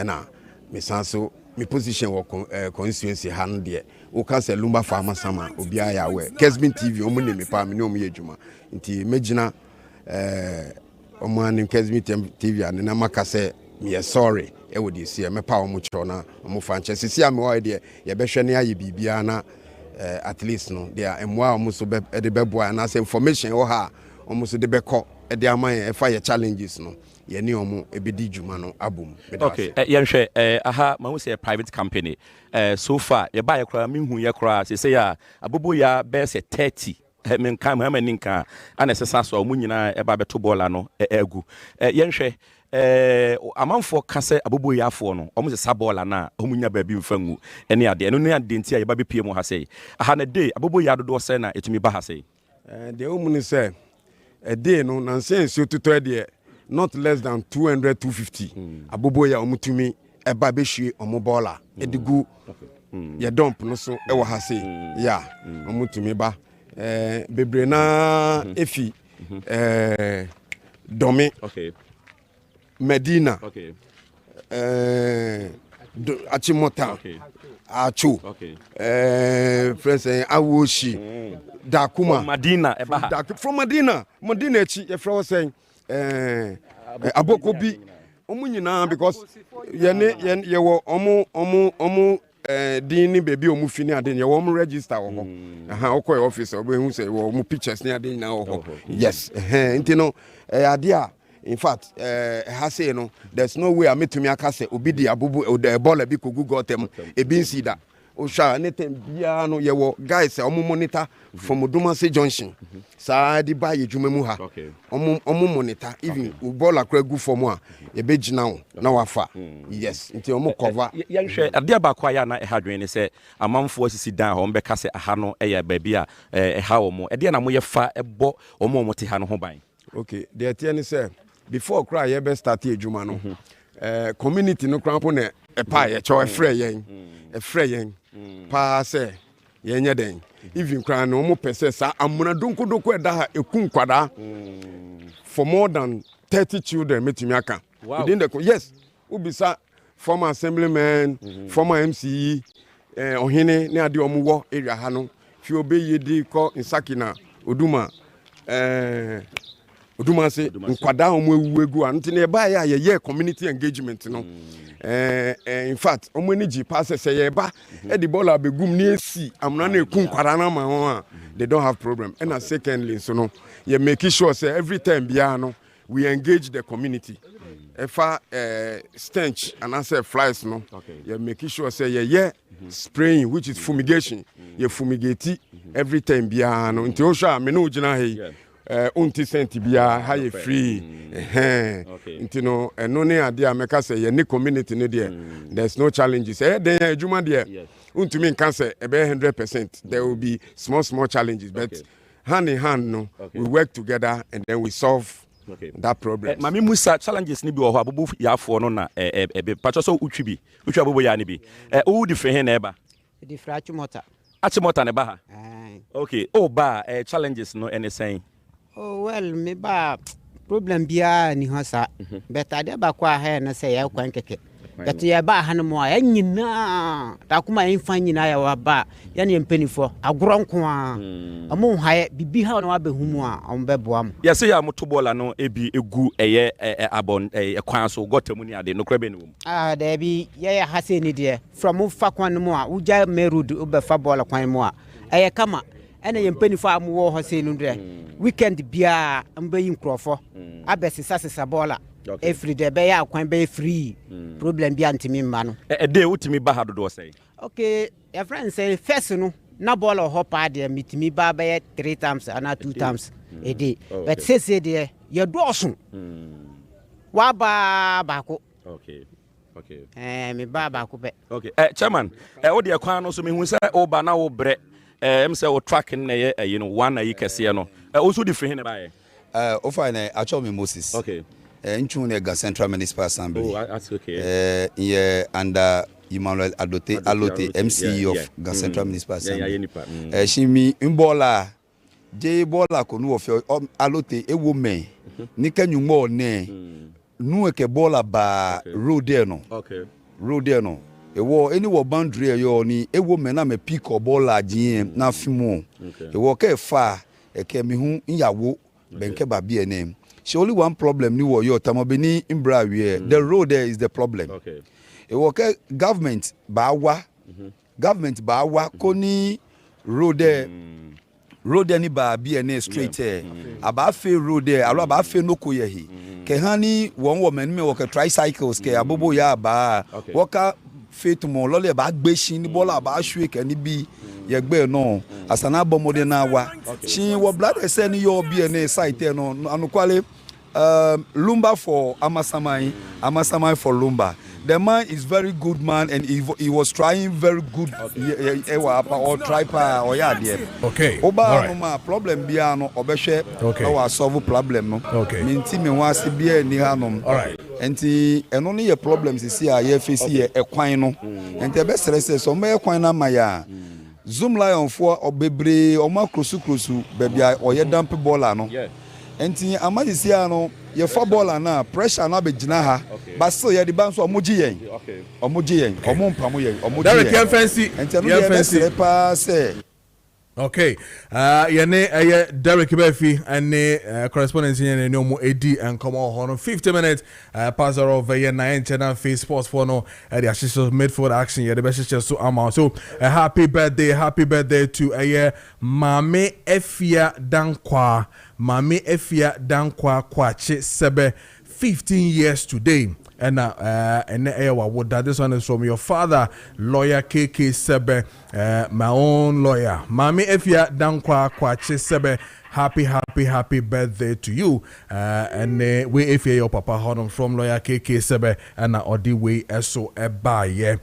na me sanso me position wo constituency han de o ka say Lumba farmer sama obi aya we Kessben TV omo ne me pa me ne omo ye adwuma nti megina omo an Kessben TV an na maka say me sorry e wo dey see me pa omo cho na omo fanche sisi am wo de ye be hwe ne aye bibia na at least no there emwa omuso be de beboa na say information wo ha omuso de beko e de aman e fa ye challenges no ye ni omo e be di djuma no abum okay ye hwe aha ma hu say private company so far ye ba ye kra me hu ye kra say ya abobo ya be say 30 men kan ma ninka ana sesa so omu nyina e ba beto bola no egu ye hwe amanfo kase abobo yafo no omo se sabola na omunya baabi mfangu ene ade eno ne ade ntia ye ba bepie mu ha sei aha na day abobo ya dodo se na etumi ba ha sei de omu ni se a day no na sense otuto de not less than 200 250 abobo ya omutumi e ba be hwie omo bola edigu ye dump no so e wo ha sei ya omutumi ba bebre na efi domi okay Medina, okay. Achimota, okay. Achu, okay. President Awoshi, Dakuma, from Medina, Medina, a friend saying, Abokobi, Omunina, because ye were omu dini baby omufini adin ye wo register wo okoi office obo hu say wo pictures ni adin na wo yes ntino adia. In fact, say, you know, there's no way I met to me. I can say, Obidi Abubu, the baller be could go them, a bin see that. Osha, anything, no, you guys, Omu monitor from Odumase Junction. Saadi buy you Jumemuha. Omu monitor, even Ubola Cregu for more, a beach now afa. Yes, until Omu cover. Young share, a dear Baquayana, a hadrin, say, a man forces sit down, home, Becase, a hano, a baby, a how more, a dear Namoya fa, a bo, or more Motihano home. Okay, the attorney said. Before cry ye be start ejuma no community no krampo na e pa ye cho e frɛ yen pa se ye nya den even cry no mo pese sa amuna donko e da ha ekun kwada for more than 30 children metimi aka within the yes ubisa former assemblyman former MCE ohene ne ade omuwo area ha no fi obeyedi ko insakina oduma Odumase nkwada omo ewuegu anti na eba ya ye community engagement no in fact omo ni ji pass say ye ba e di ball abegum ni esi amuna na eku nkwada na ma ho they don't have problem. And secondly so no you make sure say every time bia no we engage the community. If stench and answer flies no you make sure say ye spraying which is fumigation you fumigate every time bia no nti o sha me no gina he unti senti bia high free nti no eno ne ade a meka say ye community no there there's no challenges then adwuma there untumi nka say ebe 100% there will be small challenges but hand in hand no we work together and then we solve that problem. Mami Musa challenges ni bi wo ho abobo yafo no na patcho so utwi abobo ya ni bi o different na eba different achimota ne ba ha okay ba challenges no anything. Oh well me ba problem bia ni ho sa but ade ba kwa ha na say ya kwan keke but ya ba ha no mo ya nyina ta kuma enfa nyina ya wa ba ya ne mpanifo agoronko a amo haye bibi ha no abehumu a ombeboam ya say ya moto bola no ebi egu eye abon kwan so gotamu ni ade no kra be ni wom da bi ya ha se ni de from fa kwan mo a uja merud obefa bola kwan mo a eye kama ena yempanifo amwo ho se no de weekend bia mbayi nkrofo abesisa bola every day be ya kwan be free problem bia ntimi mma no day utimi ba ha dodo say okay your friend say first no na bola ho pa de mitimi ba be 3 times and 2 times a day but say de ye doso wa ba ko okay me ba ko be okay chairman o de kwan no so me hu say o ba na wo bre say o track na ye you know one ayi kese no also different na ba ye o fine Achomi Moses okay Nchune ga Central Municipal Assembly. Oh, that's okay. Yeah, under Emmanuel Alote, MC of ga Central Municipal Assembly. Shimi Mbola, J Bola konu of Alote ewo me. Nika nyumo ne. Nueke bola ba road there no. Okay. Road there no. Ewo any boundary yo ni ewo me na me pick bola jin na fimu. Ewo ke fa ke mi hu nyawo benke ba bi enem. She only one problem ni wo yo tamobeni imbra we the road there is the problem. Okay. E wo ke government ba wa koni road there road there ni ba bi ene straight aba fe road there alo aba fe no ko ye hi ke hani won wo men me wo ke tricycles ke abobo ya ba wo ka fe to mo lole ba gbe shin ni bola ba hwe ke ni bi ye gbe no asana bomode na wa shin wo blood say ni yo bi ene site no anukwale Lumba for Amasamai for Lumba. The man is very good man and he was trying very good or try or yeah there. Okay. Oba no ma problem bia no obehwe o solve problem no. Okay. Minti me wase bia ni hanom. All right. Enti eno ne ye problems see ye face ye ekwan no. Enti e be stress so me ekwan na maya. Zoom lion for obebre o ma krosu bebia o ye dump baller no. Yeah. Enti amadisia no ye fa baller na pressure na be gina ha but still ye the ban so omoji yen omompamo yen omoji yen Derek fancy enti no ye fancy pa say okay ye Derek Befi and correspondent in no mo edi and come on 50 minutes pass over ye 9 channel face sports for no the assistant midfield action ye the best so amount so happy birthday to Maame Efia Dankwah Kwache Sebe 15 years today. And this one is from your father, lawyer Kessben, my own lawyer. Maame Efia Dankwah Kwache Sebe, happy birthday to you. And we Efia your papa honor from lawyer Kessben and odi we eso eba ye.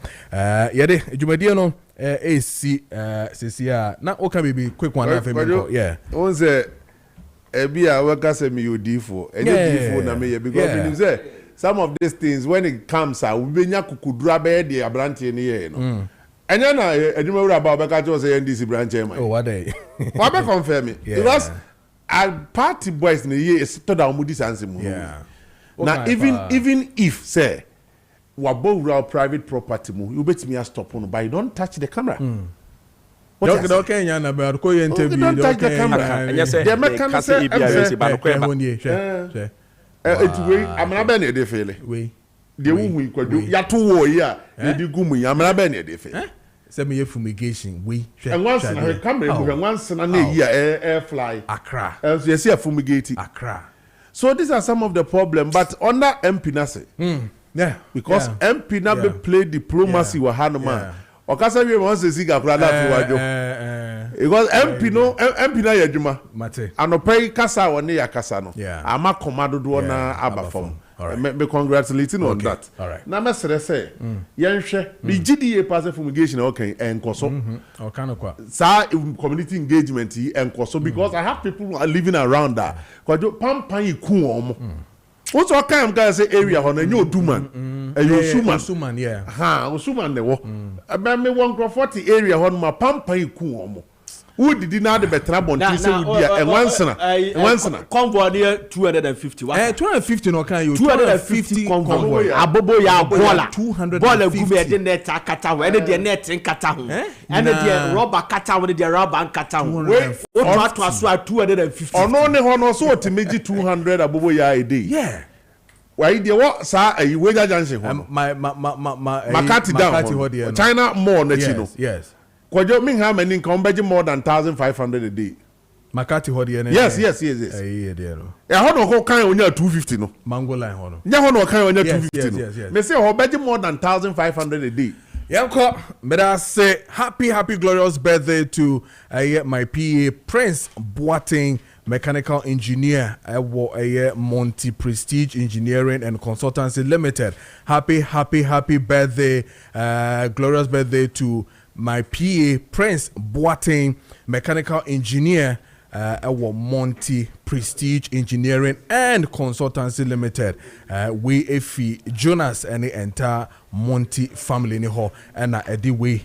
Yede jumediano AC CCR. Na oka be quick one yeah. Once Ebia waka se mi odifo. Enye na me because say some of these things when it comes out we benya kukudura be de abrantie ne ye no. Enye na edwuma wura ba obeka cho say NDC branch chairman. Oh what day. Wa be confirm it. Because our party boys in the year is to down with this mu. Yeah. Now even if say wabo rural private property mu you bet me stop on but you don't touch the camera. Okay, yana be ko ye interview. Don't touch the camera. And you say the mechanic say it way amra be na dey feel. We dey wu kwadu ya to wo yi a dey gumu yi amra be na dey feel. Say me fumigation we. And once na camera bu once na yi air fly. Accra. So you see a fumigate. Accra. So these are some of the problem, but under MP na say. Yeah. Because MP na be play diplomacy wa Hanuma. Okasa we won say siga kura na fi wajo. Because MP na yadwuma. Mate. Anopai kasa won ya kasa no. Yeah. Ama commando do na abafom. Me congratulating on that. All right. Na me say yenhwe the GDA pass fumigation okay enkoso. Okanokwa. Sa community engagement enkoso because I have people who are living around that. Kwajo pampan iku omo. What's all kind of guys say area on a new Duman? A Suman, yeah. Ha, Suman, the war. About me 140 area on my pampa kuomo. Who did not the better on and once convoy near 250. 250 no can you 250 convoy. Abobo ya bola 200 bola gube de net akata when the net in kata and the rubber kata when the rubber and kata wait what was 250 on only one so to make 200 abobo ya a day. Yeah. Why they what sir a wager junction my Makati down China more na yes. Kojo me how many come more than 1,500 a day. Makati hodi ene. Yes. Eh there no. E hono ko kan onya 250 no. Mango line hono. Nya hono kan onya 250 no. Yes. Me say ho beji more than 1,500 a day. Yanko, but I say happy glorious birthday to my PA Prince Boateng, mechanical engineer at Monty Prestige Engineering and Consultancy Limited. Happy birthday, glorious birthday to my PA Prince Boateng, mechanical engineer at Monty Prestige Engineering and Consultancy Limited. We Jonas and the entire Monty family ni ho and Eddie we